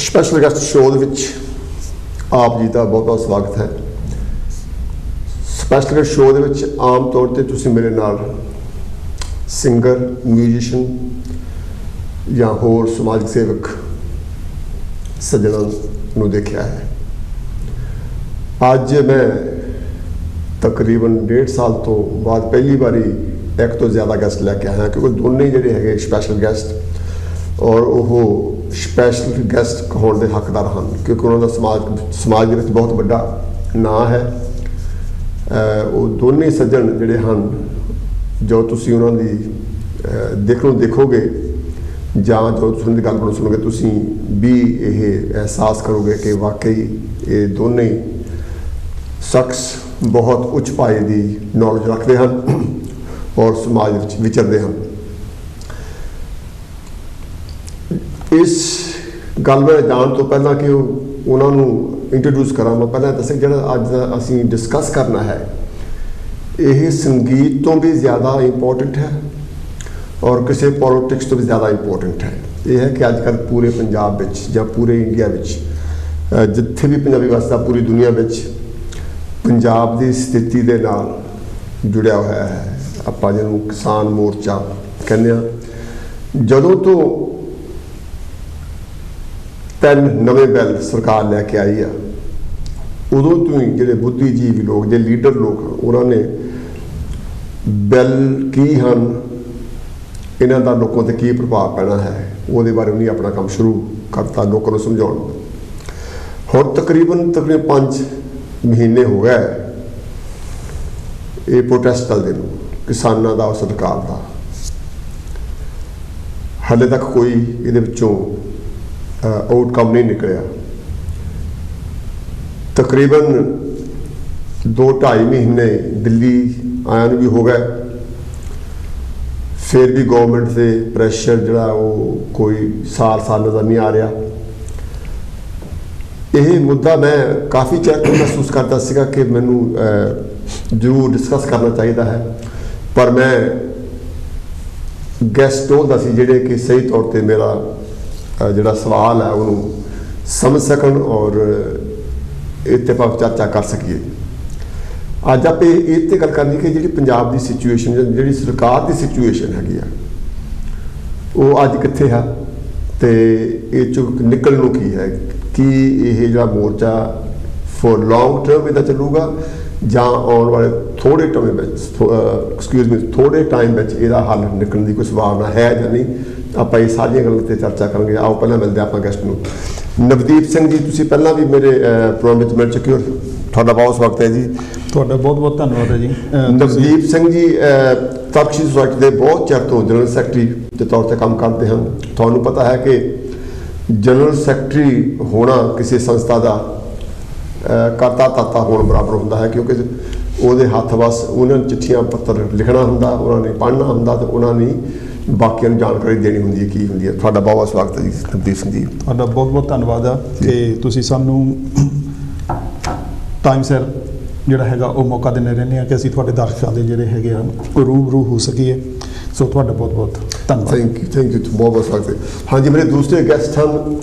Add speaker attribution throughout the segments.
Speaker 1: Special guest show ਦੇ ਵਿੱਚ ਆਪ ਜੀ ਦਾ ਬਹੁਤ ਬਹੁਤ ਸਵਾਗਤ ਹੈ। ਸਪੈਸ਼ਲ ਗੈਸਟ ਸ਼ੋਅ ਦੇ ਵਿੱਚ ਆਮ ਤੌਰ ਤੇ ਤੁਸੀਂ ਮੇਰੇ ਨਾਲ ਸਿੰਗਰ, ਮਿਊਜ਼ੀਸ਼ੀਅਨ ਜਾਂ ਹੋਰ ਸਮਾਜਿਕ ਸੇਵਕ ਸੱਜਣਾਂ ਨੂੰ ਦੇਖਿਆ ਹੈ। ਅੱਜ ਮੈਂ ਤਕਰੀਬਨ 1.5 ਸਾਲ ਤੋਂ ਬਾਅਦ ਪਹਿਲੀ ਵਾਰੀ ਇੱਕ ਤੋਂ ਜ਼ਿਆਦਾ ਗੈਸਟ ਲੈ ਕੇ ਆਇਆ, ਕਿਉਂਕਿ ਦੋਨੇ ਜਿਹੜੇ ਹੈਗੇ ਸਪੈਸ਼ਲ ਗੈਸਟ ਔਰ ਉਹ ਸਪੈਸ਼ਲ ਗੈਸਟ ਹੋਣ ਦੇ ਹੱਕਦਾਰ ਹਨ, ਕਿਉਂਕਿ ਉਹਨਾਂ ਦਾ ਸਮਾਜ ਦੇ ਵਿੱਚ ਬਹੁਤ ਵੱਡਾ ਨਾਂ ਹੈ। ਉਹ ਦੋਨੇ ਸੱਜਣ ਜਿਹੜੇ ਹਨ, ਜੋ ਤੁਸੀਂ ਉਹਨਾਂ ਦੀ ਦੇਖੋਗੇ ਜਾਂ ਜੋ ਤੁਸੀਂ ਦੀ ਗੱਲ ਸੁਣੋਗੇ, ਤੁਸੀਂ ਵੀ ਇਹ ਅਹਿਸਾਸ ਕਰੋਗੇ ਕਿ ਵਾਕਈ ਇਹ ਦੋਨੇ ਸ਼ਖਸ ਬਹੁਤ ਉੱਚ ਪਾਏ ਦੀ ਨੌਲੇਜ ਰੱਖਦੇ ਹਨ ਔਰ ਸਮਾਜ ਵਿੱਚ ਵਿਚਰਦੇ ਹਨ। ਇਸ ਗੱਲ ਬਾਰੇ ਜਾਣ ਤੋਂ ਪਹਿਲਾਂ ਕਿ ਉਹਨਾਂ ਨੂੰ ਇੰਟਰੋਡਿਊਸ ਕਰਾਂ, ਮੈਂ ਪਹਿਲਾਂ ਦੱਸਿਆ ਜਿਹੜਾ ਅੱਜ ਅਸੀਂ ਡਿਸਕਸ ਕਰਨਾ ਹੈ ਇਹ ਸੰਗੀਤ ਤੋਂ ਵੀ ਜ਼ਿਆਦਾ ਇੰਪੋਰਟੈਂਟ ਹੈ ਔਰ ਕਿਸੇ ਪੋਲੀਟਿਕਸ ਤੋਂ ਵੀ ਜ਼ਿਆਦਾ ਇੰਪੋਰਟੈਂਟ ਹੈ। ਇਹ ਹੈ ਕਿ ਅੱਜ ਕੱਲ੍ਹ ਪੂਰੇ ਪੰਜਾਬ ਵਿੱਚ ਜਾਂ ਪੂਰੇ ਇੰਡੀਆ ਵਿੱਚ ਜਿੱਥੇ ਵੀ ਪੰਜਾਬੀ ਵਸਦਾ, ਪੂਰੀ ਦੁਨੀਆ ਵਿੱਚ ਪੰਜਾਬ ਦੀ ਸਥਿਤੀ ਦੇ ਨਾਲ ਜੁੜਿਆ ਹੋਇਆ ਹੈ। ਆਪਾਂ ਜਿਹਨੂੰ ਕਿਸਾਨ ਮੋਰਚਾ ਕਹਿੰਦੇ ਹਾਂ, ਜਦੋਂ ਤੋਂ 3 ਨਵੇਂ ਬਿੱਲ ਸਰਕਾਰ ਲੈ ਕੇ ਆਈ ਆ, ਉਦੋਂ ਤੋਂ ਹੀ ਜਿਹੜੇ ਬੁੱਧੀਜੀਵੀ ਲੋਕ, ਜਿਹੜੇ ਲੀਡਰ ਲੋਕ, ਉਹਨਾਂ ਨੇ ਬਿੱਲ ਕੀ ਹਨ, ਇਹਨਾਂ ਦਾ ਲੋਕਾਂ 'ਤੇ ਕੀ ਪ੍ਰਭਾਵ ਪੈਣਾ ਹੈ, ਉਹਦੇ ਬਾਰੇ ਉਹਨੇ ਆਪਣਾ ਕੰਮ ਸ਼ੁਰੂ ਕਰਤਾ ਲੋਕਾਂ ਨੂੰ ਸਮਝਾਉਣ। ਹੁਣ ਤਕਰੀਬਨ 5 ਮਹੀਨੇ ਹੋ ਗਏ ਇਹ ਪ੍ਰੋਟੈਸਟ ਚੱਲਦੇ ਨੂੰ, ਕਿਸਾਨਾਂ ਦਾ, ਸਰਕਾਰ ਦਾ। ਹਾਲੇ ਤੱਕ ਕੋਈ ਇਹਦੇ ਵਿੱਚੋਂ ਆਊਟਕਮ ਨਹੀਂ ਨਿਕਲਿਆ। ਤਕਰੀਬਨ 2-2.5 ਮਹੀਨੇ ਦਿੱਲੀ ਆਇਆ ਨੂੰ ਵੀ ਹੋ ਗਏ, ਫਿਰ ਵੀ ਗਵਰਨਮੈਂਟ ਦੇ ਪ੍ਰੈਸ਼ਰ ਜਿਹੜਾ ਉਹ ਕੋਈ ਸਾਲ ਨਜ਼ਰ ਨਹੀਂ ਆ ਰਿਹਾ। ਇਹ ਮੁੱਦਾ ਮੈਂ ਕਾਫੀ ਚਿਰ ਤੋਂ ਮਹਿਸੂਸ ਕਰਦਾ ਸੀਗਾ ਕਿ ਮੈਨੂੰ ਜ਼ਰੂਰ ਡਿਸਕਸ ਕਰਨਾ ਚਾਹੀਦਾ ਹੈ, ਪਰ ਮੈਂ ਗੈਸਟ ਟੋਲਦਾ ਸੀ ਜਿਹੜੇ ਕਿ ਸਹੀ ਤੌਰ 'ਤੇ ਮੇਰਾ ਜਿਹੜਾ ਸਵਾਲ ਹੈ ਉਹਨੂੰ ਸਮਝ ਸਕਣ ਔਰ ਇਹ 'ਤੇ ਆਪਾਂ ਚਰਚਾ ਕਰ ਸਕੀਏ। ਅੱਜ ਆਪਾਂ ਇਹ 'ਤੇ ਗੱਲ ਕਰਨੀ ਕਿ ਜਿਹੜੀ ਪੰਜਾਬ ਦੀ ਸਿਚੁਏਸ਼ਨ, ਜਿਹੜੀ ਸਰਕਾਰ ਦੀ ਸਿਚੁਏਸ਼ਨ ਹੈਗੀ ਆ, ਉਹ ਅੱਜ ਕਿੱਥੇ ਹੈ ਅਤੇ ਇਹ 'ਚੋਂ ਨਿਕਲਣ ਨੂੰ ਕੀ ਹੈ। ਕੀ ਇਹ ਜਿਹੜਾ ਮੋਰਚਾ ਫੋਰ ਲੌਂਗ ਟਰਮ ਇਹਦਾ ਚੱਲੂਗਾ ਜਾਂ ਆਉਣ ਵਾਲੇ ਥੋੜ੍ਹੇ ਟਾਈਮ ਵਿੱਚ ਇਹਦਾ ਹੱਲ ਨਿਕਲਣ ਦੀ ਕੋਈ ਸੰਭਾਵਨਾ ਹੈ ਜਾਂ ਨਹੀਂ। ਆਪਾਂ ਇਹ ਸਾਰੀਆਂ ਗੱਲਾਂ 'ਤੇ ਚਰਚਾ ਕਰਾਂਗੇ। ਆਓ ਪਹਿਲਾਂ ਮਿਲਦੇ ਆਪਾਂ ਗੈਸਟ ਨੂੰ। ਨਵਦੀਪ ਸਿੰਘ ਜੀ, ਤੁਸੀਂ ਪਹਿਲਾਂ ਵੀ ਮੇਰੇ ਪ੍ਰੋਗਰਾਮ ਵਿੱਚ ਮਿਲ ਚੁੱਕੇ ਹੋ, ਤੁਹਾਡਾ ਬਹੁਤ ਸਵਾਗਤ ਹੈ ਜੀ।
Speaker 2: ਤੁਹਾਡਾ ਬਹੁਤ ਬਹੁਤ ਧੰਨਵਾਦ ਹੈ ਜੀ।
Speaker 1: ਨਵਦੀਪ ਸਿੰਘ ਜੀ ਤਖਸ਼ੀ ਸੁਸਾਇਟੀ ਦੇ ਬਹੁਤ ਚਿਰ ਤੋਂ ਜਨਰਲ ਸੈਕਟਰੀ ਦੇ ਤੌਰ 'ਤੇ ਕੰਮ ਕਰਦੇ ਹਨ। ਤੁਹਾਨੂੰ ਪਤਾ ਹੈ ਕਿ ਜਨਰਲ ਸੈਕਟਰੀ ਹੋਣਾ ਕਿਸੇ ਸੰਸਥਾ ਦਾ ਕਰਤਾ ਧਰਤਾ ਹੋਣ ਬਰਾਬਰ ਹੁੰਦਾ ਹੈ, ਕਿਉਂਕਿ ਉਹਦੇ ਹੱਥ ਬਸ ਉਹਨਾਂ ਨੂੰ ਚਿੱਠੀਆਂ ਪੱਤਰ ਲਿਖਣਾ ਹੁੰਦਾ, ਉਹਨਾਂ ਨੇ ਪੜ੍ਹਨਾ ਹੁੰਦਾ ਅਤੇ ਉਹਨਾਂ ਨੇ ਬਾਕੀਆਂ ਨੂੰ ਜਾਣਕਾਰੀ ਦੇਣੀ ਹੁੰਦੀ ਹੈ ਕੀ ਹੁੰਦੀ ਹੈ। ਤੁਹਾਡਾ ਬਹੁਤ ਬਹੁਤ ਸਵਾਗਤ ਹੈ ਜੀ ਨਵਦੀਪ ਸਿੰਘ ਜੀ।
Speaker 2: ਤੁਹਾਡਾ ਬਹੁਤ ਬਹੁਤ ਧੰਨਵਾਦ ਆ ਕਿ ਤੁਸੀਂ ਸਾਨੂੰ ਟਾਈਮ ਸਿਰ ਜਿਹੜਾ ਹੈਗਾ ਉਹ ਮੌਕਾ ਦਿੰਦੇ ਰਹਿੰਦੇ ਆ ਕਿ ਅਸੀਂ ਤੁਹਾਡੇ ਦਰਸ਼ਕਾਂ ਦੇ ਜਿਹੜੇ ਹੈਗੇ ਆ ਉਹ ਰੂਬਰੂ ਹੋ ਸਕੀਏ। ਸੋ ਤੁਹਾਡਾ ਬਹੁਤ ਬਹੁਤ ਧੰਨਵਾਦ।
Speaker 1: ਥੈਂਕ ਯੂ ਬਹੁਤ ਬਹੁਤ ਸਵਾਗਤ ਹੈ। ਹਾਂਜੀ, ਮੇਰੇ ਦੂਸਰੇ ਗੈਸਟ ਹਨ,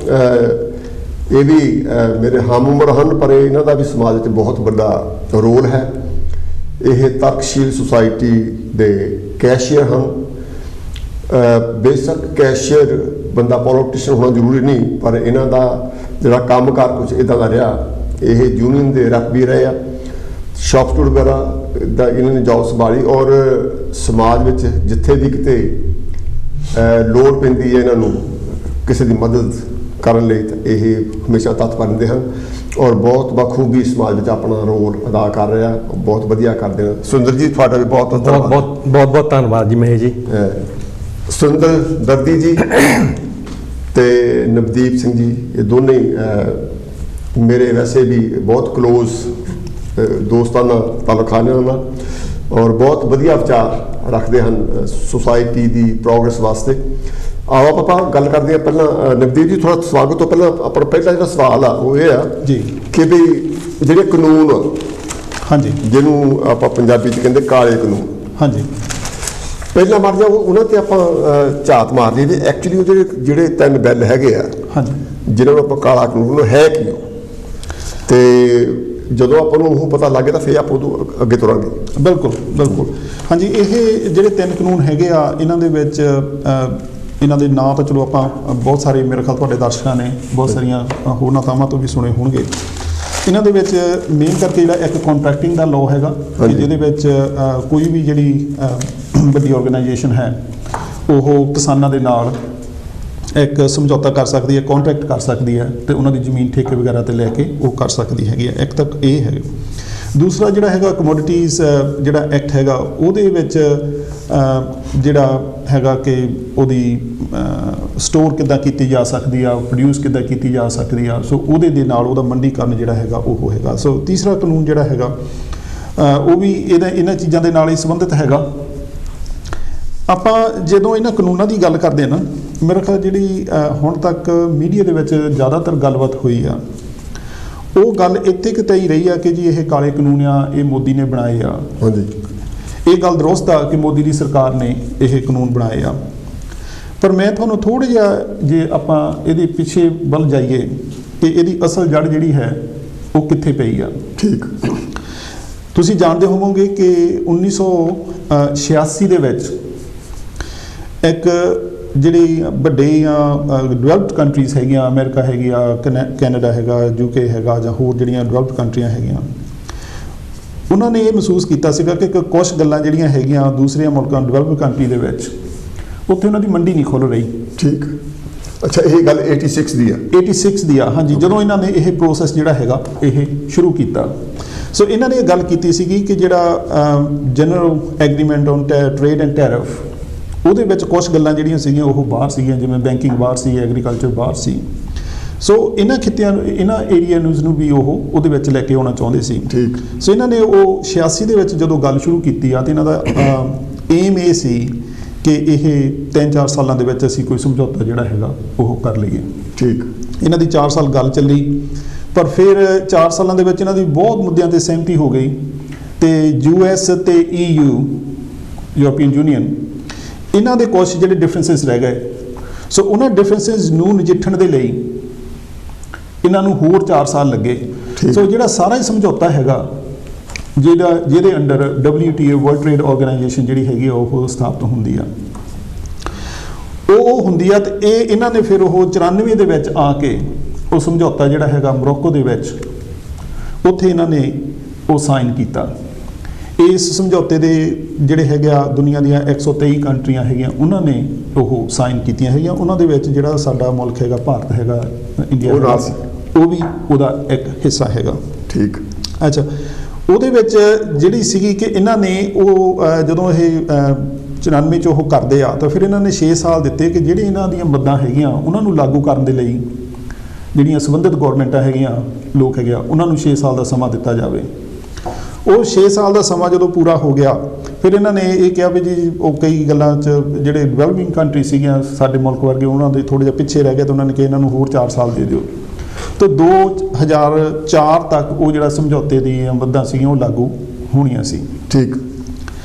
Speaker 1: ਇਹ ਵੀ ਮੇਰੇ ਹਮ ਉਮਰ ਹਨ, ਪਰ ਇਹਨਾਂ ਦਾ ਵੀ ਸਮਾਜ ਵਿੱਚ ਬਹੁਤ ਵੱਡਾ ਰੋਲ ਹੈ। ਇਹ ਤਰਕਸ਼ੀਲ ਸੁਸਾਇਟੀ ਦੇ ਕੈਸ਼ੀਅਰ ਹਨ। ਬੇਸ਼ੱਕ ਕੈਸ਼ੀਅਰ ਬੰਦਾ ਪੋਲੀਟੀਸ਼ੀਅਨ ਹੋਣਾ ਜ਼ਰੂਰੀ ਨਹੀਂ, ਪਰ ਇਹਨਾਂ ਦਾ ਜਿਹੜਾ ਕੰਮਕਾਰ ਕੁਛ ਇੱਦਾਂ ਦਾ ਰਿਹਾ। ਇਹ ਯੂਨੀਅਨ ਦੇ ਰੈਪ ਵੀ ਰਹੇ ਆ, ਸ਼ਾਪਸਟੂਡ ਵਗੈਰਾ ਦਾ ਇਹਨਾਂ ਨੇ ਜੌਬ ਸੰਭਾਲੀ ਔਰ ਸਮਾਜ ਵਿੱਚ ਜਿੱਥੇ ਵੀ ਕਿਤੇ ਲੋੜ ਪੈਂਦੀ ਹੈ ਇਹਨਾਂ ਨੂੰ ਕਿਸੇ ਦੀ ਮਦਦ ਕਰਨ ਲਈ, ਤਾਂ ਇਹ ਹਮੇਸ਼ਾ ਤਤਪਰ ਰਹਿੰਦੇ ਹਨ ਔਰ ਬਹੁਤ ਬਖੂਬੀ ਸਮਾਜ ਵਿੱਚ ਆਪਣਾ ਰੋਲ ਅਦਾ ਕਰ ਰਿਹਾ, ਬਹੁਤ ਵਧੀਆ ਕਰਦੇ ਹਨ। ਸੁੰਦਰ ਜੀ, ਤੁਹਾਡਾ ਵੀ ਬਹੁਤ
Speaker 3: ਬਹੁਤ ਧੰਨਵਾਦ ਜੀ ਮਹੇਸ਼ ਜੀ।
Speaker 1: ਸੁੰਦਰ ਦਰਦੀ ਜੀ ਅਤੇ ਨਵਦੀਪ ਸਿੰਘ ਜੀ, ਇਹ ਦੋਨੇ ਮੇਰੇ ਵੈਸੇ ਵੀ ਬਹੁਤ ਕਲੋਜ਼ ਦੋਸਤਾਨਾ ਤਾਲੁਕ ਹਨ ਇਹਨਾਂ ਨਾਲ ਔਰ ਬਹੁਤ ਵਧੀਆ ਵਿਚਾਰ ਰੱਖਦੇ ਹਨ ਸੁਸਾਇਟੀ ਦੀ ਪ੍ਰੋਗਰੈਸ ਵਾਸਤੇ। ਆਓ ਆਪਾਂ ਗੱਲ ਕਰਦੇ ਹਾਂ। ਪਹਿਲਾਂ ਨਵਦੀਪ ਜੀ, ਥੋੜ੍ਹਾ ਸਵਾਗਤ ਤੋਂ ਪਹਿਲਾਂ ਆਪਣਾ ਪਹਿਲਾ ਜਿਹੜਾ ਸਵਾਲ ਆ ਉਹ ਇਹ ਆ
Speaker 2: ਜੀ ਕਿ
Speaker 1: ਵੀ ਜਿਹੜੇ ਕਾਨੂੰਨ,
Speaker 2: ਹਾਂਜੀ,
Speaker 1: ਜਿਹਨੂੰ ਆਪਾਂ ਪੰਜਾਬੀ 'ਚ ਕਹਿੰਦੇ ਕਾਲੇ ਕਾਨੂੰਨ,
Speaker 2: ਹਾਂਜੀ,
Speaker 1: ਪਹਿਲਾਂ ਮਰ ਜਾ ਉਹਨਾਂ 'ਤੇ ਆਪਾਂ ਝਾਤ ਮਾਰ ਲਈਏ ਵੀ ਐਕਚੁਅਲੀ ਉਹ ਜਿਹੜੇ 3 ਬਿੱਲ ਹੈਗੇ ਆ,
Speaker 2: ਹਾਂਜੀ,
Speaker 1: ਜਿਹਨਾਂ ਨੂੰ ਆਪਾਂ ਕਾਲਾ ਕਾਨੂੰਨ ਹੈ ਕੀ ਉਹ, ਤੇ ਜਦੋਂ ਆਪਾਂ ਨੂੰ ਉਹ ਪਤਾ ਲੱਗੇ ਤਾਂ ਫਿਰ ਆਪਾਂ ਉਦੋਂ ਅੱਗੇ ਤੁਰਾਂਗੇ।
Speaker 2: ਬਿਲਕੁਲ ਬਿਲਕੁਲ ਹਾਂਜੀ। ਇਹ ਜਿਹੜੇ 3 ਕਾਨੂੰਨ ਹੈਗੇ ਆ, ਇਹਨਾਂ ਦੇ ਵਿੱਚ ਇਹਨਾਂ ਦੇ ਨਾਂ ਤਾਂ ਚਲੋ ਆਪਾਂ ਬਹੁਤ ਸਾਰੇ, ਮੇਰੇ ਖਿਆਲ ਤੁਹਾਡੇ ਦਰਸ਼ਕਾਂ ਨੇ ਬਹੁਤ ਸਾਰੀਆਂ ਹੋਰਨਾਂ ਥਾਵਾਂ ਤੋਂ ਵੀ ਸੁਣੇ ਹੋਣਗੇ। ਇਹਨਾਂ ਦੇ ਵਿੱਚ ਮੇਨ ਕਰਕੇ ਜਿਹੜਾ ਇੱਕ ਕੰਟਰੈਕਟਿੰਗ ਦਾ ਲਾਅ ਹੈਗਾ, ਕਿ ਜਿਹਦੇ ਵਿੱਚ ਕੋਈ ਵੀ ਜਿਹੜੀ ਵੱਡੀ ਆਰਗੇਨਾਈਜੇਸ਼ਨ ਹੈ ਉਹ ਕਿਸਾਨਾਂ ਦੇ ਨਾਲ ਇੱਕ ਸਮਝੌਤਾ ਕਰ ਸਕਦੀ ਹੈ, ਕੰਟਰੈਕਟ ਕਰ ਸਕਦੀ ਹੈ, ਤੇ ਉਹਨਾਂ ਦੀ ਜ਼ਮੀਨ ਠੇਕੇ ਵਗੈਰਾ ਤੇ ਲੈ ਕੇ ਉਹ ਕਰ ਸਕਦੀ ਹੈਗੀ ਹੈ। ਇੱਕ ਤੱਕ ਇਹ ਹੈ। ਦੂਸਰਾ ਜਿਹੜਾ ਹੈਗਾ ਕਮੋਡਿਟੀਜ਼ ਜਿਹੜਾ ਐਕਟ ਹੈਗਾ, ਉਹਦੇ ਵਿੱਚ ਜਿਹੜਾ ਹੈਗਾ ਕਿ ਉਹਦੀ ਸਟੋਰ ਕਿੱਦਾਂ ਕੀਤੀ ਜਾ ਸਕਦੀ ਆ, ਪ੍ਰੋਡਿਊਸ ਕਿੱਦਾਂ ਕੀਤੀ ਜਾ ਸਕਦੀ ਆ, ਸੋ ਉਹਦੇ ਦੇ ਨਾਲ ਉਹਦਾ ਮੰਡੀਕਰਨ ਜਿਹੜਾ ਹੈਗਾ ਉਹ ਹੈਗਾ। ਸੋ ਤੀਸਰਾ ਕਾਨੂੰਨ ਜਿਹੜਾ ਹੈਗਾ ਉਹ ਵੀ ਇਹਨਾਂ ਚੀਜ਼ਾਂ ਦੇ ਨਾਲ ਹੀ ਸੰਬੰਧਿਤ ਹੈਗਾ। ਆਪਾਂ ਜਦੋਂ ਇਹਨਾਂ ਕਾਨੂੰਨਾਂ ਦੀ ਗੱਲ ਕਰਦੇ ਹਾਂ ਨਾ, ਮੇਰੇ ਖਿਆਲ ਜਿਹੜੀ ਹੁਣ ਤੱਕ ਮੀਡੀਆ ਦੇ ਵਿੱਚ ਜ਼ਿਆਦਾਤਰ ਗੱਲਬਾਤ ਹੋਈ ਆ, ਉਹ ਗੱਲ ਇੱਥੇ ਕਿਤੇ ਹੀ ਰਹੀ ਆ ਕਿ ਜੀ ਇਹ ਕਾਲੇ ਕਾਨੂੰਨ ਆ, ਇਹ ਮੋਦੀ ਨੇ ਬਣਾਏ ਆ।
Speaker 1: ਹਾਂਜੀ,
Speaker 2: ਇਹ ਗੱਲ ਦਰੁਸਤ ਆ ਕਿ ਮੋਦੀ ਦੀ ਸਰਕਾਰ ਨੇ ਇਹ ਕਾਨੂੰਨ ਬਣਾਏ ਆ, ਪਰ ਮੈਂ ਤੁਹਾਨੂੰ ਥੋੜ੍ਹਾ ਜਿਹਾ ਜੇ ਆਪਾਂ ਇਹਦੇ ਪਿੱਛੇ ਵੱਲ ਜਾਈਏ ਕਿ ਇਹਦੀ ਅਸਲ ਜੜ ਜਿਹੜੀ ਹੈ ਉਹ ਕਿੱਥੇ ਪਈ ਆ।
Speaker 1: ਠੀਕ।
Speaker 2: ਤੁਸੀਂ ਜਾਣਦੇ ਹੋਵੋਗੇ ਕਿ 1986 ਦੇ ਵਿੱਚ ਇੱਕ ਜਿਹੜੀ ਵੱਡੇ ਡਿਵੈਲਪਡ ਕੰਟਰੀਜ਼ ਹੈਗੀਆਂ, ਅਮਰੀਕਾ ਹੈਗੀ ਆ, ਕੈਨੇਡਾ ਹੈਗਾ, UK ਹੈਗਾ, ਜਾਂ ਹੋਰ ਜਿਹੜੀਆਂ ਡਿਵੈਲਪਡ ਕੰਟਰੀਆਂ ਹੈਗੀਆਂ, ਉਹਨਾਂ ਨੇ ਇਹ ਮਹਿਸੂਸ ਕੀਤਾ ਸੀਗਾ ਕਿ ਕੁਝ ਗੱਲਾਂ ਜਿਹੜੀਆਂ ਹੈਗੀਆਂ ਦੂਸਰੀਆਂ ਮੁਲਕਾਂ ਡਿਵੈਲਪਡ ਕੰਟਰੀ ਦੇ ਵਿੱਚ, ਉੱਥੇ ਉਹਨਾਂ ਦੀ ਮੰਡੀ ਨਹੀਂ ਖੁੱਲ੍ਹ ਰਹੀ।
Speaker 1: ਠੀਕ। ਅੱਛਾ, ਇਹ ਗੱਲ 86 ਦੀ ਆ? 86
Speaker 2: ਦੀ ਆ, ਹਾਂਜੀ। ਜਦੋਂ ਇਹਨਾਂ ਨੇ ਇਹ ਪ੍ਰੋਸੈਸ ਜਿਹੜਾ ਹੈਗਾ ਇਹ ਸ਼ੁਰੂ ਕੀਤਾ, ਸੋ ਇਹਨਾਂ ਨੇ ਇਹ ਗੱਲ ਕੀਤੀ ਸੀਗੀ ਕਿ ਜਿਹੜਾ general agreement on trade and tariff, ਉਹਦੇ ਵਿੱਚ ਕੁਝ ਗੱਲਾਂ ਜਿਹੜੀਆਂ ਸੀਗੀਆਂ ਉਹ ਬਾਹਰ ਸੀਗੀਆਂ, ਜਿਵੇਂ ਬੈਂਕਿੰਗ ਬਾਹਰ ਸੀ, ਐਗਰੀਕਲਚਰ ਬਾਹਰ ਸੀ। ਸੋ ਇਹਨਾਂ ਖਿੱਤਿਆਂ, ਇਹਨਾਂ ਏਰੀਆਜ਼ ਨੂੰ ਵੀ ਉਹ ਉਹਦੇ ਵਿੱਚ ਲੈ ਕੇ ਆਉਣਾ ਚਾਹੁੰਦੇ ਸੀ।
Speaker 1: ਠੀਕ।
Speaker 2: ਸੋ ਇਹਨਾਂ ਨੇ ਉਹ 86 ਦੇ ਵਿੱਚ ਜਦੋਂ ਗੱਲ ਸ਼ੁਰੂ ਕੀਤੀ ਆ, ਤੇ ਇਹਨਾਂ ਦਾ ਏਮ ਇਹ ਸੀ ਕਿ ਇਹ 3-4 ਸਾਲਾਂ ਦੇ ਵਿੱਚ ਅਸੀਂ ਕੋਈ ਸਮਝੌਤਾ ਜਿਹੜਾ ਹੈਗਾ ਉਹ ਕਰ ਲਈਏ। ਠੀਕ। ਇਹਨਾਂ ਦੀ 4 ਸਾਲ ਗੱਲ ਚੱਲੀ, ਪਰ ਫਿਰ 4 ਸਾਲਾਂ ਦੇ ਵਿੱਚ ਇਹਨਾਂ ਦੀ ਬਹੁਤ ਮੁੱਦਿਆਂ ਤੇ ਸਹਿਮਤੀ ਹੋ ਗਈ, ਤੇ US ਤੇ EU, ਯੂਰਪੀਅਨ ਯੂਨੀਅਨ, ਇਹਨਾਂ ਦੇ ਕੁਝ ਜਿਹੜੇ ਡਿਫਰੈਂਸਿਸ ਰਹਿ ਗਏ। ਸੋ ਉਹਨਾਂ ਡਿਫਰੈਂਸਿਸ ਨੂੰ ਨਜਿੱਠਣ ਦੇ ਲਈ ਇਹਨਾਂ ਨੂੰ ਹੋਰ 4 ਸਾਲ ਲੱਗੇ। ਸੋ ਜਿਹੜਾ ਸਾਰਾ ਹੀ ਸਮਝੌਤਾ ਹੈਗਾ, ਜਿਹਦੇ under WTO world trade organisation ਜਿਹੜੀ ਹੈਗੀ ਆ ਉਹ ਸਥਾਪਿਤ ਹੁੰਦੀ ਆ, ਉਹ ਹੁੰਦੀ ਆ। ਤੇ ਇਹਨਾਂ ਨੇ ਫਿਰ ਉਹ 94 ਦੇ ਵਿੱਚ ਆ ਕੇ ਉਹ ਸਮਝੌਤਾ ਜਿਹੜਾ ਹੈਗਾ ਮੋਰੋਕੋ ਦੇ ਵਿੱਚ, ਉੱਥੇ ਇਹਨਾਂ ਨੇ ਉਹ ਸਾਈਨ ਕੀਤਾ। ਇਸ ਸਮਝੌਤੇ ਦੇ ਜਿਹੜੇ ਹੈਗੇ ਆ ਦੁਨੀਆ ਦੀਆਂ 123 ਕੰਟਰੀਆਂ ਹੈਗੀਆਂ, ਉਹਨਾਂ ਨੇ ਉਹ ਸਾਈਨ ਕੀਤੀਆਂ ਹੈਗੀਆਂ। ਉਹਨਾਂ ਦੇ ਵਿੱਚ ਜਿਹੜਾ ਸਾਡਾ ਮੁਲਕ ਹੈਗਾ, ਭਾਰਤ ਹੈਗਾ, ਇੰਡੀਆ, ਉਹ ਵੀ ਉਹਦਾ ਇੱਕ ਹਿੱਸਾ ਹੈਗਾ। ਠੀਕ। ਅੱਛਾ, ਉਹਦੇ ਵਿੱਚ ਜਿਹੜੀ ਸੀਗੀ ਕਿ ਇਹਨਾਂ ਨੇ ਉਹ ਜਦੋਂ ਇਹ 94 'ਚ ਉਹ ਕਰਦੇ ਆ, ਤਾਂ ਫਿਰ ਇਹਨਾਂ ਨੇ 6 ਸਾਲ ਦਿੱਤੇ ਕਿ ਜਿਹੜੇ ਇਹਨਾਂ ਦੀਆਂ ਮੱਦਾਂ ਹੈਗੀਆਂ ਉਹਨਾਂ ਨੂੰ ਲਾਗੂ ਕਰਨ ਦੇ ਲਈ ਜਿਹੜੀਆਂ ਸੰਬੰਧਿਤ ਗੌਰਮੈਂਟਾਂ ਹੈਗੀਆਂ, ਲੋਕ ਹੈਗੇ ਆ, ਉਹਨਾਂ ਨੂੰ 6 ਸਾਲ ਦਾ ਸਮਾਂ ਦਿੱਤਾ ਜਾਵੇ। ਉਹ 6 ਸਾਲ ਦਾ ਸਮਾਂ ਜਦੋਂ ਪੂਰਾ ਹੋ ਗਿਆ, ਫਿਰ ਇਹਨਾਂ ਨੇ ਇਹ ਕਿਹਾ ਵੀ ਜੀ ਉਹ ਕਈ ਗੱਲਾਂ 'ਚ ਜਿਹੜੇ ਡਿਵੈਲਪਿੰਗ ਕੰਟਰੀ ਸੀਗੀਆਂ ਸਾਡੇ ਮੁਲਕ ਵਰਗੇ, ਉਹਨਾਂ ਦੇ ਥੋੜ੍ਹੇ ਜਿਹਾ ਪਿੱਛੇ ਰਹਿ ਗਏ, ਤਾਂ ਉਹਨਾਂ ਨੇ ਕਿਹਾ ਇਹਨਾਂ ਨੂੰ ਹੋਰ 4 ਸਾਲ ਦੇ ਦਿਓ। ਤਾਂ 2004 ਤੱਕ ਉਹ ਜਿਹੜਾ ਸਮਝੌਤੇ ਦੀਆਂ ਮੱਦਾਂ ਸੀਗੀਆਂ ਉਹ ਲਾਗੂ ਹੋਣੀਆਂ ਸੀ। ਠੀਕ।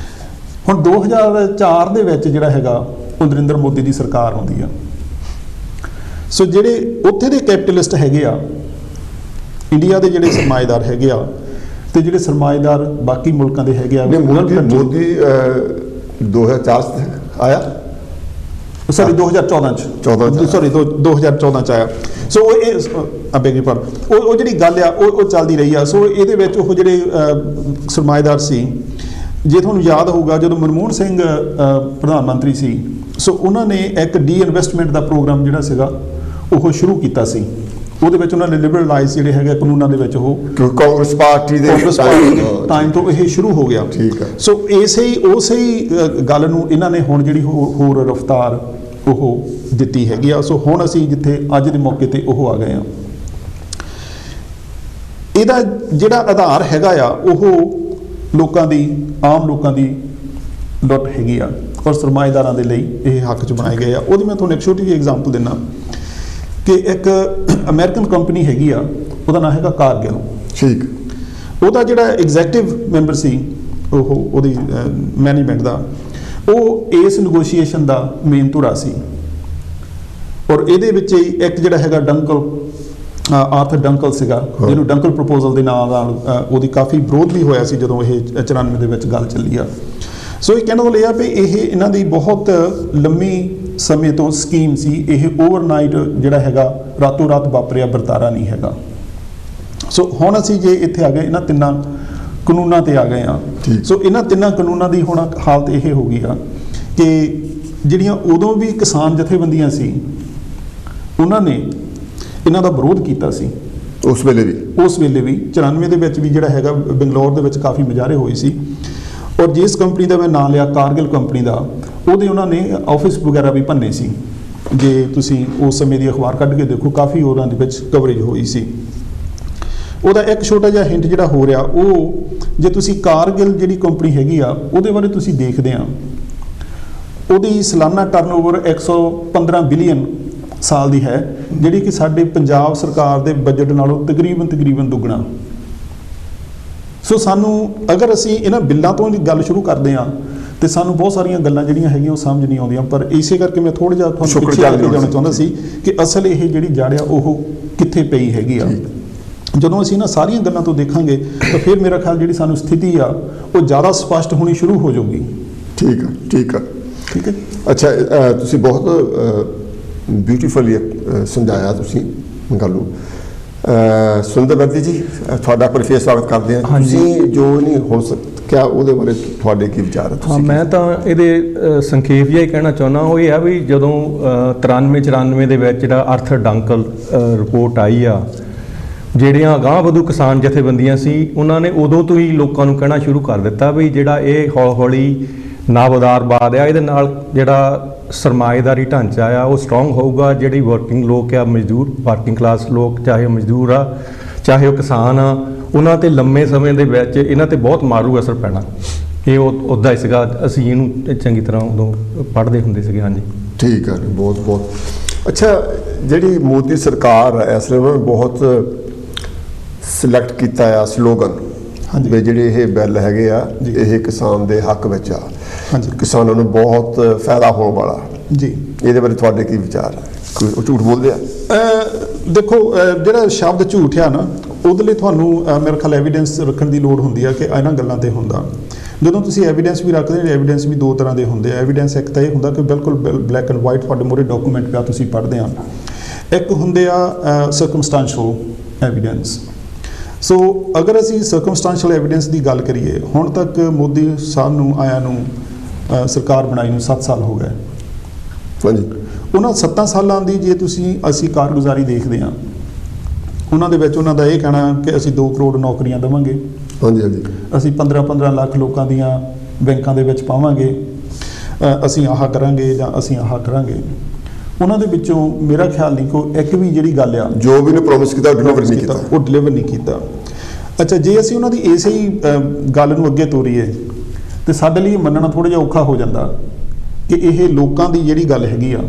Speaker 2: ਹੁਣ 2004 ਦੇ ਵਿੱਚ ਜਿਹੜਾ ਹੈਗਾ ਉਹ ਨਰਿੰਦਰ ਮੋਦੀ ਦੀ ਸਰਕਾਰ ਆਉਂਦੀ ਆ। ਸੋ ਜਿਹੜੇ ਉੱਥੇ ਦੇ ਕੈਪੀਟਲਿਸਟ ਹੈਗੇ ਆ, ਇੰਡੀਆ ਦੇ ਜਿਹੜੇ ਸਰਮਾਏਦਾਰ ਹੈਗੇ ਆ, ਤੇ ਜਿਹੜੇ ਸਰਮਾਏਦਾਰ ਬਾਕੀ ਮੁਲਕਾਂ ਦੇ ਹੈਗੇ ਆ।
Speaker 1: ਮੋਦੀ 2004 ਆਇਆ,
Speaker 2: ਸੌਰੀ 2014 ਚ, ਸੌਰੀ 2014 ਚ ਆਇਆ। ਸੋ ਉਹ ਜਿਹੜੀ ਗੱਲ ਆ ਉਹ ਚੱਲਦੀ ਰਹੀ ਆ। ਸੋ ਇਹਦੇ ਵਿੱਚ ਉਹ ਜਿਹੜੇ ਸਰਮਾਏਦਾਰ ਸੀ, ਜੇ ਤੁਹਾਨੂੰ ਯਾਦ ਹੋਊਗਾ ਜਦੋਂ ਮਨਮੋਹਨ ਸਿੰਘ ਪ੍ਰਧਾਨ ਮੰਤਰੀ ਸੀ, ਸੋ ਉਹਨਾਂ ਨੇ ਇੱਕ ਡੀ-ਇਨਵੈਸਟਮੈਂਟ ਦਾ ਪ੍ਰੋਗਰਾਮ ਜਿਹੜਾ ਸੀਗਾ ਉਹ ਸ਼ੁਰੂ ਕੀਤਾ ਸੀ। ਉਹਦੇ ਵਿੱਚ ਉਹਨਾਂ ਨੇ ਲਿਬਰਲਾਈਜ਼ ਜਿਹੜੇ ਹੈਗੇ ਕਾਨੂੰਨਾਂ ਦੇ ਵਿੱਚ ਉਹ
Speaker 1: ਕਾਂਗਰਸ ਪਾਰਟੀ ਦੇ
Speaker 2: ਟਾਈਮ ਤੋਂ ਇਹ ਸ਼ੁਰੂ ਹੋ ਗਿਆ। ਠੀਕ ਹੈ। ਸੋ ਉਸੇ ਹੀ ਗੱਲ ਨੂੰ ਇਹਨਾਂ ਨੇ ਹੁਣ ਜਿਹੜੀ ਹੋਰ ਰਫ਼ਤਾਰ ਉਹ ਦਿੱਤੀ ਹੈਗੀ ਆ। ਸੋ ਹੁਣ ਅਸੀਂ ਜਿੱਥੇ ਅੱਜ ਦੇ ਮੌਕੇ ਤੇ ਉਹ ਆ ਗਏ ਆ, ਇਹਦਾ ਜਿਹੜਾ ਆਧਾਰ ਹੈਗਾ ਆ ਉਹ ਆਮ ਲੋਕਾਂ ਦੀ ਲੁੱਟ ਹੈਗੀ ਆ, ਔਰ ਸਰਮਾਏਦਾਰਾਂ ਦੇ ਲਈ ਇਹ ਹੱਕ 'ਚ ਬਣਾਏ ਗਏ ਆ। ਉਹਦੀ ਮੈਂ ਤੁਹਾਨੂੰ ਇੱਕ ਛੋਟੀ ਜਿਹੀ ਐਗਜ਼ਾਮਪਲ ਦਿੰਦਾ ਕਿ ਇੱਕ ਅਮਰੀਕਨ ਕੰਪਨੀ ਹੈਗੀ ਆ, ਉਹਦਾ ਨਾਮ ਹੈਗਾ ਕਾਰਗਿਲ। ਠੀਕ। ਉਹਦਾ ਜਿਹੜਾ ਐਗਜ਼ੈਕਟਿਵ ਮੈਂਬਰ ਸੀ ਉਹਦੀ ਮੈਨੇਜਮੈਂਟ ਦਾ, ਉਹ ਇਸ ਨੈਗੋਸ਼ੀਏਸ਼ਨ ਦਾ ਮੇਨ ਧੁਰਾ ਸੀ। ਔਰ ਇਹਦੇ ਵਿੱਚ ਹੀ ਇੱਕ ਜਿਹੜਾ ਹੈਗਾ ਡੰਕਲ ਆਰਥਰ ਡੰਕਲ ਸੀਗਾ, ਜਿਹਨੂੰ ਡੰਕਲ ਪ੍ਰਪੋਜ਼ਲ ਦੇ ਨਾਂ ਨਾਲ ਉਹਦੀ ਕਾਫੀ ਵਿਰੋਧ ਵੀ ਹੋਇਆ ਸੀ ਜਦੋਂ ਇਹ 94 ਦੇ ਵਿੱਚ ਗੱਲ ਚੱਲੀ ਆ। ਸੋ ਇਹ ਕਹਿਣ ਦਾ ਮਤਲਬ ਇਹ ਆ ਵੀ ਇਹ ਇਹਨਾਂ ਦੀ ਬਹੁਤ ਲੰਮੀ ਸਮੇਂ ਤੋਂ ਸਕੀਮ ਸੀ। ਇਹ ਓਵਰਨਾਈਟ ਜਿਹੜਾ ਹੈਗਾ ਰਾਤੋਂ ਰਾਤ ਵਾਪਰਿਆ ਵਰਤਾਰਾ ਨਹੀਂ ਹੈਗਾ। ਸੋ ਹੁਣ ਅਸੀਂ ਜੇ ਇੱਥੇ ਆ ਗਏ ਇਹਨਾਂ ਤਿੰਨਾਂ ਕਾਨੂੰਨਾਂ ਤੇ ਆ ਗਏ ਆ। ਸੋ ਇਹਨਾਂ ਤਿੰਨਾਂ ਕਾਨੂੰਨਾਂ ਦੀ ਹੁਣ ਹਾਲਤ ਇਹ ਹੋ ਗਈ ਆ ਕਿ ਜਿਹੜੀਆਂ ਉਦੋਂ ਵੀ ਕਿਸਾਨ ਜਥੇਬੰਦੀਆਂ ਸੀ ਉਹਨਾਂ ਨੇ ਇਹਨਾਂ ਦਾ ਵਿਰੋਧ ਕੀਤਾ ਸੀ
Speaker 1: ਉਸ ਵੇਲੇ ਵੀ
Speaker 2: 94 ਦੇ ਵਿੱਚ ਵੀ ਜਿਹੜਾ ਹੈਗਾ ਬੰਗਲੌਰ ਦੇ ਵਿੱਚ ਕਾਫੀ ਮੁਜ਼ਾਹਰੇ ਹੋਏ ਸੀ। ਔਰ ਜਿਸ ਕੰਪਨੀ ਦਾ ਮੈਂ ਨਾਂ ਲਿਆ ਕਾਰਗਿਲ ਕੰਪਨੀ ਦਾ, ਉਹਦੇ ਉਹਨਾਂ ਨੇ ਆਫਿਸ ਵਗੈਰਾ ਵੀ ਭੰਨੇ ਸੀ। ਜੇ ਤੁਸੀਂ ਉਸ ਸਮੇਂ ਦੀ ਅਖਬਾਰ ਕੱਢ ਕੇ ਦੇਖੋ ਕਾਫੀ ਉਹਨਾਂ ਦੇ ਵਿੱਚ ਕਵਰੇਜ ਹੋਈ ਸੀ। ਉਹਦਾ ਇੱਕ ਛੋਟਾ ਜਿਹਾ ਹਿੰਟ ਜਿਹੜਾ ਹੋ ਰਿਹਾ, ਉਹ ਜੇ ਤੁਸੀਂ ਕਾਰਗਿਲ ਜਿਹੜੀ ਕੰਪਨੀ ਹੈਗੀ ਆ ਉਹਦੇ ਬਾਰੇ ਤੁਸੀਂ ਦੇਖਦੇ ਆ, ਉਹਦੀ ਸਾਲਾਨਾ ਟਰਨਓਵਰ 115 ਬਿਲੀਅਨ ਸਾਲ ਦੀ ਹੈ, ਜਿਹੜੀ ਕਿ ਸਾਡੇ ਪੰਜਾਬ ਸਰਕਾਰ ਦੇ ਬਜਟ ਨਾਲੋਂ ਤਕਰੀਬਨ ਦੁੱਗਣਾ। ਸੋ ਸਾਨੂੰ ਅਗਰ ਅਸੀਂ ਇਹਨਾਂ ਬਿੱਲਾਂ ਤੋਂ ਗੱਲ ਸ਼ੁਰੂ ਕਰਦੇ ਹਾਂ ਤੇ ਸਾਨੂੰ ਬਹੁਤ ਸਾਰੀਆਂ ਗੱਲਾਂ ਜਿਹੜੀਆਂ ਹੈਗੀਆਂ ਉਹ ਸਮਝ ਨਹੀਂ ਆਉਂਦੀਆਂ। ਪਰ ਇਸੇ ਕਰਕੇ ਮੈਂ ਥੋੜ੍ਹਾ ਜਿਹਾ ਤੁਹਾਨੂੰ ਪਿੱਛੇ ਲੈ ਕੇ ਜਾਣਾ ਚਾਹੁੰਦਾ ਸੀ ਕਿ ਅਸਲ ਇਹ ਜਿਹੜੀ ਜੜ ਆ ਉਹ ਕਿੱਥੇ ਪਈ ਹੈਗੀ ਆ। ਜਦੋਂ ਅਸੀਂ ਇਹਨਾਂ ਸਾਰੀਆਂ ਗੱਲਾਂ ਤੋਂ ਦੇਖਾਂਗੇ ਤਾਂ ਫਿਰ ਮੇਰਾ ਖਿਆਲ ਜਿਹੜੀ ਸਾਨੂੰ ਸਥਿਤੀ ਆ ਉਹ ਜ਼ਿਆਦਾ ਸਪਸ਼ਟ ਹੋਣੀ ਸ਼ੁਰੂ ਹੋ ਜਾਊਗੀ।
Speaker 1: ਠੀਕ ਹੈ। ਅੱਛਾ, ਤੁਸੀਂ ਬਹੁਤ ਬਿਊਟੀਫੁਲੀ ਸਮਝਾਇਆ ਤੁਸੀਂ ਗੱਲ ਨੂੰ। ਸੁਰਿੰਦਰ ਬੈਦੀ ਜੀ, ਤੁਹਾਡਾ ਪਰ ਫੇਰ ਸਵਾਗਤ ਕਰਦੇ ਹਾਂ। ਤੁਸੀਂ ਜੋ ਨਹੀਂ ਹੋ ਸਕਿਆ ਉਹਦੇ ਬਾਰੇ ਤੁਹਾਡੇ ਕੀ ਵਿਚਾਰ ਹੈ?
Speaker 3: ਹਾਂ, ਮੈਂ ਤਾਂ ਇਹਦੇ ਸੰਖੇਪ ਜਿਹਾ ਹੀ ਕਹਿਣਾ ਚਾਹੁੰਦਾ। ਉਹ ਇਹ ਆ ਵੀ ਜਦੋਂ 93-94 ਦੇ ਵਿੱਚ ਜਿਹੜਾ ਆਰਥਰ ਡੰਕਲ ਰਿਪੋਰਟ ਆਈ ਆ, ਜਿਹੜੀਆਂ ਅਗਾਂਹ ਵਧੂ ਕਿਸਾਨ ਜਥੇਬੰਦੀਆਂ ਸੀ ਉਹਨਾਂ ਨੇ ਉਦੋਂ ਤੋਂ ਹੀ ਲੋਕਾਂ ਨੂੰ ਕਹਿਣਾ ਸ਼ੁਰੂ ਕਰ ਦਿੱਤਾ ਵੀ ਜਿਹੜਾ ਇਹ ਹੌਲੀ ਨਾਵਦਾਰਵਾਦ ਆ, ਇਹਦੇ ਨਾਲ ਜਿਹੜਾ ਸਰਮਾਏਦਾਰੀ ਢਾਂਚਾ ਆ ਉਹ ਸਟਰੋਂਗ ਹੋਊਗਾ। ਜਿਹੜੀ ਵਰਕਿੰਗ ਲੋਕ ਆ, ਮਜ਼ਦੂਰ ਵਰਕਿੰਗ ਕਲਾਸ ਲੋਕ, ਚਾਹੇ ਉਹ ਮਜ਼ਦੂਰ ਆ ਚਾਹੇ ਉਹ ਕਿਸਾਨ ਆ, ਉਹਨਾਂ ਤੇ ਲੰਮੇ ਸਮੇਂ ਦੇ ਵਿੱਚ ਇਹਨਾਂ ਤੇ ਬਹੁਤ ਮਾਰੂ ਅਸਰ ਪੈਣਾ। ਇਹ ਉਹ ਉੱਦਾਂ ਹੀ ਸੀਗਾ, ਅਸੀਂ ਇਹਨੂੰ ਚੰਗੀ ਤਰ੍ਹਾਂ ਉਦੋਂ ਪੜ੍ਹਦੇ ਹੁੰਦੇ ਸੀਗੇ। ਹਾਂਜੀ, ਠੀਕ
Speaker 1: ਹੈ, ਬਹੁਤ ਅੱਛਾ। ਜਿਹੜੀ ਮੋਦੀ ਸਰਕਾਰ ਹੈ ਇਸ ਲਈ ਉਹਨਾਂ ਨੇ ਬਹੁਤ ਸਿਲੈਕਟ ਕੀਤਾ ਆ ਸਲੋਗਨ ਵੀ ਜਿਹੜੇ ਇਹ ਬਿੱਲ ਹੈਗੇ ਆ ਇਹ ਕਿਸਾਨ ਦੇ ਹੱਕ ਵਿੱਚ ਆ, ਕਿਸਾਨਾਂ ਨੂੰ ਬਹੁਤ ਫਾਇਦਾ ਹੋਣ ਵਾਲਾ ਜੀ। ਇਹਦੇ ਬਾਰੇ ਤੁਹਾਡੇ ਕੀ ਵਿਚਾਰ ਹੈ? ਕੋਈ ਉਹ ਝੂਠ ਬੋਲਦੇ ਆ?
Speaker 2: ਦੇਖੋ, ਜਿਹੜਾ ਸ਼ਬਦ ਝੂਠ ਆ ਨਾ, ਉਹਦੇ ਲਈ ਤੁਹਾਨੂੰ ਮੇਰੇ ਖਿਆਲ ਐਵੀਡੈਂਸ ਰੱਖਣ ਦੀ ਲੋੜ ਹੁੰਦੀ ਆ ਕਿ ਇਹਨਾਂ ਗੱਲਾਂ ਤੇ ਹੁੰਦਾ। ਜਦੋਂ ਤੁਸੀਂ ਐਵੀਡੈਂਸ ਵੀ ਰੱਖਦੇ ਹੋ, ਐਵੀਡੈਂਸ ਵੀ ਦੋ ਤਰ੍ਹਾਂ ਦੇ ਹੁੰਦੇ ਆ। ਐਵੀਡੈਂਸ ਇੱਕ ਤਾਂ ਇਹ ਹੁੰਦਾ ਕਿ ਬਿਲਕੁਲ ਬਲੈਕ ਐਂਡ ਵਾਈਟ ਤੁਹਾਡੇ ਮੂਹਰੇ ਡਾਕੂਮੈਂਟ ਪਿਆ ਤੁਸੀਂ ਪੜ੍ਹਦੇ ਆ। ਇੱਕ ਹੁੰਦੇ ਆ ਸਰਕਮਸਟੈਂਸ਼ੀਅਲ ਐਵੀਡੈਂਸ। ਸੋ ਅਗਰ ਅਸੀਂ ਸਰਕਮਸਟੈਂਸ਼ੀਅਲ ਐਵੀਡੈਂਸ ਦੀ ਗੱਲ ਕਰੀਏ, ਹੁਣ ਤੱਕ ਮੋਦੀ ਸਾਹਿਬ ਨੂੰ ਆਇਆ ਨੂੰ ਸਰਕਾਰ ਬਣਾਈ ਨੂੰ 7 ਸਾਲ ਹੋ ਗਏ।
Speaker 1: ਹਾਂਜੀ,
Speaker 2: ਉਹਨਾਂ 7 ਸਾਲਾਂ ਦੀ ਜੇ ਅਸੀਂ ਕਾਰਗੁਜ਼ਾਰੀ ਦੇਖਦੇ ਹਾਂ, ਉਹਨਾਂ ਦੇ ਵਿੱਚ ਉਹਨਾਂ ਦਾ ਇਹ ਕਹਿਣਾ ਕਿ ਅਸੀਂ 2 ਕਰੋੜ ਨੌਕਰੀਆਂ ਦੇਵਾਂਗੇ।
Speaker 1: ਹਾਂਜੀ,
Speaker 2: ਅਸੀਂ 15 ਲੱਖ ਲੋਕਾਂ ਦੀਆਂ ਬੈਂਕਾਂ ਦੇ ਵਿੱਚ ਪਾਵਾਂਗੇ, ਅਸੀਂ ਆਹ ਕਰਾਂਗੇ ਜਾਂ ਅਸੀਂ ਆਹ ਕਰਾਂਗੇ। ਉਹਨਾਂ ਦੇ ਵਿੱਚੋਂ ਮੇਰਾ ਖਿਆਲ ਨਹੀਂ ਕੋਈ ਇੱਕ ਵੀ ਜਿਹੜੀ ਗੱਲ ਆ
Speaker 1: ਜੋ ਵੀ ਨੇ ਪ੍ਰੋਮਿਸ ਕੀਤਾ ਉਹ
Speaker 2: ਡਿਲੀਵਰ ਨਹੀਂ ਕੀਤਾ। ਅੱਛਾ, ਜੇ ਅਸੀਂ ਉਹਨਾਂ ਦੀ ਇਸੇ ਹੀ ਗੱਲ ਨੂੰ ਅੱਗੇ ਤੋਰੀਏ ਤੇ ਸਾਡੇ ਲਈ ਮੰਨਣਾ ਥੋੜ੍ਹਾ ਜਿਹਾ ਔਖਾ ਹੋ ਜਾਂਦਾ ਕਿ ਇਹ ਲੋਕਾਂ ਦੀ ਜਿਹੜੀ ਗੱਲ ਹੈਗੀ ਆ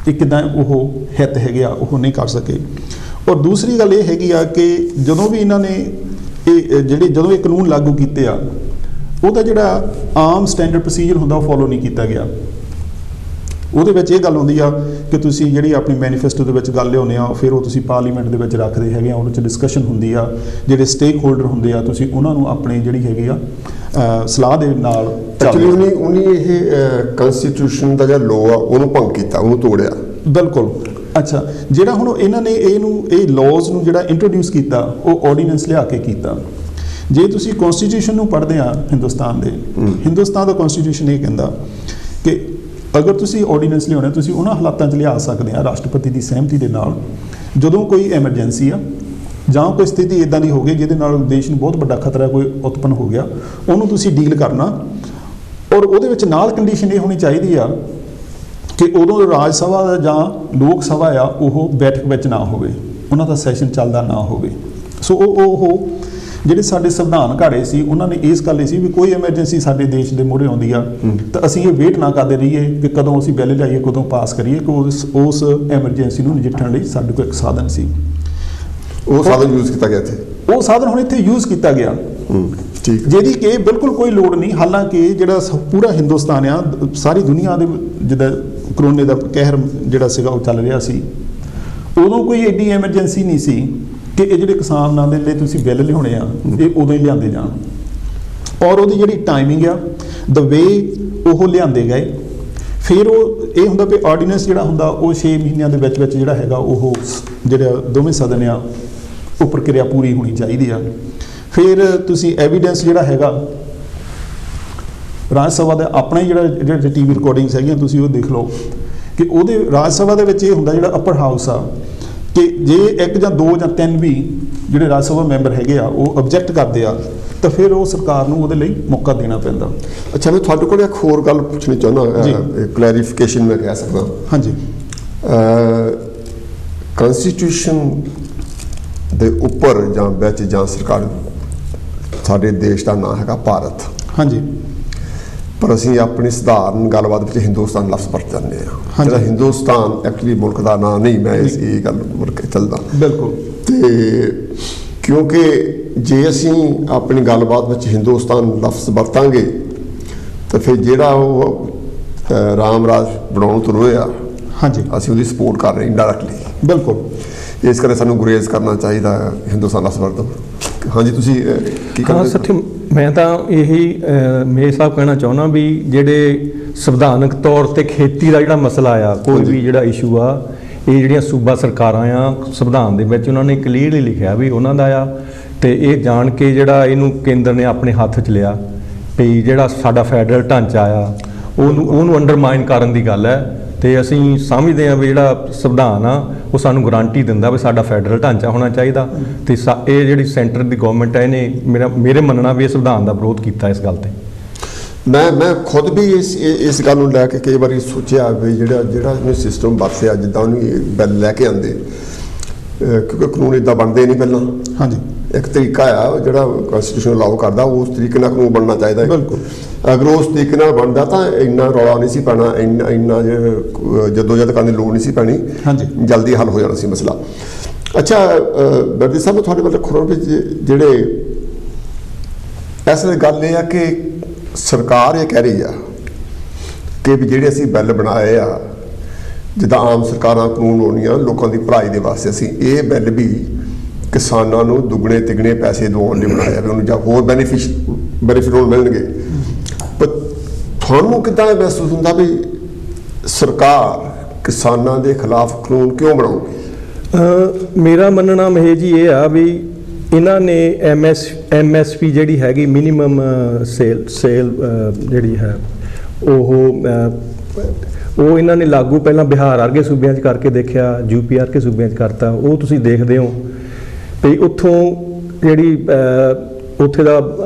Speaker 2: ਇਹ ਕਿੱਦਾਂ ਉਹ ਹਿੱਤ ਹੈਗੇ ਆ ਉਹ ਨਹੀਂ ਕਰ ਸਕੇ। ਔਰ ਦੂਸਰੀ ਗੱਲ ਇਹ ਹੈਗੀ ਆ ਕਿ ਜਦੋਂ ਵੀ ਇਹਨਾਂ ਨੇ ਜਦੋਂ ਇਹ ਕਾਨੂੰਨ ਲਾਗੂ ਕੀਤੇ ਆ, ਉਹਦਾ ਜਿਹੜਾ ਆਮ ਸਟੈਂਡਰਡ ਪ੍ਰੋਸੀਜਰ ਹੁੰਦਾ ਉਹ ਫੋਲੋ ਨਹੀਂ ਕੀਤਾ ਗਿਆ। ਉਹਦੇ ਵਿੱਚ ਇਹ ਗੱਲ ਹੁੰਦੀ ਆ ਕਿ ਤੁਸੀਂ ਜਿਹੜੀ ਆਪਣੀ ਮੈਨੀਫੈਸਟੋ ਦੇ ਵਿੱਚ ਗੱਲ ਲਿਆਉਂਦੇ ਆ, ਫਿਰ ਉਹ ਤੁਸੀਂ ਪਾਰਲੀਮੈਂਟ ਦੇ ਵਿੱਚ ਰੱਖਦੇ ਹੈਗੇ ਆ, ਉਹਦੇ 'ਚ ਡਿਸਕਸ਼ਨ ਹੁੰਦੀ ਆ। ਜਿਹੜੇ ਸਟੇਕ ਹੋਲਡਰ ਹੁੰਦੇ ਆ ਤੁਸੀਂ ਉਹਨਾਂ ਨੂੰ ਆਪਣੀ ਜਿਹੜੀ ਹੈਗੀ ਆ ਸਲਾਹ ਦੇ ਨਾਲ
Speaker 1: ਐਕਚੁਅਲੀ ਉਹਨੇ ਇਹ ਕਨਸਟੀਟਿਊਸ਼ਨ ਦਾ ਜਿਹੜਾ ਲਾਅ ਆ ਉਹਨੂੰ ਭੰਗ ਕੀਤਾ, ਉਹਨੂੰ ਤੋੜਿਆ।
Speaker 2: ਬਿਲਕੁਲ। ਅੱਛਾ, ਜਿਹੜਾ ਹੁਣ ਇਹਨਾਂ ਨੇ ਇਹ ਲਾਜ਼ ਨੂੰ ਜਿਹੜਾ ਇੰਟਰੋਡਿਊਸ ਕੀਤਾ ਉਹ ਆਰਡੀਨੈਂਸ ਲਿਆ ਕੇ ਕੀਤਾ। ਜੇ ਤੁਸੀਂ ਕਨਸਟੀਟਿਊਸ਼ਨ ਨੂੰ ਪੜ੍ਹਦੇ ਆ ਹਿੰਦੁਸਤਾਨ ਦਾ ਕਨਸਟੀਟਿਊਸ਼ਨ ਇਹ ਕਹਿੰਦਾ ਕਿ ਅਗਰ ਤੁਸੀਂ ਆਰਡੀਨੈਂਸ ਲਿਆਉਣਾ ਤੁਸੀਂ ਉਹਨਾਂ ਹਾਲਾਤਾਂ 'ਚ ਲਿਆ ਸਕਦੇ ਆ ਰਾਸ਼ਟਰਪਤੀ ਦੀ ਸਹਿਮਤੀ ਦੇ ਨਾਲ, ਜਦੋਂ ਕੋਈ ਐਮਰਜੈਂਸੀ ਆ ਜਾਂ ਕੋਈ ਸਥਿਤੀ ਇੱਦਾਂ ਦੀ ਹੋ ਗਈ ਜਿਹਦੇ ਨਾਲ ਦੇਸ਼ ਨੂੰ ਬਹੁਤ ਵੱਡਾ ਖਤਰਾ ਕੋਈ ਉਤਪੰਨ ਹੋ ਗਿਆ, ਉਹਨੂੰ ਤੁਸੀਂ ਡੀਲ ਕਰਨਾ। ਔਰ ਉਹਦੇ ਵਿੱਚ ਨਾਲ ਕੰਡੀਸ਼ਨ ਇਹ ਹੋਣੀ ਚਾਹੀਦੀ ਆ ਕਿ ਉਦੋਂ ਰਾਜ ਸਭਾ ਜਾਂ ਲੋਕ ਸਭਾ ਆ ਉਹ ਬੈਠਕ ਵਿੱਚ ਨਾ ਹੋਵੇ, ਉਹਨਾਂ ਦਾ ਸੈਸ਼ਨ ਚੱਲਦਾ ਨਾ ਹੋਵੇ। ਸੋ ਉਹ ਜਿਹੜੇ ਸਾਡੇ ਸੰਵਿਧਾਨ ਘਾੜੇ ਸੀ ਉਹਨਾਂ ਨੇ ਇਸ ਗੱਲ ਸੀ ਵੀ ਕੋਈ ਐਮਰਜੈਂਸੀ ਸਾਡੇ ਦੇਸ਼ ਦੇ ਮੂਹਰੇ ਆਉਂਦੀ ਆ ਤਾਂ ਅਸੀਂ ਇਹ ਵੇਟ ਨਾ ਕਰਦੇ ਰਹੀਏ ਕਿ ਕਦੋਂ ਅਸੀਂ ਬਿੱਲ ਲਿਆਈਏ, ਕਦੋਂ ਪਾਸ ਕਰੀਏ, ਕਿ ਉਸ ਐਮਰਜੈਂਸੀ ਨੂੰ ਨਜਿੱਠਣ ਲਈ ਸਾਡੇ ਕੋਲ ਇੱਕ ਸਾਧਨ ਸੀ।
Speaker 1: ਉਹ ਸਾਧਨ ਯੂਜ਼ ਕੀਤਾ ਗਿਆ ਇੱਥੇ,
Speaker 2: ਉਹ ਸਾਧਨ ਹੁਣ ਇੱਥੇ ਯੂਜ਼ ਕੀਤਾ ਗਿਆ, ਜਿਹਦੀ ਕਿ ਬਿਲਕੁਲ ਕੋਈ ਲੋੜ ਨਹੀਂ। ਹਾਲਾਂਕਿ ਜਿਹੜਾ ਪੂਰਾ ਹਿੰਦੁਸਤਾਨ ਆ, ਸਾਰੀ ਦੁਨੀਆ ਦੇ ਜਿੱਦਾਂ ਕਰੋਨੇ ਦਾ ਕਹਿਰ ਜਿਹੜਾ ਸੀਗਾ ਉਹ ਚੱਲ ਰਿਹਾ ਸੀ, ਉਦੋਂ ਕੋਈ ਐਡੀ ਐਮਰਜੈਂਸੀ ਨਹੀਂ ਸੀ ਕਿ ਇਹ ਜਿਹੜੇ ਕਿਸਾਨਾਂ ਦੇ ਲਈ ਤੁਸੀਂ ਬਿੱਲ ਲਿਆਉਣੇ ਆ ਇਹ ਉਦੋਂ ਹੀ ਲਿਆਂਦੇ ਜਾਣ, ਔਰ ਉਹਦੀ ਜਿਹੜੀ ਟਾਈਮਿੰਗ ਆ ਦ ਵੇ ਉਹ ਲਿਆਂਦੇ ਗਏ। ਫਿਰ ਉਹ ਇਹ ਹੁੰਦਾ ਵੀ ਆਰਡੀਨੈਂਸ ਜਿਹੜਾ ਹੁੰਦਾ ਉਹ 6 ਮਹੀਨਿਆਂ ਦੇ ਵਿੱਚ ਜਿਹੜਾ ਹੈਗਾ ਉਹ ਜਿਹੜਾ ਦੋਵੇਂ ਸਦਨ ਆ ਉਹ ਪ੍ਰਕਿਰਿਆ ਪੂਰੀ ਹੋਣੀ ਚਾਹੀਦੀ ਆ। ਫਿਰ ਤੁਸੀਂ ਐਵੀਡੈਂਸ ਜਿਹੜਾ ਹੈਗਾ ਰਾਜ ਸਭਾ ਦਾ ਆਪਣਾ ਹੀ ਜਿਹੜਾ ਟੀਵੀ ਰਿਕਾਰਡਿੰਗਸ ਹੈਗੀਆਂ ਤੁਸੀਂ ਉਹ ਦੇਖ ਲਓ ਕਿ ਉਹਦੇ ਰਾਜ ਸਭਾ ਦੇ ਵਿੱਚ ਇਹ ਹੁੰਦਾ ਜਿਹੜਾ ਅਪਰ ਹਾਊਸ ਆ ਕਿ ਜੇ 1 ਜਾਂ 2 ਜਾਂ 3 ਵੀ ਜਿਹੜੇ ਰਾਜ ਸਭਾ ਮੈਂਬਰ ਹੈਗੇ ਆ ਉਹ ਆਬਜੈਕਟ ਕਰਦੇ ਆ ਤਾਂ ਫਿਰ ਉਹ ਸਰਕਾਰ ਨੂੰ ਉਹਦੇ ਲਈ ਮੌਕਾ ਦੇਣਾ ਪੈਂਦਾ।
Speaker 1: ਅੱਛਾ, ਮੈਂ ਤੁਹਾਡੇ ਕੋਲ ਇੱਕ ਹੋਰ ਗੱਲ ਪੁੱਛਣੀ ਚਾਹੁੰਦਾ, ਕਲੈਰੀਫਿਕੇਸ਼ਨ ਮੈਂ ਕਹਿ ਸਕਦਾ।
Speaker 2: ਹਾਂਜੀ,
Speaker 1: ਕਨਸਟੀਟਿਊਸ਼ਨ ਦੇ ਉੱਪਰ ਜਾਂ ਵਿੱਚ ਜਾਂ ਸਰਕਾਰ, ਸਾਡੇ ਦੇਸ਼ ਦਾ ਨਾਂ ਹੈਗਾ ਭਾਰਤ।
Speaker 2: ਹਾਂਜੀ,
Speaker 1: ਪਰ ਅਸੀਂ ਆਪਣੀ ਸਧਾਰਨ ਗੱਲਬਾਤ ਵਿੱਚ ਹਿੰਦੁਸਤਾਨ ਲਫ਼ਜ਼ ਵਰਤ ਜਾਂਦੇ ਹਾਂ। ਜਿਹੜਾ ਹਿੰਦੁਸਤਾਨ ਐਕਚੁਅਲੀ ਮੁਲਕ ਦਾ ਨਾਂ ਨਹੀਂ, ਮੈਂ ਇਹ ਗੱਲ ਮੁੜ ਕੇ ਚੱਲਦਾ
Speaker 2: ਬਿਲਕੁਲ।
Speaker 1: ਤੇ ਕਿਉਂਕਿ ਜੇ ਅਸੀਂ ਆਪਣੀ ਗੱਲਬਾਤ ਵਿੱਚ ਹਿੰਦੁਸਤਾਨ ਲਫ਼ਜ਼ ਵਰਤਾਂਗੇ ਤਾਂ ਫਿਰ ਜਿਹੜਾ ਉਹ ਰਾਮ ਰਾਜ ਬਣਾਉਣ ਤੋਂ ਰੋਇਆ,
Speaker 2: ਹਾਂਜੀ,
Speaker 1: ਅਸੀਂ ਉਹਦੀ ਸਪੋਰਟ ਕਰ ਰਹੇ ਇੰਡਾਇਰੈਕਟਲੀ।
Speaker 2: ਬਿਲਕੁਲ।
Speaker 1: ਇਸ ਕਰਕੇ ਸਾਨੂੰ ਗੁਰੇਜ਼ ਕਰਨਾ ਚਾਹੀਦਾ ਹਿੰਦੁਸਤਾਨ ਲਫ਼ਜ਼ ਵਰਤੋਂ। ਹਾਂਜੀ, ਤੁਸੀਂ ਕੀ ਕਰਦੇ?
Speaker 3: ਸੱਚੀ ਮੈਂ ਤਾਂ ਇਹੀ ਮੇਰੇ ਸਾਹਿਬ ਕਹਿਣਾ ਚਾਹੁੰਦਾ ਵੀ ਜਿਹੜੇ ਸੰਵਿਧਾਨਕ ਤੌਰ ਤੇ ਖੇਤੀ ਦਾ ਜਿਹੜਾ ਮਸਲਾ ਆ, ਕੋਈ ਵੀ ਜਿਹੜਾ ਇਸ਼ੂ ਆ, ਇਹ ਜਿਹੜੀਆਂ ਸੂਬਾ ਸਰਕਾਰਾਂ ਆ ਸੰਵਿਧਾਨ ਦੇ ਵਿੱਚ ਉਹਨਾਂ ਨੇ ਕਲੀਅਰਲੀ ਲਿਖਿਆ ਵੀ ਉਹਨਾਂ ਦਾ ਆ, ਤੇ ਇਹ ਜਾਣ ਕੇ ਜਿਹੜਾ ਇਹਨੂੰ ਕੇਂਦਰ ਨੇ ਆਪਣੇ ਹੱਥ 'ਚ ਲਿਆ ਵੀ ਜਿਹੜਾ ਸਾਡਾ ਫੈਡਰਲ ਢਾਂਚਾ ਆ ਉਹਨੂੰ ਅੰਡਰਮਾਈਨ ਕਰਨ ਦੀ ਗੱਲ ਹੈ। ਤੇ ਅਸੀਂ ਸਮਝਦੇ ਹਾਂ ਵੀ ਜਿਹੜਾ ਸੰਵਿਧਾਨ ਆ ਉਹ ਸਾਨੂੰ ਗਾਰੰਟੀ ਦਿੰਦਾ ਵੀ ਸਾਡਾ ਫੈਡਰਲ ਢਾਂਚਾ ਹੋਣਾ ਚਾਹੀਦਾ, ਤੇ ਇਹ ਜਿਹੜੀ ਸੈਂਟਰ ਦੀ ਗਵਰਨਮੈਂਟ ਹੈ ਇਹਨੇ ਮੇਰੇ ਮੰਨਣਾ ਵੀ ਇਹ ਸੰਵਿਧਾਨ ਦਾ ਵਿਰੋਧ ਕੀਤਾ ਇਸ ਗੱਲ ਤੇ।
Speaker 1: ਮੈਂ ਖੁਦ ਵੀ ਇਸ ਗੱਲ ਨੂੰ ਲੈ ਕੇ ਕਈ ਵਾਰੀ ਸੋਚਿਆ ਵੀ ਜਿਹੜਾ ਸਿਸਟਮ ਵਰਤਿਆ, ਜਿੱਦਾਂ ਉਹਨੂੰ ਬਿੱਲ ਲੈ ਕੇ ਆਉਂਦੇ, ਕਿਉਂਕਿ ਕਾਨੂੰਨ ਇੱਦਾਂ ਬਣਦੇ ਨਹੀਂ ਪਹਿਲਾਂ। ਹਾਂਜੀ, ਇੱਕ ਤਰੀਕਾ ਆ ਜਿਹੜਾ ਕਨਸਟੀਟਿਊਸ਼ਨ ਅਲਾਉ ਕਰਦਾ, ਉਸ ਤਰੀਕੇ ਨਾਲ ਕਾਨੂੰਨ ਬਣਨਾ ਚਾਹੀਦਾ। ਬਿਲਕੁਲ, ਅਗਰ ਉਸ ਤਰੀਕੇ ਨਾਲ ਬਣਦਾ ਤਾਂ ਇੰਨਾ ਰੌਲਾ ਨਹੀਂ ਸੀ ਪੈਣਾ, ਇੰਨਾ ਜਦੋਜਹਿਦ ਕਰਨ ਦੀ ਲੋੜ ਨਹੀਂ ਸੀ ਪੈਣੀ। ਹਾਂਜੀ, ਜਲਦੀ ਹੱਲ ਹੋ ਜਾਣਾ ਸੀ ਮਸਲਾ। ਅੱਛਾ ਬਰਦੀ ਸਾਹਿਬ, ਤੁਹਾਡੇ ਵੱਲ ਖੁਰਮ ਵਿੱਚ ਜਿਹੜੇ ਇਸ ਵੇਲੇ ਗੱਲ ਇਹ ਆ ਕਿ ਸਰਕਾਰ ਇਹ ਕਹਿ ਰਹੀ ਆ ਕਿ ਵੀ ਜਿਹੜੇ ਅਸੀਂ ਬਿੱਲ ਬਣਾਏ ਆ, ਜਿੱਦਾਂ ਆਮ ਸਰਕਾਰਾਂ ਕਾਨੂੰਨ ਹੋਣੀਆਂ ਲੋਕਾਂ ਦੀ ਭਲਾਈ ਦੇ ਵਾਸਤੇ, ਅਸੀਂ ਇਹ ਬਿੱਲ ਵੀ ਕਿਸਾਨਾਂ ਨੂੰ ਦੁੱਗਣੇ ਤਿੱਗਣੇ ਪੈਸੇ ਦਿਵਾਉਣ ਲਈ ਬਣਾਇਆ ਵੀ ਉਹਨੂੰ ਜਾਂ ਹੋਰ ਬੈਨੀਫਿਟ ਮਿਲਣਗੇ। ਪਰ ਤੁਹਾਨੂੰ ਕਿੱਦਾਂ ਇਹ ਮਹਿਸੂਸ ਹੁੰਦਾ ਵੀ ਸਰਕਾਰ ਕਿਸਾਨਾਂ ਦੇ ਖਿਲਾਫ ਕਾਨੂੰਨ ਕਿਉਂ ਬਣਾਉਗੀ?
Speaker 3: ਮੇਰਾ ਮੰਨਣਾ ਮਹੇਸ਼ ਜੀ ਇਹ ਆ ਵੀ ਇਹਨਾਂ ਨੇ MSP ਜਿਹੜੀ ਹੈਗੀ ਮਿਨੀਮਮ ਸੇਲ ਜਿਹੜੀ ਹੈ ਉਹ ਇਹਨਾਂ ਨੇ ਲਾਗੂ ਪਹਿਲਾਂ ਬਿਹਾਰ ਵਰਗੇ ਸੂਬਿਆਂ 'ਚ ਕਰਕੇ ਦੇਖਿਆ, UP ਵਰਗੇ ਸੂਬਿਆਂ 'ਚ ਕਰਤਾ। ਉਹ ਤੁਸੀਂ ਦੇਖਦੇ ਹੋ ਵੀ ਉੱਥੋਂ ਜਿਹੜੀ ਉੱਥੇ ਦਾ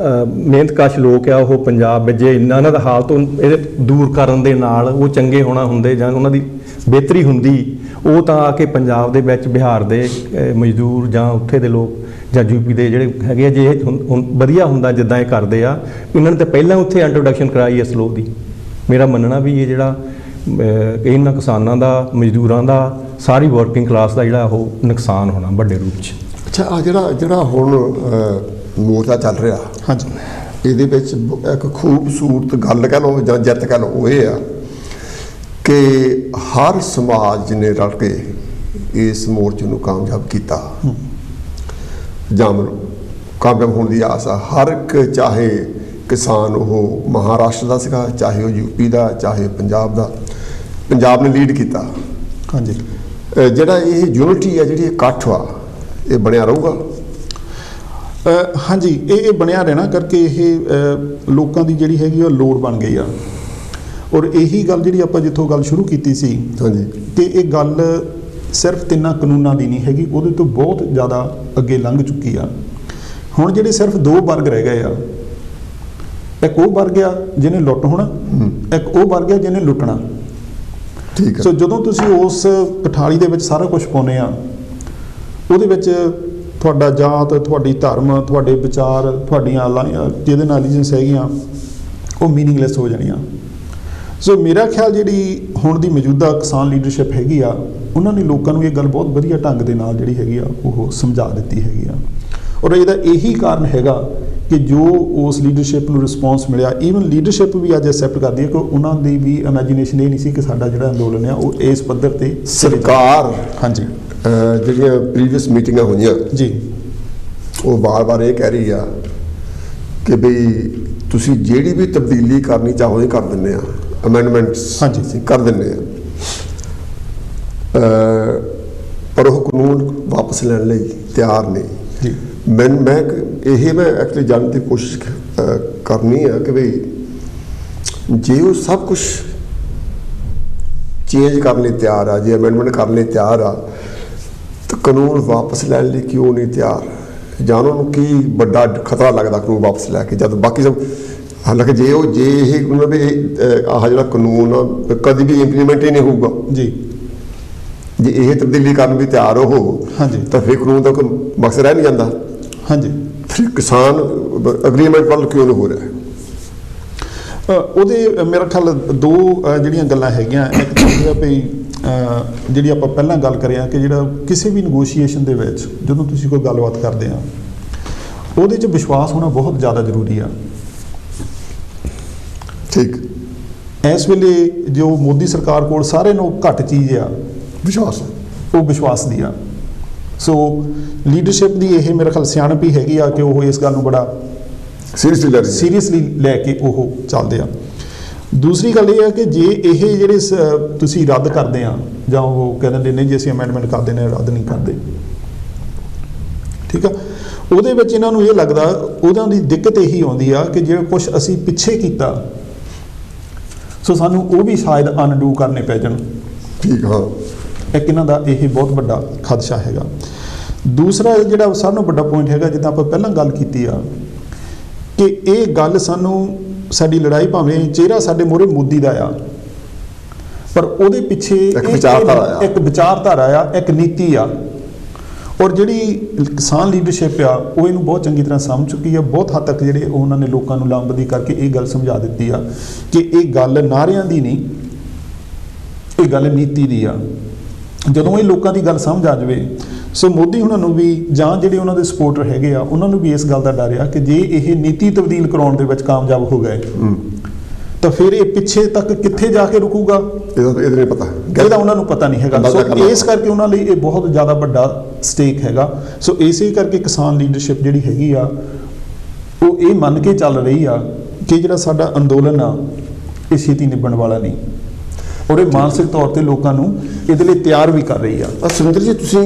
Speaker 3: ਮਿਹਨਤਕਸ਼ ਲੋਕ ਆ ਉਹ ਪੰਜਾਬ ਵਿੱਚ ਜੇ ਇਹਨਾਂ ਦਾ ਹਾਲਤ ਇਹ ਦੂਰ ਕਰਨ ਦੇ ਨਾਲ ਉਹ ਚੰਗੇ ਹੋਣਾ ਹੁੰਦੇ ਜਾਂ ਉਹਨਾਂ ਦੀ ਬਿਹਤਰੀ ਹੁੰਦੀ, ਉਹ ਤਾਂ ਆ ਕੇ ਪੰਜਾਬ ਦੇ ਵਿੱਚ ਬਿਹਾਰ ਦੇ ਮਜ਼ਦੂਰ ਜਾਂ ਉੱਥੇ ਦੇ ਲੋਕ ਜਾਂ UP ਦੇ ਜਿਹੜੇ ਹੈਗੇ ਆ, ਜੇ ਇਹ ਵਧੀਆ ਹੁੰਦਾ ਜਿੱਦਾਂ ਇਹ ਕਰਦੇ ਆ, ਇਹਨਾਂ ਨੇ ਤਾਂ ਪਹਿਲਾਂ ਉੱਥੇ ਇੰਟਰੋਡਕਸ਼ਨ ਕਰਾਈ ਇਸ ਲੋਕ ਦੀ। ਮੇਰਾ ਮੰਨਣਾ ਵੀ ਇਹ ਜਿਹੜਾ ਇਹਨਾਂ ਕਿਸਾਨਾਂ ਦਾ, ਮਜ਼ਦੂਰਾਂ ਦਾ, ਸਾਰੀ ਵਰਕਿੰਗ ਕਲਾਸ ਦਾ ਜਿਹੜਾ ਉਹ ਨੁਕਸਾਨ ਹੋਣਾ ਵੱਡੇ ਰੂਪ 'ਚ।
Speaker 1: ਅੱਛਾ, ਆ ਜਿਹੜਾ ਹੁਣ ਮੋਰਚਾ ਚੱਲ ਰਿਹਾ, ਹਾਂਜੀ, ਇਹਦੇ ਵਿੱਚ ਇੱਕ ਖੂਬਸੂਰਤ ਗੱਲ ਕਹਿ ਲਓ ਜਾਂ ਜਿੱਤ ਕਹਿ ਲਓ, ਉਹ ਇਹ ਆ ਕਿ ਹਰ ਸਮਾਜ ਨੇ ਰਲ ਕੇ ਇਸ ਮੋਰਚੇ ਨੂੰ ਕਾਮਯਾਬ ਕੀਤਾ ਜਾਂ ਕਾਮਯਾਬ ਹੋਣ ਦੀ ਆਸ ਆ। ਹਰ ਇੱਕ, ਚਾਹੇ ਕਿਸਾਨ ਉਹ ਮਹਾਰਾਸ਼ਟਰ ਦਾ ਸੀਗਾ, ਚਾਹੇ ਉਹ UP ਦਾ, ਚਾਹੇ ਪੰਜਾਬ ਦਾ, ਪੰਜਾਬ ਨੇ ਲੀਡ ਕੀਤਾ। ਹਾਂਜੀ, ਜਿਹੜਾ ਇਹ ਯੂਨਿਟੀ ਆ, ਜਿਹੜੀ ਇਕੱਠ ਆ, ਇਹ ਬਣਿਆ ਰਹੂਗਾ।
Speaker 2: ਹਾਂਜੀ, ਇਹ ਬਣਿਆ ਰਹਿਣਾ ਕਰਕੇ ਇਹ ਲੋਕਾਂ ਦੀ ਜਿਹੜੀ ਹੈਗੀ ਉਹ ਲੋੜ ਬਣ ਗਈ ਆ। ਔਰ ਇਹੀ ਗੱਲ ਜਿਹੜੀ ਆਪਾਂ ਜਿੱਥੋਂ ਗੱਲ ਸ਼ੁਰੂ ਕੀਤੀ ਸੀ, ਹਾਂਜੀ, ਕਿ ਇਹ ਗੱਲ ਸਿਰਫ 3 ਕਾਨੂੰਨਾਂ ਦੀ ਨਹੀਂ ਹੈਗੀ, ਉਹਦੇ ਤੋਂ ਬਹੁਤ ਜ਼ਿਆਦਾ ਅੱਗੇ ਲੰਘ ਚੁੱਕੀ ਆ। ਹੁਣ ਜਿਹੜੇ ਸਿਰਫ 2 ਵਰਗ ਰਹਿ ਗਏ ਆ, ਇੱਕ ਉਹ ਵਰਗ ਆ ਜਿਹਨੇ ਲੁੱਟ ਹੋਣਾ, ਇੱਕ ਉਹ ਵਰਗ ਆ ਜਿਹਨੇ ਲੁੱਟਣਾ। ਠੀਕ ਹੈ। ਸੋ ਜਦੋਂ ਤੁਸੀਂ ਉਸ ਕਠਾਲੀ ਦੇ ਵਿੱਚ ਸਾਰਾ ਕੁਝ ਪਾਉਂਦੇ ਆ, ਉਹਦੇ ਵਿੱਚ ਤੁਹਾਡਾ ਜਾਤ, ਤੁਹਾਡੀ ਧਰਮ, ਤੁਹਾਡੇ ਵਿਚਾਰ, ਤੁਹਾਡੀਆਂ ਜਿਹਦੇ ਨਾਲ ਐਲੀਜੈਂਸ ਹੈਗੀਆਂ ਉਹ ਮੀਨਿੰਗਲੈਸ ਹੋ ਜਾਣੀਆਂ। ਸੋ ਮੇਰਾ ਖਿਆਲ ਜਿਹੜੀ ਹੁਣ ਦੀ ਮੌਜੂਦਾ ਕਿਸਾਨ ਲੀਡਰਸ਼ਿਪ ਹੈਗੀ ਆ, ਉਹਨਾਂ ਨੇ ਲੋਕਾਂ ਨੂੰ ਇਹ ਗੱਲ ਬਹੁਤ ਵਧੀਆ ਢੰਗ ਦੇ ਨਾਲ ਜਿਹੜੀ ਹੈਗੀ ਆ ਉਹ ਸਮਝਾ ਦਿੱਤੀ ਹੈਗੀ ਆ। ਔਰ ਇਹਦਾ ਇਹੀ ਕਾਰਨ ਹੈਗਾ ਕਿ ਜੋ ਉਸ ਲੀਡਰਸ਼ਿਪ ਨੂੰ ਰਿਸਪੌਂਸ ਮਿਲਿਆ, ਈਵਨ ਲੀਡਰਸ਼ਿਪ ਵੀ ਅੱਜ ਐਕਸੈਪਟ ਕਰਦੀ ਹੈ ਕਿ ਉਹਨਾਂ ਦੀ ਵੀ ਇਮੈਜੀਨੇਸ਼ਨ ਇਹ ਨਹੀਂ ਸੀ ਕਿ ਸਾਡਾ ਜਿਹੜਾ ਅੰਦੋਲਨ ਆ ਉਹ ਇਸ ਪੱਧਰ ਤੇ
Speaker 1: ਸਰਕਾਰ
Speaker 2: ਹਾਂਜੀ
Speaker 1: ਜਿਹੜੀਆਂ ਪ੍ਰੀਵੀਅਸ ਮੀਟਿੰਗਾਂ ਹੋਈਆਂ
Speaker 2: ਜੀ
Speaker 1: ਉਹ ਬਾਰ-ਬਾਰ ਇਹ ਕਹਿ ਰਹੀ ਆ ਕਿ ਬਈ ਤੁਸੀਂ ਜਿਹੜੀ ਵੀ ਤਬਦੀਲੀ ਕਰਨੀ ਚਾਹੋ ਇਹ ਕਰ ਦਿੰਦੇ ਆ, ਅਮੈਂਡਮੈਂਟਸ
Speaker 2: ਹਾਂਜੀ।
Speaker 1: ਅਸੀਂ ਕਰ ਦਿੰਦੇ ਆ, ਪਰ ਉਹ ਕਾਨੂੰਨ ਵਾਪਸ ਲੈਣ ਲਈ ਤਿਆਰ ਨਹੀਂ
Speaker 2: ਜੀ।
Speaker 1: ਮੈਂ ਐਕਚੁਅਲੀ ਜਾਣਨ ਦੀ ਕੋਸ਼ਿਸ਼ ਕਰਨੀ ਆ ਕਿ ਬਈ ਜੇ ਉਹ ਸਭ ਕੁਝ ਚੇਂਜ ਕਰਨ ਲਈ ਤਿਆਰ ਆ, ਜੇ ਅਮੈਂਡਮੈਂਟ ਕਰਨ ਲਈ ਤਿਆਰ ਆ, ਤਾਂ ਕਾਨੂੰਨ ਵਾਪਸ ਲੈਣ ਲਈ ਕਿਉਂ ਨਹੀਂ ਤਿਆਰ? ਜਾਂ ਉਹਨਾਂ ਨੂੰ ਕੀ ਵੱਡਾ ਖਤਰਾ ਲੱਗਦਾ ਕਾਨੂੰਨ ਵਾਪਸ ਲੈ ਕੇ, ਜਦ ਬਾਕੀ ਸਭ ਹਾਲਾਂਕਿ ਜੇ ਇਹ ਉਹਨਾਂ ਦੇ ਆਹ ਜਿਹੜਾ ਕਾਨੂੰਨ ਆ ਕਦੀ ਵੀ ਇੰਪਲੀਮੈਂਟ ਹੀ ਨਹੀਂ ਹੋਊਗਾ
Speaker 2: ਜੀ।
Speaker 1: ਜੇ ਇਹ ਤਬਦੀਲੀ ਕਰਨ ਵੀ ਤਿਆਰ ਹੋ
Speaker 2: ਹਾਂਜੀ।
Speaker 1: ਤਾਂ ਫਿਰ ਕਾਨੂੰਨ ਦਾ ਕੋਈ ਮਕਸਦ ਰਹਿ ਨਹੀਂ ਜਾਂਦਾ।
Speaker 2: ਹਾਂਜੀ।
Speaker 1: ਫਿਰ ਕਿਸਾਨ ਅਗਰੀਮੈਂਟ ਵੱਲ ਕਿਉਂ ਨਹੀਂ ਹੋ ਰਿਹਾ?
Speaker 2: ਉਹਦੇ ਮੇਰਾ ਖਿਆਲ ਦੋ ਜਿਹੜੀਆਂ ਗੱਲਾਂ ਹੈਗੀਆਂ। ਇੱਕ ਤਾਂ ਇਹ ਆ ਵੀ ਜਿਹੜੀ ਆਪਾਂ ਪਹਿਲਾਂ ਗੱਲ ਕਰਿਆ ਕਿ ਜਿਹੜਾ ਕਿਸੇ ਵੀ ਨੈਗੋਸ਼ੀਏਸ਼ਨ ਦੇ ਵਿੱਚ ਜਦੋਂ ਤੁਸੀਂ ਕੋਈ ਗੱਲਬਾਤ ਕਰਦੇ ਆ, ਉਹਦੇ 'ਚ ਵਿਸ਼ਵਾਸ ਹੋਣਾ ਬਹੁਤ ਜ਼ਿਆਦਾ ਜ਼ਰੂਰੀ ਆ।
Speaker 1: ਠੀਕ।
Speaker 2: ਇਸ ਵੇਲੇ ਜੋ ਮੋਦੀ ਸਰਕਾਰ ਕੋਲ ਸਾਰੇ ਨੂੰ ਘੱਟ ਚੀਜ਼ ਆ
Speaker 1: ਵਿਸ਼ਵਾਸ,
Speaker 2: ਉਹ ਵਿਸ਼ਵਾਸ ਦੀ ਆ। ਸੋ ਲੀਡਰਸ਼ਿਪ ਦੀ ਇਹ ਮੇਰੇ ਖਿਆਲ ਸਿਆਣਪ ਹੀ ਹੈਗੀ ਆ ਕਿ ਉਹ ਇਸ ਗੱਲ ਨੂੰ ਬੜਾ ਸੀਰੀਅਸਲੀ ਲੈ ਕੇ ਉਹ ਚੱਲਦੇ ਆ। ਦੂਸਰੀ ਗੱਲ ਇਹ ਹੈ ਕਿ ਜੇ ਇਹ ਜਿਹੜੇ ਤੁਸੀਂ ਰੱਦ ਕਰਦੇ ਆ ਜਾਂ ਉਹ ਕਹਿ ਦਿੰਦੇ ਨਹੀਂ ਜੀ ਅਸੀਂ ਅਮੈਂਡਮੈਂਟ ਕਰਦੇ ਨੇ, ਰੱਦ ਨਹੀਂ ਕਰਦੇ, ਠੀਕ ਆ, ਉਹਦੇ ਵਿੱਚ ਇਹਨਾਂ ਨੂੰ ਇਹ ਲੱਗਦਾ, ਉਹਨਾਂ ਦੀ ਦਿੱਕਤ ਇਹੀ ਆਉਂਦੀ ਆ ਕਿ ਜਿਹੜਾ ਕੁਝ ਅਸੀਂ ਪਿੱਛੇ ਕੀਤਾ ਸੋ ਸਾਨੂੰ ਉਹ ਵੀ ਸ਼ਾਇਦ ਅਨਡੂ ਕਰਨੇ ਪੈ ਜਾਣ।
Speaker 1: ਠੀਕ। ਹਾਂ,
Speaker 2: ਇੱਕ ਇਹਨਾਂ ਦਾ ਇਹ ਬਹੁਤ ਵੱਡਾ ਖਦਸ਼ਾ ਹੈਗਾ। ਦੂਸਰਾ ਜਿਹੜਾ ਸਭ ਤੋਂ ਵੱਡਾ ਪੁਆਇੰਟ ਹੈਗਾ, ਜਿੱਦਾਂ ਆਪਾਂ ਪਹਿਲਾਂ ਗੱਲ ਕੀਤੀ ਆ ਕਿ ਇਹ ਗੱਲ ਸਾਨੂੰ ਸਾਡੀ ਲੜਾਈ ਭਾਵੇਂ ਚਿਹਰਾ ਸਾਡੇ ਮੂਹਰੇ ਮੋਦੀ ਦਾ ਆ, ਪਰ ਉਹਦੇ ਪਿੱਛੇ ਇੱਕ ਵਿਚਾਰਧਾਰਾ ਆ, ਇੱਕ ਨੀਤੀ ਆ। ਔਰ ਜਿਹੜੀ ਕਿਸਾਨ ਲੀਡਰਸ਼ਿਪ ਆ ਉਹ ਇਹਨੂੰ ਬਹੁਤ ਚੰਗੀ ਤਰ੍ਹਾਂ ਸਮਝ ਚੁੱਕੀ ਆ। ਬਹੁਤ ਹੱਦ ਤੱਕ ਜਿਹੜੇ ਉਹਨਾਂ ਨੇ ਲੋਕਾਂ ਨੂੰ ਲਾਮਬੰਦੀ ਕਰਕੇ ਇਹ ਗੱਲ ਸਮਝਾ ਦਿੱਤੀ ਆ ਕਿ ਇਹ ਗੱਲ ਨਾਅਰਿਆਂ ਦੀ ਨਹੀਂ, ਇਹ ਗੱਲ ਨੀਤੀ ਦੀ ਆ। ਜਦੋਂ ਇਹ ਲੋਕਾਂ ਦੀ ਗੱਲ ਸਮਝ ਆ ਜਾਵੇ ਸੋ ਮੋਦੀ ਉਹਨਾਂ ਨੂੰ ਵੀ ਜਾਂ ਜਿਹੜੇ ਉਹਨਾਂ ਦੇ ਸਪੋਰਟਰ ਹੈਗੇ ਆ ਉਹਨਾਂ ਨੂੰ ਵੀ ਇਸ ਗੱਲ ਦਾ ਡਰ ਆ ਕਿ ਜੇ ਇਹ ਨੀਤੀ ਤਬਦੀਲ ਕਰਾਉਣ ਦੇ ਵਿੱਚ ਕਾਮਯਾਬ ਹੋ ਗਏ ਤਾਂ ਫਿਰ ਇਹ ਪਿੱਛੇ ਤੱਕ ਕਿੱਥੇ ਜਾ ਕੇ ਰੁਕੂਗਾ,
Speaker 1: ਇਹਦਾ ਨਹੀਂ ਪਤਾ,
Speaker 2: ਇਹਦਾ ਉਹਨਾਂ ਨੂੰ ਪਤਾ ਨਹੀਂ ਹੈਗਾ। ਸੋ ਇਸ ਕਰਕੇ ਉਹਨਾਂ ਲਈ ਇਹ ਬਹੁਤ ਜ਼ਿਆਦਾ ਵੱਡਾ ਸਟੇਕ ਹੈਗਾ। ਸੋ ਇਸੇ ਕਰਕੇ ਕਿਸਾਨ ਲੀਡਰਸ਼ਿਪ ਜਿਹੜੀ ਹੈਗੀ ਆ ਉਹ ਇਹ ਮੰਨ ਕੇ ਚੱਲ ਰਹੀ ਆ ਕਿ ਜਿਹੜਾ ਸਾਡਾ ਅੰਦੋਲਨ ਆ ਇਹ ਛੇਤੀ ਨਿਭਣ ਵਾਲਾ ਨਹੀਂ, ਔਰ ਇਹ ਮਾਨਸਿਕ ਤੌਰ ਤੇ ਲੋਕਾਂ ਨੂੰ ਇਹਦੇ ਲਈ ਤਿਆਰ ਵੀ ਕਰ ਰਹੀ ਆ।
Speaker 1: ਸੁਰਿੰਦਰ ਜੀ, ਤੁਸੀਂ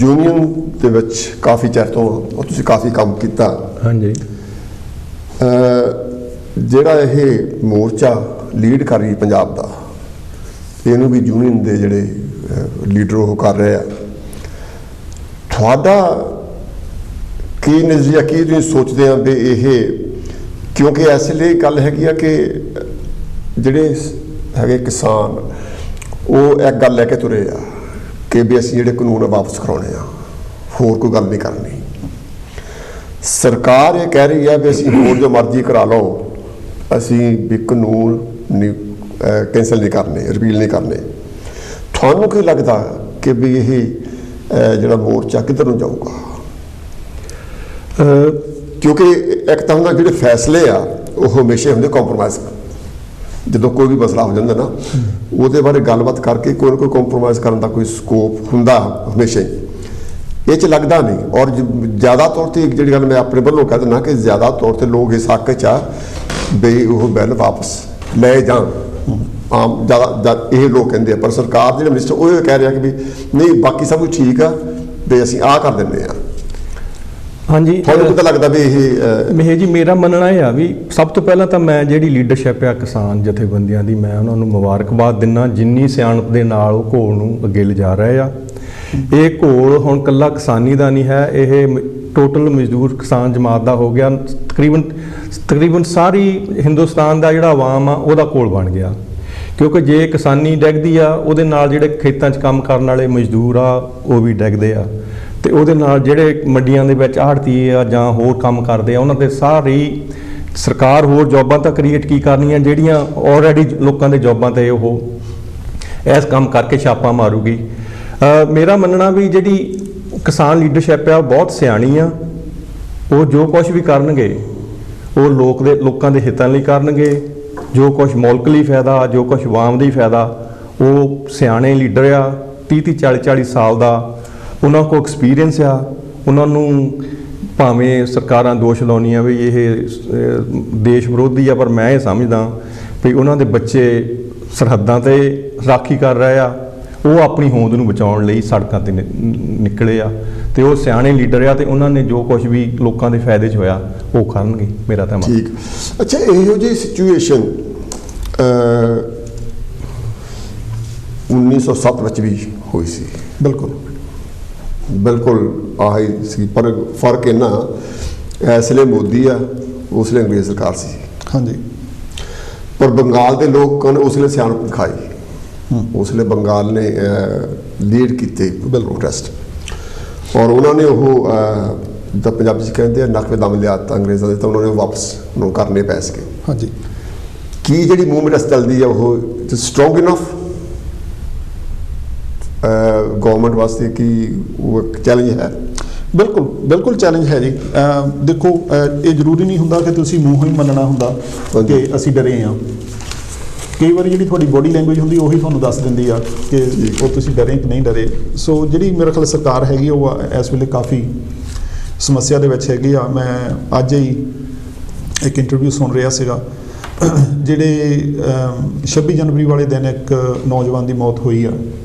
Speaker 1: ਯੂਨੀਅਨ ਦੇ ਵਿੱਚ ਕਾਫੀ ਚਿਰ ਤੋਂ ਔਰ ਤੁਸੀਂ ਕਾਫੀ ਕੰਮ ਕੀਤਾ।
Speaker 3: ਹਾਂਜੀ।
Speaker 1: ਜਿਹੜਾ ਇਹ ਮੋਰਚਾ ਲੀਡ ਕਰ ਰਹੀ ਪੰਜਾਬ ਦਾ, ਇਹਨੂੰ ਵੀ ਯੂਨੀਅਨ ਦੇ ਜਿਹੜੇ ਲੀਡਰ ਉਹ ਕਰ ਰਹੇ ਆ, ਤੁਹਾਡਾ ਕੀ ਨਜ਼ਰੀਆ, ਕੀ ਤੁਸੀਂ ਸੋਚਦੇ ਆ ਵੀ ਇਹ, ਕਿਉਂਕਿ ਇਸ ਲਈ ਗੱਲ ਹੈਗੀ ਆ ਕਿ ਜਿਹੜੇ ਹੈਗੇ ਕਿਸਾਨ ਉਹ ਇੱਕ ਗੱਲ ਲੈ ਕੇ ਤੁਰੇ ਆ ਕਿ ਵੀ ਅਸੀਂ ਜਿਹੜੇ ਕਾਨੂੰਨ ਵਾਪਸ ਕਰਾਉਣੇ ਆ, ਹੋਰ ਕੋਈ ਗੱਲ ਨਹੀਂ ਕਰਨੀ। ਸਰਕਾਰ ਇਹ ਕਹਿ ਰਹੀ ਆ ਵੀ ਅਸੀਂ ਹੋਰ ਜੋ ਮਰਜ਼ੀ ਕਰਾ ਲਓ, ਅਸੀਂ ਵੀ ਕਾਨੂੰਨ ਨਹੀਂ ਕੈਂਸਲ ਨਹੀਂ ਕਰਨੇ, ਰਿਪੀਲ ਨਹੀਂ ਕਰਨੇ। ਤੁਹਾਨੂੰ ਕੀ ਲੱਗਦਾ ਕਿ ਵੀ ਇਹ ਜਿਹੜਾ ਮੋਰਚਾ ਕਿੱਧਰ ਨੂੰ ਜਾਊਗਾ? ਕਿਉਂਕਿ ਇੱਕ ਤਾਂ ਹੁੰਦਾ ਜਿਹੜੇ ਫੈਸਲੇ ਆ ਉਹ ਹਮੇਸ਼ਾ ਹੁੰਦੇ ਕੰਪਰੋਮਾਈਜ਼। ਜਦੋਂ ਕੋਈ ਵੀ ਮਸਲਾ ਹੋ ਜਾਂਦਾ ਨਾ, ਉਹਦੇ ਬਾਰੇ ਗੱਲਬਾਤ ਕਰਕੇ ਕੋਈ ਨਾ ਕੋਈ ਕੰਪਰੋਮਾਈਜ਼ ਕਰਨ ਦਾ ਕੋਈ ਸਕੋਪ ਹੁੰਦਾ ਹਮੇਸ਼ਾ ਹੀ। ਇਹ 'ਚ ਲੱਗਦਾ ਨਹੀਂ। ਔਰ ਜ਼ਿਆਦਾ ਤੌਰ ਤੇ ਜਿਹੜੀ ਗੱਲ ਮੈਂ ਆਪਣੇ ਵੱਲੋਂ ਕਹਿ ਦਿੰਦਾ ਕਿ ਜ਼ਿਆਦਾ ਤੌਰ ਤੇ ਲੋਕ ਇਸ ਹੱਕ 'ਚ ਆ ਵੀ ਉਹ ਬਿੱਲ ਵਾਪਸ ਲੈ ਜਾਣ। ਆਮ ਜ਼ਿਆਦਾ ਇਹ ਲੋਕ ਕਹਿੰਦੇ ਆ, ਪਰ ਸਰਕਾਰ ਜਿਹੜੇ ਮਿਨਿਸਟਰ ਉਹ ਇਹ ਕਹਿ ਰਿਹਾ ਕਿ ਵੀ ਨਹੀਂ, ਬਾਕੀ ਸਭ ਕੁਝ ਠੀਕ ਆ ਵੀ ਅਸੀਂ ਆਹ ਕਰ ਦਿੰਦੇ ਆ।
Speaker 3: ਹਾਂਜੀ,
Speaker 1: ਤੁਹਾਨੂੰ ਪਤਾ ਲੱਗਦਾ ਵੀ ਇਹ
Speaker 3: ਮਹੇ ਜੀ, ਮੇਰਾ ਮੰਨਣਾ ਇਹ ਆ ਵੀ ਸਭ ਤੋਂ ਪਹਿਲਾਂ ਤਾਂ ਮੈਂ ਜਿਹੜੀ ਲੀਡਰਸ਼ਿਪ ਆ ਕਿਸਾਨ ਜਥੇਬੰਦੀਆਂ ਦੀ, ਮੈਂ ਉਹਨਾਂ ਨੂੰ ਮੁਬਾਰਕਬਾਦ ਦਿੰਦਾ ਜਿੰਨੀ ਸਿਆਣਪ ਦੇ ਨਾਲ ਉਹ ਘੋਲ ਨੂੰ ਅੱਗੇ ਲਿਜਾ ਰਹੇ ਆ। ਇਹ ਘੋਲ ਹੁਣ ਕੱਲਾ ਕਿਸਾਨੀ ਦਾ ਨਹੀਂ ਹੈ, ਇਹ ਟੋਟਲ ਮਜ਼ਦੂਰ ਕਿਸਾਨ ਜਮਾਤ ਦਾ ਹੋ ਗਿਆ। ਤਕਰੀਬਨ ਸਾਰੀ ਹਿੰਦੁਸਤਾਨ ਦਾ ਜਿਹੜਾ ਆਵਾਮ ਆ ਉਹਦਾ ਘੋਲ ਬਣ ਗਿਆ। ਕਿਉਂਕਿ ਜੇ ਕਿਸਾਨੀ ਡਿੱਗਦੀ ਆ, ਉਹਦੇ ਨਾਲ ਜਿਹੜੇ ਖੇਤਾਂ 'ਚ ਕੰਮ ਕਰਨ ਵਾਲੇ ਮਜ਼ਦੂਰ ਆ ਉਹ ਵੀ ਡਿੱਗਦੇ ਆ, ਤੇ ਉਹਦੇ ਨਾਲ ਜਿਹੜੇ ਮੰਡੀਆਂ ਦੇ ਵਿੱਚ ਆੜ੍ਹਤੀ ਆ ਜਾਂ ਹੋਰ ਕੰਮ ਕਰਦੇ ਆ ਉਹਨਾਂ ਦੇ ਸਾਰੀ ਸਰਕਾਰ ਹੋਰ ਜੌਬਾਂ ਤਾਂ ਕ੍ਰੀਏਟ ਕੀ ਕਰਨੀਆਂ ਜਿਹੜੀਆਂ ਆਲਰੇਡੀ ਲੋਕਾਂ ਦੇ ਜੌਬਾਂ ਤੇ ਉਹ ਇਸ ਕੰਮ ਕਰਕੇ ਛਾਪਾ ਮਾਰੂਗੀ। ਮੇਰਾ ਮੰਨਣਾ ਵੀ ਜਿਹੜੀ ਕਿਸਾਨ ਲੀਡਰਸ਼ਿਪ ਆ ਉਹ ਬਹੁਤ ਸਿਆਣੀ ਆ। ਉਹ ਜੋ ਕੁਝ ਵੀ ਕਰਨਗੇ ਉਹ ਲੋਕਾਂ ਦੇ ਹਿੱਤਾਂ ਲਈ ਕਰਨਗੇ। ਜੋ ਕੁਝ ਮੁਲਕ ਲਈ ਫਾਇਦਾ, ਜੋ ਕੁਝ ਆਵਾਮ ਲਈ ਫਾਇਦਾ, ਉਹ ਸਿਆਣੇ ਲੀਡਰ ਆ। 30 40 ਸਾਲ ਦਾ ਉਹਨਾਂ ਕੋਲ ਐਕਸਪੀਰੀਅੰਸ ਆ। ਉਹਨਾਂ ਨੂੰ ਭਾਵੇਂ ਸਰਕਾਰਾਂ ਦੋਸ਼ ਲਾਉਣੀਆਂ ਵੀ ਇਹ ਦੇਸ਼ ਵਿਰੋਧੀ ਆ, ਪਰ ਮੈਂ ਇਹ ਸਮਝਦਾ ਵੀ ਉਹਨਾਂ ਦੇ ਬੱਚੇ ਸਰਹੱਦਾਂ 'ਤੇ ਰਾਖੀ ਕਰ ਰਹੇ ਆ। ਉਹ ਆਪਣੀ ਹੋਂਦ ਨੂੰ ਬਚਾਉਣ ਲਈ ਸੜਕਾਂ 'ਤੇ ਨਿਕਲੇ ਆ ਤੇ ਉਹ ਸਿਆਣੇ ਲੀਡਰ ਆ ਤੇ ਉਹਨਾਂ ਨੇ ਜੋ ਕੁਝ ਵੀ ਲੋਕਾਂ ਦੇ ਫਾਇਦੇ 'ਚ ਹੋਇਆ ਉਹ ਕਰਨਗੇ। ਮੇਰਾ ਤਾਂ
Speaker 1: ਠੀਕ। ਅੱਛਾ, ਇਹੋ ਜਿਹੀ ਸਿਚੁਏਸ਼ਨ 1907 ਵਿੱਚ ਵੀ ਹੋਈ ਸੀ। ਬਿਲਕੁਲ ਆਹੀ ਸੀ, ਪਰ ਫਰਕ ਇੰਨਾ ਇਸ ਵੇਲੇ ਮੋਦੀ ਆ, ਉਸ ਵੇਲੇ ਅੰਗਰੇਜ਼ ਸਰਕਾਰ ਸੀ।
Speaker 2: ਹਾਂਜੀ।
Speaker 1: ਪਰ ਬੰਗਾਲ ਦੇ ਲੋਕਾਂ ਨੇ ਉਸ ਵੇਲੇ ਸਿਆਣਪ ਦਿਖਾਈ। ਉਸ ਵੇਲੇ ਬੰਗਾਲ ਨੇ ਲੀਡ ਕੀਤੇ ਪ੍ਰੋਟੈਸਟ ਔਰ ਉਹਨਾਂ ਨੇ ਉਹ ਜਿੱਦਾਂ ਪੰਜਾਬੀ 'ਚ ਕਹਿੰਦੇ ਆ ਨੱਕ 'ਤੇ ਦਮ ਲਿਆ ਦਿੱਤਾ ਅੰਗਰੇਜ਼ਾਂ ਦੇ, ਤਾਂ ਉਹਨਾਂ ਨੇ ਵਾਪਸ ਉਹਨੂੰ ਕਰਨੇ ਪੈ ਸਕੇ।
Speaker 2: ਹਾਂਜੀ।
Speaker 1: ਕੀ ਜਿਹੜੀ ਮੂਵਮੈਂਟ ਚੱਲਦੀ ਆ ਉਹ ਸਟਰੋਂਗ ਇਨਫ ਗਵਰਨਮੈਂਟ ਵਾਸਤੇ? ਕੀ ਉਹ ਇੱਕ ਚੈਲੰਜ ਹੈ?
Speaker 2: ਬਿਲਕੁਲ ਚੈਲੰਜ ਹੈ ਜੀ। ਦੇਖੋ, ਇਹ ਜ਼ਰੂਰੀ ਨਹੀਂ ਹੁੰਦਾ ਕਿ ਤੁਸੀਂ ਮੂੰਹੋਂ ਹੀ ਮੰਨਣਾ ਹੁੰਦਾ ਕਿ ਅਸੀਂ ਡਰੇ ਹਾਂ। ਕਈ ਵਾਰੀ ਜਿਹੜੀ ਤੁਹਾਡੀ ਬੋਡੀ ਲੈਂਗੁਏਜ ਹੁੰਦੀ ਉਹੀ ਤੁਹਾਨੂੰ ਦੱਸ ਦਿੰਦੀ ਆ ਕਿ ਉਹ ਤੁਸੀਂ ਡਰੇ ਕਿ ਨਹੀਂ ਡਰੇ। ਸੋ ਜਿਹੜੀ ਮੇਰੇ ਖਿਆਲ ਸਰਕਾਰ ਹੈਗੀ ਉਹ ਇਸ ਵੇਲੇ ਕਾਫੀ ਸਮੱਸਿਆ ਦੇ ਵਿੱਚ ਹੈਗੀ ਆ। ਮੈਂ ਅੱਜ ਹੀ ਇੱਕ ਇੰਟਰਵਿਊ ਸੁਣ ਰਿਹਾ ਸੀਗਾ, ਜਿਹੜੇ 26 ਜਨਵਰੀ ਵਾਲੇ ਦਿਨ ਇੱਕ ਨੌਜਵਾਨ ਦੀ ਮੌਤ ਹੋਈ ਆ,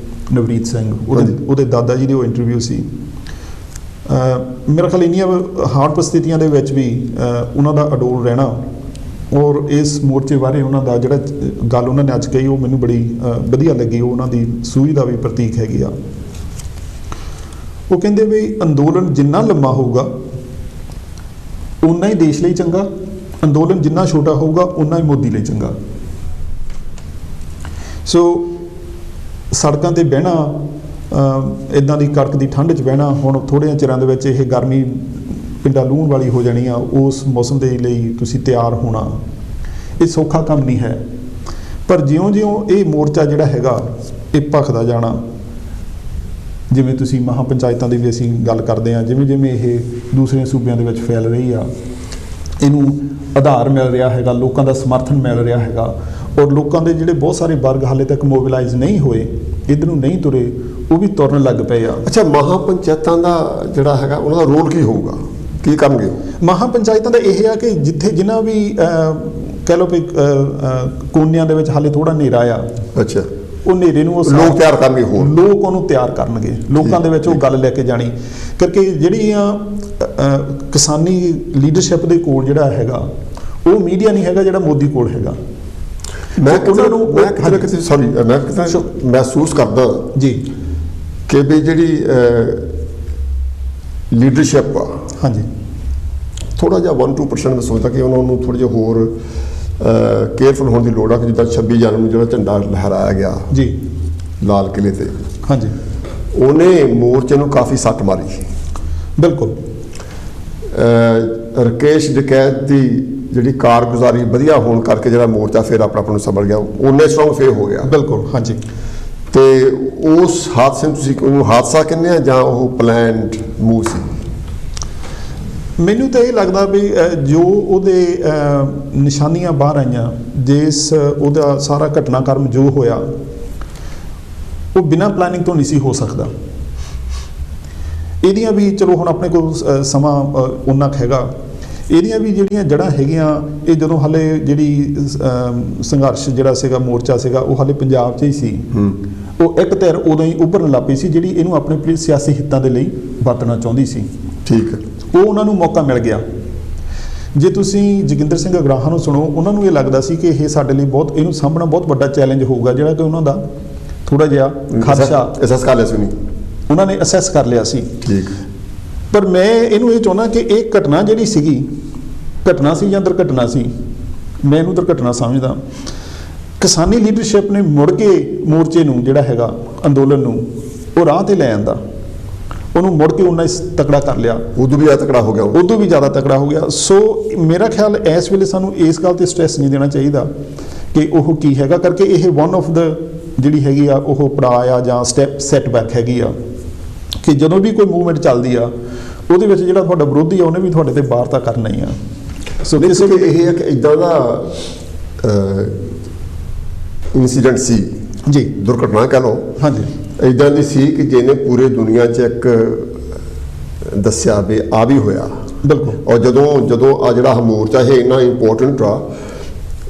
Speaker 2: ਨਵਰੀਤ ਸਿੰਘ। ਉਹਦੇ ਦਾਦਾ ਜੀ ਦੀ ਉਹ ਇੰਟਰਵਿਊ ਸੀ। ਮੇਰਾ ਖਿਆਲ ਇੰਨੀਆਂ ਹਾਰਡ ਪਰਿਸਥਿਤੀਆਂ ਦੇ ਵਿੱਚ ਵੀ ਉਹਨਾਂ ਦਾ ਅਡੋਲ ਰਹਿਣਾ ਔਰ ਇਸ ਮੋਰਚੇ ਬਾਰੇ ਉਹਨਾਂ ਦਾ ਜਿਹੜਾ ਗੱਲ ਉਹਨਾਂ ਨੇ ਅੱਜ ਕਹੀ ਉਹ ਮੈਨੂੰ ਬੜੀ ਵਧੀਆ ਲੱਗੀ। ਉਹ ਉਹਨਾਂ ਦੀ ਸੂਝ ਦਾ ਵੀ ਪ੍ਰਤੀਕ ਹੈਗੀ ਆ। ਉਹ ਕਹਿੰਦੇ ਵੀ ਅੰਦੋਲਨ ਜਿੰਨਾ ਲੰਮਾ ਹੋਊਗਾ ਉਨਾ ਹੀ ਦੇਸ਼ ਲਈ ਚੰਗਾ, ਅੰਦੋਲਨ ਜਿੰਨਾ ਛੋਟਾ ਹੋਊਗਾ ਉਨਾ ਹੀ ਮੋਦੀ ਲਈ ਚੰਗਾ। ਸੋ ਸੜਕਾਂ 'ਤੇ ਬਹਿਣਾ, ਇੱਦਾਂ ਦੀ ਕੜਕ ਦੀ ਠੰਡ 'ਚ ਬਹਿਣਾ, ਹੁਣ ਥੋੜ੍ਹੇ ਚਿਰਾਂ ਦੇ ਵਿੱਚ ਇਹ ਗਰਮੀ ਪਿੰਡਾਂ ਲੂਣ ਵਾਲੀ ਹੋ ਜਾਣੀ ਆ, ਉਸ ਮੌਸਮ ਦੇ ਲਈ ਤੁਸੀਂ ਤਿਆਰ ਹੋਣਾ ਇਹ ਸੌਖਾ ਕੰਮ ਨਹੀਂ ਹੈ। ਪਰ ਜਿਉਂ-ਜਿਉਂ ਇਹ ਮੋਰਚਾ ਜਿਹੜਾ ਹੈਗਾ ਇਹ ਭਖਦਾ ਜਾਣਾ, ਜਿਵੇਂ ਤੁਸੀਂ ਮਹਾਂ ਪੰਚਾਇਤਾਂ ਦੀ ਵੀ ਅਸੀਂ ਗੱਲ ਕਰਦੇ ਹਾਂ, ਜਿਵੇਂ ਇਹ ਦੂਸਰੇ ਸੂਬਿਆਂ ਦੇ ਵਿੱਚ ਫੈਲ ਰਹੀ ਆ, ਇਹਨੂੰ ਆਧਾਰ ਮਿਲ ਰਿਹਾ ਹੈਗਾ, ਲੋਕਾਂ ਦਾ ਸਮਰਥਨ ਮਿਲ ਰਿਹਾ ਹੈਗਾ ਔਰ ਲੋਕਾਂ ਦੇ ਜਿਹੜੇ ਬਹੁਤ ਸਾਰੇ ਵਰਗ ਹਾਲੇ ਤੱਕ ਮੋਬਿਲਾਈਜ਼ ਨਹੀਂ ਹੋਏ, ਇੱਧਰ ਨੂੰ ਨਹੀਂ ਤੁਰੇ, ਉਹ ਵੀ ਤੁਰਨ ਲੱਗ ਪਏ ਆ।
Speaker 1: ਅੱਛਾ, ਮਹਾਂ ਪੰਚਾਇਤਾਂ ਦਾ ਜਿਹੜਾ ਹੈਗਾ ਉਹਨਾਂ ਦਾ ਰੋਲ ਕੀ ਹੋਊਗਾ, ਕੀ ਕਰਨਗੇ?
Speaker 2: ਮਹਾਂ ਪੰਚਾਇਤਾਂ ਦਾ ਇਹ ਆ ਕਿ ਜਿੱਥੇ ਜਿਨ੍ਹਾਂ ਵੀ ਕਹਿ ਲਓ ਵੀ ਕੋਨਿਆਂ ਦੇ ਵਿੱਚ ਹਾਲੇ ਥੋੜਾ ਹਨੇਰਾ ਆ,
Speaker 1: ਅੱਛਾ,
Speaker 2: ਉਹ ਹਨੇਰੇ ਨੂੰ ਉਹ
Speaker 1: ਲੋਕ ਤਿਆਰ ਕਰਨਗੇ, ਹੋਰ
Speaker 2: ਲੋਕ ਉਹਨੂੰ ਤਿਆਰ ਕਰਨਗੇ, ਲੋਕਾਂ ਦੇ ਵਿੱਚ ਉਹ ਗੱਲ ਲੈ ਕੇ ਜਾਣੀ। ਕਰਕੇ ਜਿਹੜੀਆਂ ਕਿਸਾਨੀ ਲੀਡਰਸ਼ਿਪ ਦੇ ਕੋਲ ਜਿਹੜਾ ਹੈਗਾ ਉਹ ਮੀਡੀਆ ਨਹੀਂ ਹੈਗਾ ਜਿਹੜਾ ਮੋਦੀ ਕੋਲ ਹੈਗਾ।
Speaker 1: ਮੈਂ ਮਹਿਸੂਸ ਕਰਦਾ
Speaker 2: ਜੀ
Speaker 1: ਕਿ ਵੀ ਜਿਹੜੀ ਲੀਡਰਸ਼ਿਪ ਆ,
Speaker 2: ਹਾਂਜੀ,
Speaker 1: ਥੋੜਾ ਜਿਹਾ 1-2% ਮੈਂ ਸੋਚਦਾ ਕਿ ਉਹਨਾਂ ਨੂੰ ਥੋੜ੍ਹਾ ਜਿਹਾ ਹੋਰ ਕੇਅਰਫੁਲ ਹੋਣ ਦੀ ਲੋੜ ਆ। ਕਿ ਜਿੱਦਾਂ 26 ਜਨਵਰੀ ਨੂੰ ਜਿਹੜਾ ਝੰਡਾ ਲਹਿਰਾਇਆ ਗਿਆ ਜੀ ਲਾਲ ਕਿਲੇ ਤੇ,
Speaker 2: ਹਾਂਜੀ,
Speaker 1: ਉਹਨੇ ਮੋਰਚੇ ਨੂੰ ਕਾਫੀ ਸੱਟ ਮਾਰੀ।
Speaker 2: ਬਿਲਕੁਲ।
Speaker 1: ਰਕੇਸ਼ ਡਕੈਤ ਦੀ ਜਿਹੜੀ ਕਾਰਗੁਜ਼ਾਰੀ ਵਧੀਆ ਹੋਣ ਕਰਕੇ ਜਿਹੜਾ ਮੋਰਚਾ ਫਿਰ ਆਪਣਾ ਆਪ ਨੂੰ ਸੰਭਲ ਗਿਆ, ਉਹਨੇ ਸਟਰੋਂਗ ਫੇਰ ਹੋ ਗਿਆ।
Speaker 2: ਬਿਲਕੁਲ, ਹਾਂਜੀ।
Speaker 1: ਤੇ ਉਸ ਹਾਦਸੇ ਨੂੰ ਤੁਸੀਂ ਉਹਨੂੰ ਹਾਦਸਾ ਕਹਿੰਦੇ ਆ ਜਾਂ ਉਹ ਪਲਾਨਡ ਮੂਵ ਸੀ?
Speaker 2: ਮੈਨੂੰ ਤਾਂ ਇਹ ਲੱਗਦਾ ਵੀ ਜੋ ਉਹਦੇ ਨਿਸ਼ਾਨੀਆਂ ਬਾਹਰ ਆਈਆਂ, ਜਿਸ ਉਹਦਾ ਸਾਰਾ ਘਟਨਾਕ੍ਰਮ ਜੋ ਹੋਇਆ ਉਹ ਬਿਨਾਂ ਪਲਾਨਿੰਗ ਤੋਂ ਨਹੀਂ ਸੀ ਹੋ ਸਕਦਾ। ਇਹਦੀਆਂ ਵੀ ਚਲੋ ਹੁਣ ਆਪਣੇ ਕੋਲ ਸਮਾਂ ਉਨਾ ਕੁ ਹੈਗਾ, ਇਹਦੀਆਂ ਵੀ ਜਿਹੜੀਆਂ ਜੜ੍ਹਾਂ ਹੈਗੀਆਂ ਇਹ ਜਦੋਂ ਹਾਲੇ ਜਿਹੜੀ ਸੰਘਰਸ਼ ਜਿਹੜਾ ਸੀਗਾ, ਮੋਰਚਾ ਸੀਗਾ, ਉਹ ਹਾਲੇ ਪੰਜਾਬ 'ਚ ਹੀ ਸੀ। ਉਹ ਇੱਕ ਧਿਰ ਉਦੋਂ ਹੀ ਉੱਭਰਨ ਲੱਗ ਪਈ ਸੀ ਜਿਹੜੀ ਇਹਨੂੰ ਆਪਣੇ ਸਿਆਸੀ ਹਿੱਤਾਂ ਦੇ ਲਈ ਵਰਤਣਾ ਚਾਹੁੰਦੀ ਸੀ।
Speaker 1: ਠੀਕ ਹੈ।
Speaker 2: ਉਹ ਉਹਨਾਂ ਨੂੰ ਮੌਕਾ ਮਿਲ ਗਿਆ। ਜੇ ਤੁਸੀਂ ਜੋਗਿੰਦਰ ਸਿੰਘ ਅਗਰਾਹਾਂ ਨੂੰ ਸੁਣੋ, ਉਹਨਾਂ ਨੂੰ ਇਹ ਲੱਗਦਾ ਸੀ ਕਿ ਇਹ ਸਾਡੇ ਲਈ ਬਹੁਤ, ਇਹਨੂੰ ਸਾਂਭਣਾ ਬਹੁਤ ਵੱਡਾ ਚੈਲੰਜ ਹੋਊਗਾ, ਜਿਹੜਾ ਕਿ ਉਹਨਾਂ ਦਾ ਥੋੜਾ ਜਿਹਾ ਖਦਸ਼ਾ ਉਹਨਾਂ ਨੇ ਅਸੈਸ ਕਰ ਲਿਆ ਸੀ।
Speaker 1: ਠੀਕ।
Speaker 2: ਪਰ ਮੈਂ ਇਹਨੂੰ ਇਹ ਚਾਹੁੰਦਾ ਕਿ ਇਹ ਘਟਨਾ ਜਿਹੜੀ ਸੀਗੀ, ਘਟਨਾ ਸੀ ਜਾਂ ਦੁਰਘਟਨਾ ਸੀ, ਮੈਂ ਇਹਨੂੰ ਦੁਰਘਟਨਾ ਸਮਝਦਾ। ਕਿਸਾਨੀ ਲੀਡਰਸ਼ਿਪ ਨੇ ਮੁੜ ਕੇ ਮੋਰਚੇ ਨੂੰ ਜਿਹੜਾ ਹੈਗਾ ਅੰਦੋਲਨ ਨੂੰ ਉਹ ਰਾਹ ਤੇ ਲੈ ਆਂਦਾ। ਉਹਨੂੰ ਮੁੜ ਕੇ ਉਨਾ ਤਕੜਾ ਕਰ ਲਿਆ,
Speaker 1: ਉਦੋਂ ਵੀ ਜ਼ਿਆਦਾ ਤਕੜਾ ਹੋ ਗਿਆ ਉਹ।
Speaker 2: ਉਦੋਂ ਵੀ ਜ਼ਿਆਦਾ ਤਕੜਾ ਹੋ ਗਿਆ। ਸੋ ਮੇਰਾ ਖਿਆਲ ਇਸ ਵੇਲੇ ਸਾਨੂੰ ਇਸ ਗੱਲ ਤੇ ਸਟ੍ਰੈਸ ਨਹੀਂ ਦੇਣਾ ਚਾਹੀਦਾ ਕਿ ਉਹ ਕੀ ਹੈਗਾ ਕਰਕੇ ਇਹ ਵਨ ਆਫ ਦਾ ਜਿਹੜੀ ਹੈਗੀ ਆ ਉਹ ਪੜਾਅ ਆ ਜਾਂ ਸਟੈਪ ਸੈਟਬੈਕ ਹੈਗੀ ਆ ਕਿ ਜਦੋਂ ਵੀ ਕੋਈ ਮੂਵਮੈਂਟ ਚੱਲਦੀ ਆ ਉਹਦੇ ਵਿੱਚ ਜਿਹੜਾ ਤੁਹਾਡਾ ਵਿਰੋਧੀ ਆ ਉਹਨੇ ਵੀ ਤੁਹਾਡੇ ਤੇ ਵਾਰਤਾ ਕਰਨਾ ਹੀ ਆ।
Speaker 1: ਸੋ ਕਿਸੇ ਵੀ ਇਹ ਇੱਕ ਇੱਦਾਂ ਦਾ ਇਨਸੀਡੈਂਟ ਸੀ
Speaker 2: ਜੀ,
Speaker 1: ਦੁਰਘਟਨਾ ਕਹਿ ਲਓ,
Speaker 2: ਹਾਂਜੀ
Speaker 1: ਇੱਦਾਂ ਦੀ ਸੀ ਕਿ ਜਿਹਨੇ ਪੂਰੇ ਦੁਨੀਆ 'ਚ ਇੱਕ ਦੱਸਿਆ ਵੀ ਆ ਵੀ ਹੋਇਆ।
Speaker 2: ਬਿਲਕੁਲ।
Speaker 1: ਔਰ ਜਦੋਂ ਆ ਜਿਹੜਾ ਮੋਰਚਾ ਇਹ ਇੰਨਾ ਇੰਪੋਰਟੈਂਟ ਆ,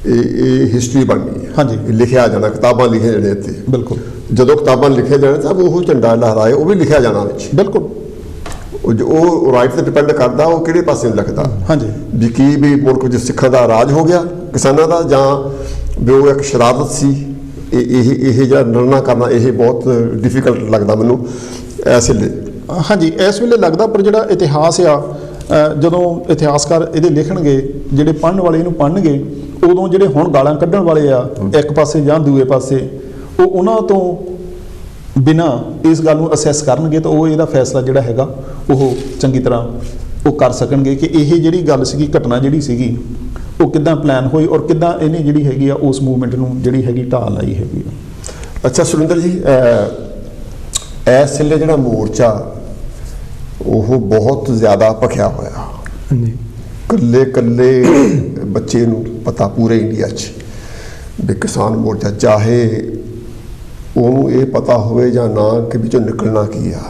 Speaker 1: ਇਹ ਹਿਸਟਰੀ ਬਣਨੀ ਹੈ।
Speaker 2: ਹਾਂਜੀ।
Speaker 1: ਇਹ ਲਿਖਿਆ ਜਾਣਾ, ਕਿਤਾਬਾਂ ਲਿਖੇ ਜਾਣੇ ਇੱਥੇ।
Speaker 2: ਬਿਲਕੁਲ
Speaker 1: ਜਦੋਂ ਕਿਤਾਬਾਂ ਲਿਖੇ ਜਾਣੇ ਤਾਂ ਉਹ ਝੰਡਾ ਲਹਿਰਾਏ ਉਹ ਵੀ ਲਿਖਿਆ ਜਾਣਾ ਵਿੱਚ।
Speaker 2: ਬਿਲਕੁਲ।
Speaker 1: ਉਹ ਰਾਈਟ ਤੇ ਡਿਪੈਂਡ ਕਰਦਾ ਉਹ ਕਿਹੜੇ ਪਾਸੇ ਨੂੰ ਲਿਖਦਾ।
Speaker 2: ਹਾਂਜੀ।
Speaker 1: ਵੀ ਕੀ ਵੀ ਮੁਲਕ ਵਿੱਚ ਸਿੱਖਾਂ ਦਾ ਰਾਜ ਹੋ ਗਿਆ ਕਿਸਾਨਾਂ ਦਾ, ਜਾਂ ਵੀ ਉਹ ਇੱਕ ਸ਼ਰਾਰਤ ਸੀ। ਇਹ ਜਿਹੜਾ ਨਿਰਣਾ ਕਰਨਾ ਇਹ ਬਹੁਤ ਡਿਫਿਕਲਟ ਲੱਗਦਾ ਮੈਨੂੰ ਇਸ ਵੇਲੇ।
Speaker 2: ਹਾਂਜੀ, ਇਸ ਵੇਲੇ ਲੱਗਦਾ, ਪਰ ਜਿਹੜਾ ਇਤਿਹਾਸ ਆ ਜਦੋਂ ਇਤਿਹਾਸਕਾਰ ਇਹਦੇ ਲਿਖਣਗੇ, ਜਿਹੜੇ ਪੜ੍ਹਨ ਵਾਲੇ ਇਹਨੂੰ ਪੜ੍ਹਨਗੇ, ਉਦੋਂ ਜਿਹੜੇ ਹੁਣ ਗਾਲਾਂ ਕੱਢਣ ਵਾਲੇ ਆ ਇੱਕ ਪਾਸੇ ਜਾਂ ਦੂਏ ਪਾਸੇ, ਉਹ ਉਹਨਾਂ ਤੋਂ ਬਿਨਾਂ ਇਸ ਗੱਲ ਨੂੰ ਅਸੈਸ ਕਰਨਗੇ ਤਾਂ ਉਹ ਇਹਦਾ ਫੈਸਲਾ ਜਿਹੜਾ ਹੈਗਾ ਉਹ ਚੰਗੀ ਤਰ੍ਹਾਂ ਉਹ ਕਰ ਸਕਣਗੇ ਕਿ ਇਹ ਜਿਹੜੀ ਗੱਲ ਸੀਗੀ, ਘਟਨਾ ਜਿਹੜੀ ਸੀਗੀ, ਉਹ ਕਿੱਦਾਂ ਪਲਾਨ ਹੋਈ ਔਰ ਕਿੱਦਾਂ ਇਹਨੇ ਜਿਹੜੀ ਹੈਗੀ ਆ ਉਸ ਮੂਵਮੈਂਟ ਨੂੰ ਜਿਹੜੀ ਹੈਗੀ ਢਾਲ ਲਾਈ ਹੈਗੀ ਆ।
Speaker 1: ਅੱਛਾ ਸੁਰਿੰਦਰ ਜੀ, ਇਸ ਵੇਲੇ ਜਿਹੜਾ ਮੋਰਚਾ ਉਹ ਬਹੁਤ ਜ਼ਿਆਦਾ ਭਖਿਆ ਹੋਇਆ।
Speaker 3: ਹਾਂਜੀ।
Speaker 1: ਕੱਲੇ ਬੱਚੇ ਨੂੰ ਪਤਾ ਪੂਰੇ ਇੰਡੀਆ 'ਚ ਵੀ ਕਿਸਾਨ ਮੋਰਚਾ, ਚਾਹੇ ਉਹਨੂੰ ਇਹ ਪਤਾ ਹੋਵੇ ਜਾਂ ਨਾ ਕਿ ਵਿੱਚੋਂ ਨਿਕਲਣਾ ਕੀ ਆ,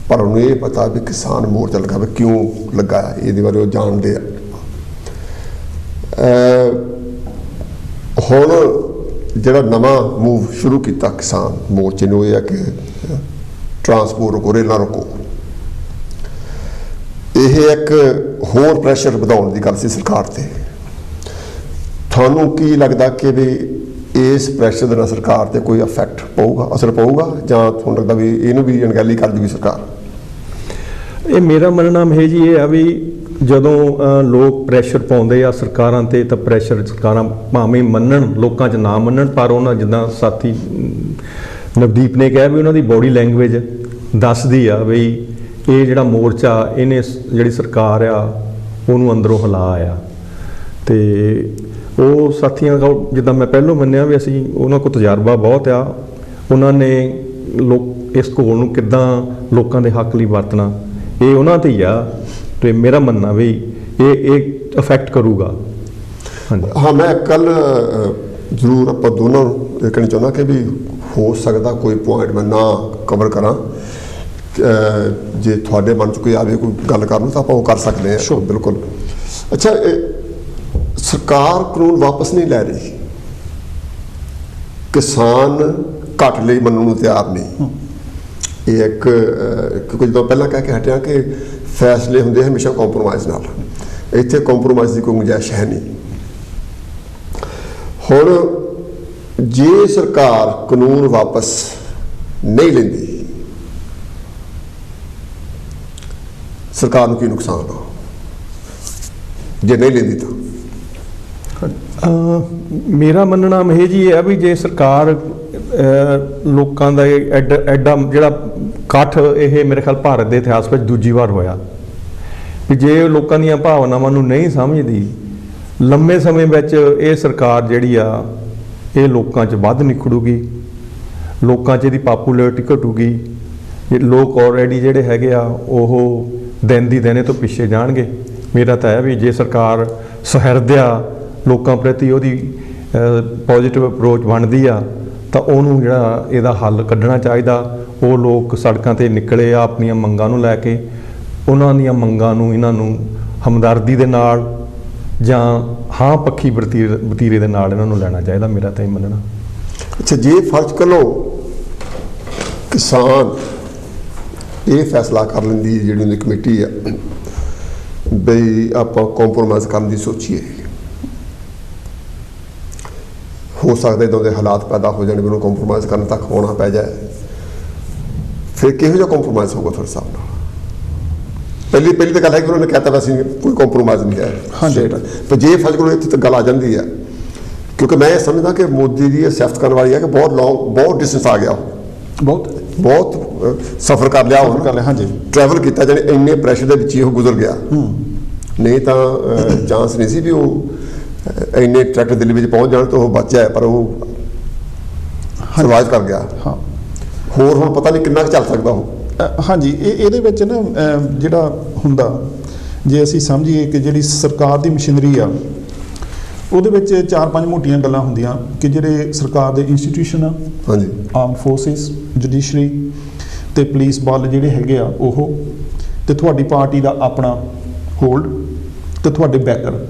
Speaker 1: ਪਰ ਉਹਨੂੰ ਇਹ ਪਤਾ ਵੀ ਕਿਸਾਨ ਮੋਰਚਾ ਲੱਗਾ ਵੀ ਕਿਉਂ ਲੱਗਾ, ਇਹਦੇ ਬਾਰੇ ਉਹ ਜਾਣਦੇ ਆ। ਹੁਣ ਜਿਹੜਾ ਨਵਾਂ ਮੂਵ ਸ਼ੁਰੂ ਕੀਤਾ ਕਿਸਾਨ ਮੋਰਚੇ ਨੇ ਉਹ ਇਹ ਆ ਕਿ ਟਰਾਂਸਪੋਰਟ ਰੁਕੋ, ਰੇਲਾਂ ਰੁਕੋ। ਇਹ ਇੱਕ ਹੋਰ ਪ੍ਰੈਸ਼ਰ ਵਧਾਉਣ ਦੀ ਗੱਲ ਸੀ ਸਰਕਾਰ ਤੇ। ਤੁਹਾਨੂੰ ਕੀ ਲੱਗਦਾ ਕਿ ਵੀ ਇਸ ਪ੍ਰੈਸ਼ਰ ਦੇ ਨਾਲ ਸਰਕਾਰ ਤੇ ਕੋਈ ਇਫੈਕਟ ਪਊਗਾ, ਅਸਰ ਪਊਗਾ, ਜਾਂ ਤੁਹਾਨੂੰ ਲੱਗਦਾ ਵੀ ਇਹਨੂੰ ਵੀ ਅਣਗਹਿਲੀ ਕਰ ਜੂਗੀ ਸਰਕਾਰ?
Speaker 3: ਇਹ ਮੇਰਾ ਮੰਨਣਾ ਹੈ ਜੀ ਇਹ ਆ ਵੀ ਜਦੋਂ ਲੋਕ ਪ੍ਰੈਸ਼ਰ ਪਾਉਂਦੇ ਆ ਸਰਕਾਰਾਂ ਤੇ ਤਾਂ ਪ੍ਰੈਸ਼ਰ ਸਰਕਾਰਾਂ ਭਾਵੇਂ ਮੰਨਣ, ਲੋਕਾਂ 'ਚ ਨਾ ਮੰਨਣ, ਪਰ ਉਹਨਾਂ ਜਿੱਦਾਂ ਸਾਥੀ ਨਵਦੀਪ ਨੇ ਕਿਹਾ ਵੀ ਉਹਨਾਂ ਦੀ ਬੋਡੀ ਲੈਂਗੁਏਜ ਦੱਸਦੀ ਆ ਵੀ ਇਹ ਜਿਹੜਾ ਮੋਰਚਾ ਇਹਨੇ ਜਿਹੜੀ ਸਰਕਾਰ ਆ ਉਹਨੂੰ ਅੰਦਰੋਂ ਹਿਲਾ ਆ। ਤੇ ਉਹ ਸਾਥੀਆਂ ਦਾ ਜਿੱਦਾਂ ਮੈਂ ਪਹਿਲਾਂ ਮੰਨਿਆ ਵੀ ਅਸੀਂ ਉਹਨਾਂ ਕੋਲ ਤਜਰਬਾ ਬਹੁਤ ਆ, ਉਹਨਾਂ ਨੇ ਇਸ ਘੋਲ ਨੂੰ ਕਿੱਦਾਂ ਲੋਕਾਂ ਦੇ ਹੱਕ ਲਈ ਵਰਤਣਾ ਇਹ ਉਹਨਾਂ ਤੇ ਹੀ ਆ। ਤੇ ਮੇਰਾ ਮੰਨਣਾ ਵੀ ਇਹ ਅਫੈਕਟ ਕਰੂਗਾ। ਹਾਂਜੀ
Speaker 1: ਹਾਂ, ਮੈਂ ਕੱਲ ਜ਼ਰੂਰ ਆਪਾਂ ਦੋਨਾਂ ਨੂੰ ਇਹ ਕਹਿਣਾ ਚਾਹੁੰਦਾ ਕਿ ਵੀ ਹੋ ਸਕਦਾ ਕੋਈ ਪੁਆਇੰਟ ਮੈਂ ਨਾ ਕਵਰ ਕਰਾਂ, ਜੇ ਤੁਹਾਡੇ ਮਨ 'ਚ ਕੋਈ ਆਵੇ ਕੋਈ ਗੱਲ ਕਰਨ ਨੂੰ ਤਾਂ ਆਪਾਂ ਉਹ ਕਰ ਸਕਦੇ ਹਾਂ।
Speaker 2: Sure.
Speaker 1: ਬਿਲਕੁਲ। ਅੱਛਾ, ਸਰਕਾਰ ਕਾਨੂੰਨ ਵਾਪਸ ਨਹੀਂ ਲੈ ਰਹੀ, ਕਿਸਾਨ ਘੱਟ ਲਈ ਮੰਨਣ ਨੂੰ ਤਿਆਰ ਨਹੀਂ। ਇਹ ਇੱਕ ਕਿਉਂਕਿ ਜਦੋਂ ਪਹਿਲਾਂ ਕਹਿ ਕੇ ਹਟਿਆ ਕਿ ਫੈਸਲੇ ਹੁੰਦੇ ਹਮੇਸ਼ਾ ਕੰਪਰੋਮਾਈਜ਼ ਨਾਲ, ਇੱਥੇ ਕੰਪਰੋਮਾਈਜ਼ ਦੀ ਕੋਈ ਗੁੰਜਾਇਸ਼ ਹੈ ਨਹੀਂ। ਹੁਣ ਜੇ ਸਰਕਾਰ ਕਾਨੂੰਨ ਵਾਪਸ ਨਹੀਂ ਲੈਂਦੀ, ਸਰਕਾਰ ਨੂੰ ਕੀ ਨੁਕਸਾਨ ਆ ਜੇ ਨਹੀਂ ਲੈਂਦੀ ਤਾਂ?
Speaker 3: ਮੇਰਾ ਮੰਨਣਾ ਇਹ ਜੀ ਹੈ ਵੀ ਜੇ ਸਰਕਾਰ ਲੋਕਾਂ ਦਾ ਐਡਾ ਜਿਹੜਾ ਇਕੱਠ, ਇਹ ਮੇਰੇ ਖਿਆਲ ਭਾਰਤ ਦੇ ਇਤਿਹਾਸ ਵਿੱਚ ਦੂਜੀ ਵਾਰ ਹੋਇਆ, ਵੀ ਜੇ ਲੋਕਾਂ ਦੀਆਂ ਭਾਵਨਾਵਾਂ ਨੂੰ ਨਹੀਂ ਸਮਝਦੀ, ਲੰਮੇ ਸਮੇਂ ਵਿੱਚ ਇਹ ਸਰਕਾਰ ਜਿਹੜੀ ਆ ਇਹ ਲੋਕਾਂ 'ਚ ਵੱਧ ਨਿਖੜੂਗੀ, ਲੋਕਾਂ 'ਚ ਇਹਦੀ ਪਾਪੂਲੈਰਿਟੀ ਘਟੂਗੀ। ਲੋਕ ਆਲਰੇਡੀ ਜਿਹੜੇ ਹੈਗੇ ਆ ਉਹ ਦਿਨ ਦੀ ਦਿਨੇ ਤੋਂ ਪਿੱਛੇ ਜਾਣਗੇ। ਮੇਰਾ ਤਾਂ ਹੈ ਵੀ ਜੇ ਸਰਕਾਰ ਸੁਹਿਰਦਿਆ ਲੋਕਾਂ ਪ੍ਰਤੀ ਉਹਦੀ ਪੋਜ਼ਿਟਿਵ ਅਪਰੋਚ ਬਣਦੀ ਆ ਤਾਂ ਉਹਨੂੰ ਜਿਹੜਾ ਇਹਦਾ ਹੱਲ ਕੱਢਣਾ ਚਾਹੀਦਾ। ਉਹ ਲੋਕ ਸੜਕਾਂ 'ਤੇ ਨਿਕਲੇ ਆ ਆਪਣੀਆਂ ਮੰਗਾਂ ਨੂੰ ਲੈ ਕੇ, ਉਹਨਾਂ ਦੀਆਂ ਮੰਗਾਂ ਨੂੰ ਇਹਨਾਂ ਨੂੰ ਹਮਦਰਦੀ ਦੇ ਨਾਲ ਜਾਂ ਹਾਂ ਪੱਖੀ ਵਤੀਰੇ ਦੇ ਨਾਲ ਇਹਨਾਂ ਨੂੰ ਲੈਣਾ ਚਾਹੀਦਾ। ਮੇਰਾ ਤਾਂ ਇਹ ਮੰਨਣਾ।
Speaker 1: ਅੱਛਾ, ਜੇ ਫਰਜ਼ ਕਰੋ ਕਿਸਾਨ ਇਹ ਫੈਸਲਾ ਕਰ ਲੈਂਦੀ ਜਿਹੜੀ ਉਹਦੀ ਕਮੇਟੀ ਆ ਬਈ ਆਪਾਂ ਕੰਪਰੋਮਾਈਜ਼ ਕਰਨ ਦੀ ਸੋਚੀਏ, ਹੋ ਸਕਦਾ ਇੱਦਾਂ ਦੇ ਹਾਲਾਤ ਪੈਦਾ ਹੋ ਜਾਣ ਵੀ ਉਹਨੂੰ ਕੰਪਰੋਮਾਈਜ਼ ਕਰਨ ਤੱਕ ਹੋਣਾ ਪੈ ਜਾਏ, ਫਿਰ ਕਿਹੋ ਜਿਹਾ ਕੰਪਰੋਮਾਈਜ਼ ਹੋਊਗਾ ਤੁਹਾਡੇ ਹਿਸਾਬ ਨਾਲ? ਪਹਿਲੀ ਤਾਂ ਗੱਲ ਹੈ ਕਿ ਉਹਨਾਂ ਨੇ ਕਹਿਤਾ ਵੈਸੇ ਕੋਈ ਕੰਪਰੋਮਾਈਜ਼ ਨਹੀਂ ਹੈ।
Speaker 2: ਹਾਂਜੀ।
Speaker 1: ਪਰ ਜੇ ਫਰਜ਼ ਕਰੋ ਇੱਥੇ ਤੱਕ ਗੱਲ ਆ ਜਾਂਦੀ ਹੈ, ਕਿਉਂਕਿ ਮੈਂ ਇਹ ਸਮਝਦਾ ਕਿ ਮੋਦੀ ਦੀ ਇਹ ਸਿਫਤ ਕਰਨ ਵਾਲੀ ਹੈ ਕਿ ਬਹੁਤ ਡਿਸਟੈਂਸ ਆ ਗਿਆ,
Speaker 2: ਬਹੁਤ
Speaker 1: ਸਫ਼ਰ ਕਰ ਲਿਆ
Speaker 2: ਸਫ਼ਰ ਕਰ ਲਿਆ, ਹਾਂਜੀ।
Speaker 1: ਟਰੈਵਲ ਕੀਤਾ, ਜਾਣੀ ਇੰਨੇ ਪ੍ਰੈਸ਼ਰ ਦੇ ਵਿੱਚ ਹੀ ਉਹ ਗੁਜ਼ਰ ਗਿਆ। ਨਹੀਂ ਤਾਂ ਚਾਂਸ ਨਹੀਂ ਸੀ ਵੀ ਉਹ ਇੰਨੇ ਟਰੈਕਟਰ ਦਿੱਲੀ ਵਿੱਚ ਪਹੁੰਚ ਜਾਣ ਤੋਂ ਉਹ ਬਚ ਜਾਏ, ਪਰ ਉਹ ਸਰਵਾਈਵ ਕਰ ਗਿਆ।
Speaker 2: ਹਾਂ,
Speaker 1: ਹੋਰ ਹੁਣ ਪਤਾ ਨਹੀਂ ਕਿੰਨਾ ਕੁ ਚੱਲ ਸਕਦਾ ਉਹ।
Speaker 2: ਹਾਂਜੀ, ਇਹਦੇ ਵਿੱਚ ਨਾ ਜਿਹੜਾ ਹੁੰਦਾ, ਜੇ ਅਸੀਂ ਸਮਝੀਏ ਕਿ ਜਿਹੜੀ ਸਰਕਾਰ ਦੀ ਮਸ਼ੀਨਰੀ ਆ ਉਹਦੇ ਵਿੱਚ 4-5 ਮੋਟੀਆਂ ਗੱਲਾਂ ਹੁੰਦੀਆਂ ਕਿ ਜਿਹੜੇ ਸਰਕਾਰ ਦੇ ਇੰਸਟੀਟਿਊਸ਼ਨ ਆ,
Speaker 1: ਹਾਂਜੀ,
Speaker 2: ਆਰਮ ਫੋਰਸਿਸ, ਜੁਡੀਸ਼ਰੀ ਤੇ ਪੁਲਿਸ ਬਲ ਜਿਹੜੇ ਹੈਗੇ ਆ ਉਹ, ਤੇ ਤੁਹਾਡੀ ਪਾਰਟੀ ਦਾ ਆਪਣਾ ਹੋਲਡ ਤੇ ਤੁਹਾਡੇ ਬੈਕਰ।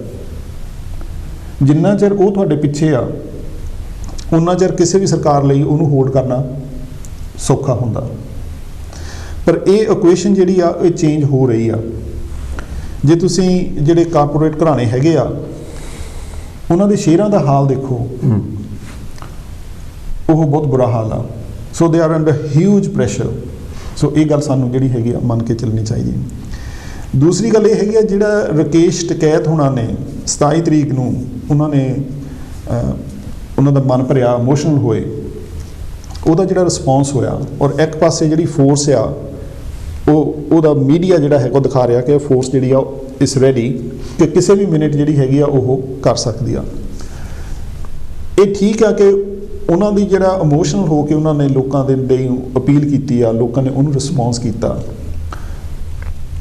Speaker 2: ਜਿੰਨਾ ਚਿਰ ਉਹ ਤੁਹਾਡੇ ਪਿੱਛੇ ਆ ਉਨਾ ਚਿਰ ਕਿਸੇ ਵੀ ਸਰਕਾਰ ਲਈ ਉਹਨੂੰ ਹੋਲਡ ਕਰਨਾ ਸੌਖਾ ਹੁੰਦਾ। ਪਰ ਇਹ ਇਕੁਏਸ਼ਨ ਜਿਹੜੀ ਆ ਇਹ ਚੇਂਜ ਹੋ ਰਹੀ ਆ। ਜੇ ਤੁਸੀਂ ਜਿਹੜੇ ਕਾਰਪੋਰੇਟ ਘਰਾਣੇ ਹੈਗੇ ਆ ਉਹਨਾਂ ਦੇ ਸ਼ੇਅਰਾਂ ਦਾ ਹਾਲ ਦੇਖੋ, ਉਹ ਬਹੁਤ ਬੁਰਾ ਹਾਲ ਆ। So they are under huge pressure. So ਇਹ ਗੱਲ ਸਾਨੂੰ ਜਿਹੜੀ ਹੈਗੀ ਆ ਮੰਨ ਕੇ ਚੱਲਣੀ ਚਾਹੀਦੀ। ਦੂਸਰੀ ਗੱਲ ਇਹ ਹੈਗੀ ਆ, ਜਿਹੜਾ ਰਕੇਸ਼ ਟਕੈਤ ਹੋਣਾ ਨੇ 27 ਤਰੀਕ ਨੂੰ ਉਹਨਾਂ ਨੇ ਉਹਨਾਂ ਦਾ ਮਨ ਭਰਿਆ, ਇਮੋਸ਼ਨਲ ਹੋਏ, ਉਹਦਾ ਜਿਹੜਾ ਰਿਸਪੌਂਸ ਹੋਇਆ, ਔਰ ਇੱਕ ਪਾਸੇ ਜਿਹੜੀ ਫੋਰਸ ਆ ਉਹਦਾ ਮੀਡੀਆ ਜਿਹੜਾ ਹੈਗਾ ਉਹ ਦਿਖਾ ਰਿਹਾ ਕਿ ਫੋਰਸ ਜਿਹੜੀ ਆ ਇਸ ਰੈਡੀ ਕਿ ਕਿਸੇ ਵੀ ਮਿੰਟ ਜਿਹੜੀ ਹੈਗੀ ਆ ਉਹ ਕਰ ਸਕਦੀ ਆ। ਇਹ ਠੀਕ ਆ ਕਿ ਉਹਨਾਂ ਦੀ ਜਿਹੜਾ ਇਮੋਸ਼ਨਲ ਹੋ ਕੇ ਉਹਨਾਂ ਨੇ ਲੋਕਾਂ ਦੇ ਲਈ ਅਪੀਲ ਕੀਤੀ ਆ, ਲੋਕਾਂ ਨੇ ਉਹਨੂੰ ਰਿਸਪੌਂਸ ਕੀਤਾ।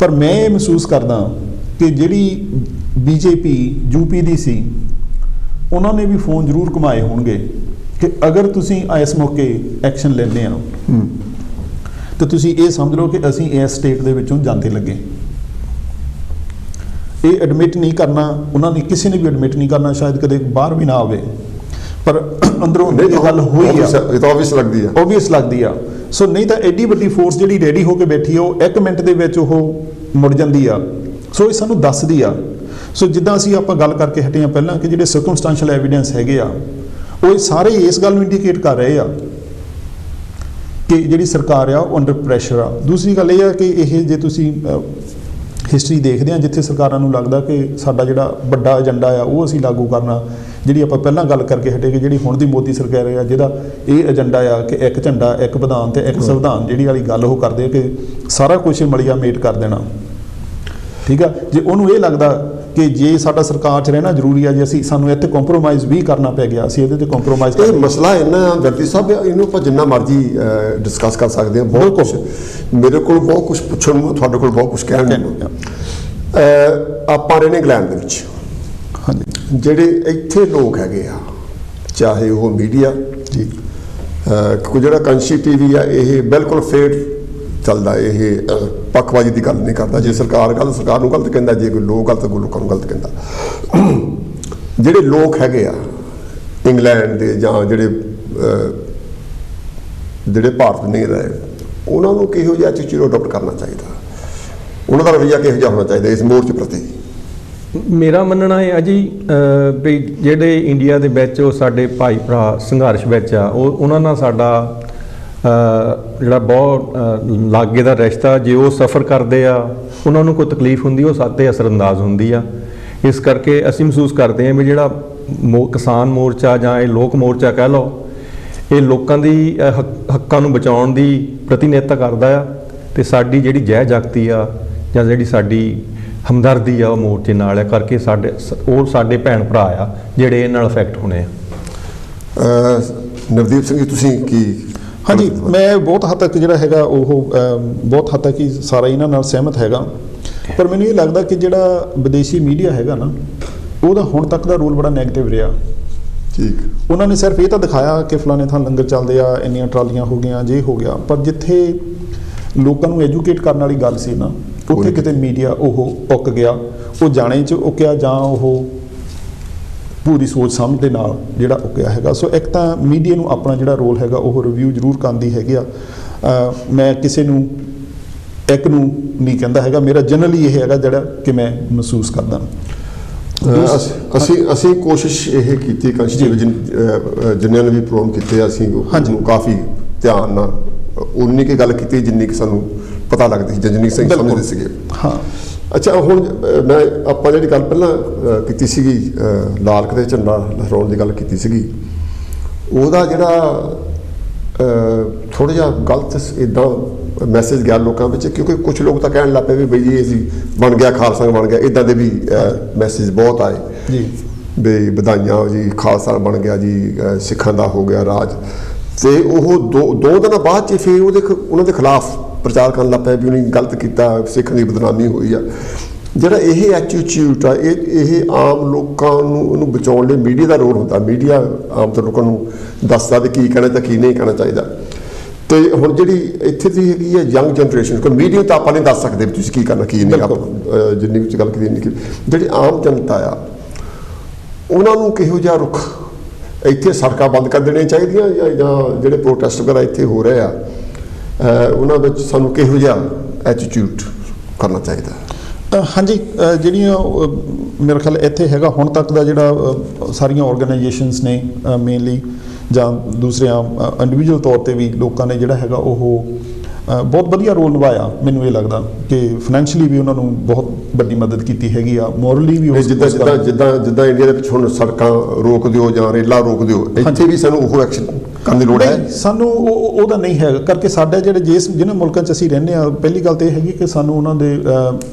Speaker 2: ਪਰ ਮੈਂ ਇਹ ਮਹਿਸੂਸ ਕਰਦਾ ਕਿ ਜਿਹੜੀ ਬੀਜੇਪੀ ਯੂਪੀ ਦੀ ਸੀ ਉਹਨਾਂ ਨੇ ਵੀ ਫੋਨ ਜ਼ਰੂਰ ਘੁਮਾਏ ਹੋਣਗੇ ਕਿ ਅਗਰ ਤੁਸੀਂ ਇਸ ਮੌਕੇ ਐਕਸ਼ਨ ਲੈਂਦੇ ਆ ਤਾਂ ਤੁਸੀਂ ਇਹ ਸਮਝ ਲਓ ਕਿ ਅਸੀਂ ਇਸ ਸਟੇਟ ਦੇ ਵਿੱਚੋਂ ਜਾਂਦੇ ਲੱਗੇ। ਇਹ ਐਡਮਿਟ ਨਹੀਂ ਕਰਨਾ, ਉਹਨਾਂ ਨੇ ਕਿਸੇ ਨੇ ਵੀ ਐਡਮਿਟ ਨਹੀਂ ਕਰਨਾ, ਸ਼ਾਇਦ ਕਦੇ ਬਾਹਰ ਵੀ ਨਾ ਆਵੇ, ਪਰ ਅੰਦਰੋਂ ਇਹ ਗੱਲ ਹੋਈ ਆ,
Speaker 1: ਇਹ ਤਾਂ ਆਬਵੀਅਸ ਲੱਗਦੀ ਆ,
Speaker 2: ਆਬਵੀਅਸ ਲੱਗਦੀ ਆ। ਸੋ ਨਹੀਂ ਤਾਂ ਐਡੀ ਵੱਡੀ ਫੋਰਸ ਜਿਹੜੀ ਰੈਡੀ ਹੋ ਕੇ ਬੈਠੀ ਆ ਉਹ 1 ਮਿੰਟ ਦੇ ਵਿੱਚ ਉਹ ਮੁੜ ਜਾਂਦੀ ਆ। ਸੋ ਇਹ ਸਾਨੂੰ ਦੱਸਦੀ ਆ। ਸੋ ਜਿੱਦਾਂ ਅਸੀਂ ਆਪਾਂ ਗੱਲ ਕਰਕੇ ਹਟੇ ਆ ਪਹਿਲਾਂ ਕਿ ਜਿਹੜੇ ਸਰਕਮਸਟੈਂਸ਼ੀਅਲ ਐਵੀਡੈਂਸ ਹੈਗੇ ਆ ਉਹ ਸਾਰੇ ਇਸ ਗੱਲ ਨੂੰ ਇੰਡੀਕੇਟ ਕਰ ਰਹੇ ਆ ਕਿ ਜਿਹੜੀ ਸਰਕਾਰ ਆ ਉਹ ਅੰਡਰ ਪ੍ਰੈਸ਼ਰ ਆ। ਦੂਸਰੀ ਗੱਲ ਇਹ ਆ ਕਿ ਇਹ ਜੇ ਤੁਸੀਂ ਹਿਸਟਰੀ ਦੇਖਦੇ ਆ, ਜਿੱਥੇ ਸਰਕਾਰਾਂ ਨੂੰ ਲੱਗਦਾ ਕਿ ਸਾਡਾ ਜਿਹੜਾ ਵੱਡਾ ਏਜੰਡਾ ਆ ਉਹ ਅਸੀਂ ਲਾਗੂ ਕਰਨਾ, ਜਿਹੜੀ ਆਪਾਂ ਪਹਿਲਾਂ ਗੱਲ ਕਰਕੇ ਹਟੇ ਕਿ ਜਿਹੜੀ ਹੁਣ ਦੀ ਮੋਦੀ ਸਰਕਾਰ ਆ ਜਿਹਦਾ ਇਹ ਏਜੰਡਾ ਆ ਕਿ ਇੱਕ ਝੰਡਾ, ਇੱਕ ਵਿਧਾਨ ਤੇ ਇੱਕ ਸੰਵਿਧਾਨ, ਜਿਹੜੀ ਵਾਲੀ ਗੱਲ ਉਹ ਕਰਦੇ ਆ ਕਿ ਸਾਰਾ ਕੁਝ ਮਲੀਆ ਮੇਟ ਕਰ ਦੇਣਾ। ਠੀਕ ਆ, ਜੇ ਉਹਨੂੰ ਇਹ ਲੱਗਦਾ ਕਿ ਜੇ ਸਾਡਾ ਸਰਕਾਰ 'ਚ ਰਹਿਣਾ ਜ਼ਰੂਰੀ ਆ, ਜੇ ਸਾਨੂੰ ਇੱਥੇ ਕੰਪਰੋਮਾਈਜ਼ ਵੀ ਕਰਨਾ ਪੈ ਗਿਆ, ਅਸੀਂ ਇਹਦੇ 'ਤੇ ਕੰਪਰੋਮਾਈਜ਼
Speaker 1: ਇਹ ਮਸਲਾ ਇੰਨਾ ਵੈਲਤੀ ਸਾਹਿਬ, ਇਹਨੂੰ ਆਪਾਂ ਜਿੰਨਾ ਮਰਜ਼ੀ ਡਿਸਕਸ ਕਰ ਸਕਦੇ ਹਾਂ। ਬਹੁਤ ਕੁਛ ਮੇਰੇ ਕੋਲ ਬਹੁਤ ਕੁਛ ਪੁੱਛਣ ਨੂੰ, ਤੁਹਾਡੇ ਕੋਲ ਬਹੁਤ ਕੁਛ ਕਹਿਣ ਨੂੰ। ਆਪਾਂ ਰਹਿੰਦੇ ਇੰਗਲੈਂਡ ਦੇ ਵਿੱਚ,
Speaker 2: ਹਾਂਜੀ,
Speaker 1: ਜਿਹੜੇ ਇੱਥੇ ਲੋਕ ਹੈਗੇ ਆ, ਚਾਹੇ ਉਹ ਮੀਡੀਆ ਜੀ, ਕੋਈ ਜਿਹੜਾ ਕੰਸ਼ੀ ਟੀਵੀ ਆ, ਇਹ ਬਿਲਕੁਲ ਫੇਰ ਚੱਲਦਾ, ਇਹ ਪੱਖਵਾਜੀ ਦੀ ਗੱਲ ਨਹੀਂ ਕਰਦਾ। ਜੇ ਸਰਕਾਰ ਗਲਤ, ਸਰਕਾਰ ਨੂੰ ਗਲਤ ਕਹਿੰਦਾ, ਜੇ ਕੋਈ ਲੋਕ ਗਲਤ, ਕੋਈ ਲੋਕਾਂ ਨੂੰ ਗਲਤ ਕਹਿੰਦਾ। ਜਿਹੜੇ ਲੋਕ ਹੈਗੇ ਆ ਇੰਗਲੈਂਡ ਦੇ ਜਾਂ ਜਿਹੜੇ ਭਾਰਤ ਨਹੀਂ ਰਹੇ, ਉਹਨਾਂ ਨੂੰ ਕਿਹੋ ਜਿਹਾ ਐਟੀਟਿਊਡ ਅਡਾਪਟ ਕਰਨਾ ਚਾਹੀਦਾ, ਉਹਨਾਂ ਦਾ ਰਵੱਈਆ ਕਿਹੋ ਜਿਹਾ ਹੋਣਾ ਚਾਹੀਦਾ ਇਸ ਮੋਰਚੇ ਪ੍ਰਤੀ?
Speaker 3: ਮੇਰਾ ਮੰਨਣਾ ਹੈ ਜੀ ਵੀ ਜਿਹੜੇ ਇੰਡੀਆ ਦੇ ਵਿੱਚ ਉਹ ਸਾਡੇ ਭਾਈ ਭਰਾ ਸੰਘਰਸ਼ ਵਿੱਚ ਆ, ਉਹਨਾਂ ਨਾਲ ਸਾਡਾ ਜਿਹੜਾ ਬਹੁਤ ਲਾਗੇ ਦਾ ਰਿਸ਼ਤਾ, ਜੇ ਉਹ ਸਫ਼ਰ ਕਰਦੇ ਆ, ਉਹਨਾਂ ਨੂੰ ਕੋਈ ਤਕਲੀਫ ਹੁੰਦੀ, ਉਹ ਸਾਡੇ ਅਸਰਅੰਦਾਜ਼ ਹੁੰਦੀ ਆ। ਇਸ ਕਰਕੇ ਅਸੀਂ ਮਹਿਸੂਸ ਕਰਦੇ ਹਾਂ ਵੀ ਜਿਹੜਾ ਕਿਸਾਨ ਮੋਰਚਾ ਜਾਂ ਇਹ ਲੋਕ ਮੋਰਚਾ ਕਹਿ ਲਓ, ਇਹ ਲੋਕਾਂ ਦੀ ਹੱਕਾਂ ਨੂੰ ਬਚਾਉਣ ਦੀ ਪ੍ਰਤੀਨਿਧਤਾ ਕਰਦਾ ਆ, ਤੇ ਸਾਡੀ ਜਿਹੜੀ ਜੈ ਜਗਤੀ ਆ ਜਾਂ ਜਿਹੜੀ ਸਾਡੀ ਹਮਦਰਦੀ ਆ ਉਹ ਮੋਰਚੇ ਨਾਲ ਆ, ਕਰਕੇ ਸਾਡੇ ਭੈਣ ਭਰਾ ਆ ਜਿਹੜੇ ਇਹ ਨਾਲ ਅਫੈਕਟ ਹੋਣੇ ਆ।
Speaker 1: ਨਵਦੀਪ ਸਿੰਘ ਜੀ, ਤੁਸੀਂ ਕੀ?
Speaker 2: ਹਾਂਜੀ, ਮੈਂ ਬਹੁਤ ਹੱਦ ਤੱਕ ਜਿਹੜਾ ਹੈਗਾ ਉਹ ਬਹੁਤ ਹੱਦ ਤੱਕ ਹੀ ਸਾਰਾ ਇਹਨਾਂ ਨਾਲ ਸਹਿਮਤ ਹੈਗਾ। ਪਰ ਮੈਨੂੰ ਇਹ ਲੱਗਦਾ ਕਿ ਜਿਹੜਾ ਵਿਦੇਸ਼ੀ ਮੀਡੀਆ ਹੈਗਾ ਨਾ, ਉਹਦਾ ਹੁਣ ਤੱਕ ਦਾ ਰੋਲ ਬੜਾ ਨੈਗੇਟਿਵ ਰਿਹਾ।
Speaker 1: ਠੀਕ,
Speaker 2: ਉਹਨਾਂ ਨੇ ਸਿਰਫ ਇਹ ਤਾਂ ਦਿਖਾਇਆ ਕਿ ਫਲਾਣੇ ਥਾਂ ਲੰਗਰ ਚੱਲਦੇ ਆ, ਇੰਨੀਆਂ ਟਰਾਲੀਆਂ ਹੋ ਗਈਆਂ, ਜੇ ਹੋ ਗਿਆ, ਪਰ ਜਿੱਥੇ ਲੋਕਾਂ ਨੂੰ ਐਜੂਕੇਟ ਕਰਨ ਵਾਲੀ ਗੱਲ ਸੀ ਨਾ, ਉੱਥੇ ਕਿਤੇ ਮੀਡੀਆ ਉਹ ਉੱਕ ਗਿਆ, ਉਹ ਜਾਣੇ 'ਚ ਉੱਕਿਆ ਜਾਂ ਉਹ ਪੂਰੀ ਸੋਚ ਸਮਝ ਦੇ ਨਾਲ ਜਿਹੜਾ ਉੱਕਿਆ ਹੈਗਾ। ਸੋ ਇੱਕ ਤਾਂ ਮੀਡੀਆ ਨੂੰ ਆਪਣਾ ਜਿਹੜਾ ਰੋਲ ਹੈਗਾ ਉਹ ਰਿਵਿਊ ਜ਼ਰੂਰ ਕਰਦੀ ਹੈਗੀ ਆ। ਮੈਂ ਕਿਸੇ ਨੂੰ ਇੱਕ ਨੂੰ ਨਹੀਂ ਕਹਿੰਦਾ ਹੈਗਾ, ਮੇਰਾ ਜਨਰਲੀ ਇਹ ਹੈਗਾ ਜਿਹੜਾ ਕਿ ਮੈਂ ਮਹਿਸੂਸ ਕਰਦਾ।
Speaker 1: ਅਸੀਂ ਕੋਸ਼ਿਸ਼ ਇਹ ਕੀਤੀ ਜਿਨ੍ਹਾਂ ਨੇ ਵੀ ਪ੍ਰੋਗਰਾਮ ਕੀਤੇ, ਅਸੀਂ ਉਹਨੂੰ ਕਾਫੀ ਧਿਆਨ ਨਾਲ ਉਨੀ ਕੀ ਗੱਲ ਕੀਤੀ ਜਿੰਨੀ ਕਿ ਸਾਨੂੰ ਪਤਾ ਲੱਗਦੀ ਸੀ, ਜਿੰਨੀ ਸਹੀ ਸਮਝਦੇ ਸੀਗੇ। ਹਾਂ, ਅੱਛਾ, ਹੁਣ ਆਪਾਂ ਜਿਹੜੀ ਗੱਲ ਪਹਿਲਾਂ ਕੀਤੀ ਸੀਗੀ, ਲਾਲ ਕਿਲ੍ਹੇ ਝੰਡਾ ਲਹਿਰਾਉਣ ਦੀ ਗੱਲ ਕੀਤੀ ਸੀਗੀ, ਉਹਦਾ ਜਿਹੜਾ ਥੋੜ੍ਹਾ ਜਿਹਾ ਗਲਤ ਇੱਦਾਂ ਮੈਸੇਜ ਗਿਆ ਲੋਕਾਂ ਵਿੱਚ, ਕਿਉਂਕਿ ਕੁਝ ਲੋਕ ਤਾਂ ਕਹਿਣ ਲੱਗ ਪਏ ਵੀ ਬਈ ਇਹ ਅਸੀਂ ਬਣ ਗਿਆ ਖਾਲਸਾ ਬਣ ਗਿਆ, ਇੱਦਾਂ ਦੇ ਵੀ ਮੈਸੇਜ ਬਹੁਤ ਆਏ
Speaker 2: ਜੀ
Speaker 1: ਵੀ ਵਧਾਈਆਂ ਜੀ ਖਾਲਸਾ ਬਣ ਗਿਆ ਜੀ, ਸਿੱਖਾਂ ਦਾ ਹੋ ਗਿਆ ਰਾਜ। ਤੇ ਉਹ ਦੋ ਦਿਨਾਂ ਬਾਅਦ 'ਚ ਫਿਰ ਉਹਨਾਂ ਦੇ ਖਿਲਾਫ ਪ੍ਰਚਾਰ ਕਰਨ ਲੱਗ ਪਏ ਵੀ ਉਹਨੇ ਗਲਤ ਕੀਤਾ, ਸਿੱਖਾਂ ਦੀ ਬਦਨਾਮੀ ਹੋਈ ਆ। ਜਿਹੜਾ ਇਹ ਐਟੀਟਿਊਡ ਆ, ਇਹ ਆਮ ਲੋਕਾਂ ਨੂੰ ਉਹਨੂੰ ਬਚਾਉਣ ਲਈ ਮੀਡੀਆ ਦਾ ਰੋਲ ਹੁੰਦਾ। ਮੀਡੀਆ ਆਮ ਤੌਰ ਲੋਕਾਂ ਨੂੰ ਦੱਸਦਾ ਵੀ ਕੀ ਕਹਿਣਾ ਤਾਂ ਕੀ ਨਹੀਂ ਕਹਿਣਾ ਚਾਹੀਦਾ। ਤੇ ਹੁਣ ਜਿਹੜੀ ਇੱਥੇ ਦੀ ਹੈਗੀ ਹੈ ਯੰਗ ਜਨਰੇਸ਼ਨ, ਕੋਈ ਮੀਡੀਆ ਤਾਂ ਆਪਾਂ ਨਹੀਂ ਦੱਸ ਸਕਦੇ ਵੀ ਤੁਸੀਂ ਕੀ ਕਰਨਾ ਕੀ ਨਹੀਂ, ਆਪਾਂ ਜਿੰਨੀ ਵਿੱਚ ਗੱਲ ਕੀਤੀ ਨਹੀਂ। ਜਿਹੜੀ ਆਮ ਜਨਤਾ ਆ ਉਹਨਾਂ ਨੂੰ ਕਿਹੋ ਜਿਹਾ ਰੁਖ, ਇੱਥੇ ਸੜਕਾਂ ਬੰਦ ਕਰ ਦੇਣੀਆਂ ਚਾਹੀਦੀਆਂ ਜਾਂ ਜਿਹੜੇ ਪ੍ਰੋਟੈਸਟ ਵਗੈਰਾ ਇੱਥੇ ਹੋ ਰਹੇ ਆ ਉਹਨਾਂ ਵਿੱਚ ਸਾਨੂੰ ਕਿਹੋ ਜਿਹਾ ਐਟੀਟਿਊਡ ਕਰਨਾ ਚਾਹੀਦਾ?
Speaker 2: ਹਾਂਜੀ, ਜਿਹੜੀਆਂ ਮੇਰੇ ਖਿਆਲ ਇੱਥੇ ਹੈਗਾ ਹੁਣ ਤੱਕ ਦਾ ਜਿਹੜਾ ਸਾਰੀਆਂ ਆਰਗੇਨਾਈਜੇਸ਼ਨਸ ਨੇ ਮੇਨਲੀ ਜਾਂ ਦੂਸਰਿਆਂ ਇੰਡੀਵਿਜੂਅਲ ਤੌਰ 'ਤੇ ਵੀ ਲੋਕਾਂ ਨੇ ਜਿਹੜਾ ਹੈਗਾ ਉਹ ਬਹੁਤ ਵਧੀਆ ਰੋਲ ਨਿਭਾਇਆ। ਮੈਨੂੰ ਇਹ ਲੱਗਦਾ ਕਿ ਫਾਈਨੈਂਸ਼ੀਅਲੀ ਵੀ ਉਹਨਾਂ ਨੂੰ ਬਹੁਤ ਵੱਡੀ ਮਦਦ ਕੀਤੀ ਹੈਗੀ ਆ, ਮੋਰਲੀ ਵੀ।
Speaker 1: ਜਿੱਦਾਂ ਇੰਡੀਆ ਦੇ ਵਿੱਚ ਹੁਣ ਸੜਕਾਂ ਰੋਕ ਦਿਓ ਜਾਂ ਰੇਲਾਂ ਰੋਕ ਦਿਓ, ਇੱਥੇ ਵੀ ਸਾਨੂੰ ਉਹ ਐਕਸ਼ਨ ਕਰਨ ਦੀ ਲੋੜ ਹੈ।
Speaker 2: ਸਾਨੂੰ ਉਹਦਾ ਨਹੀਂ ਹੈਗਾ, ਕਰਕੇ ਸਾਡੇ ਜਿਹੜੇ ਜਿਹਨਾਂ ਮੁਲਕਾਂ 'ਚ ਅਸੀਂ ਰਹਿੰਦੇ ਹਾਂ, ਪਹਿਲੀ ਗੱਲ ਤਾਂ ਇਹ ਹੈਗੀ ਕਿ ਸਾਨੂੰ ਉਹਨਾਂ ਦੇ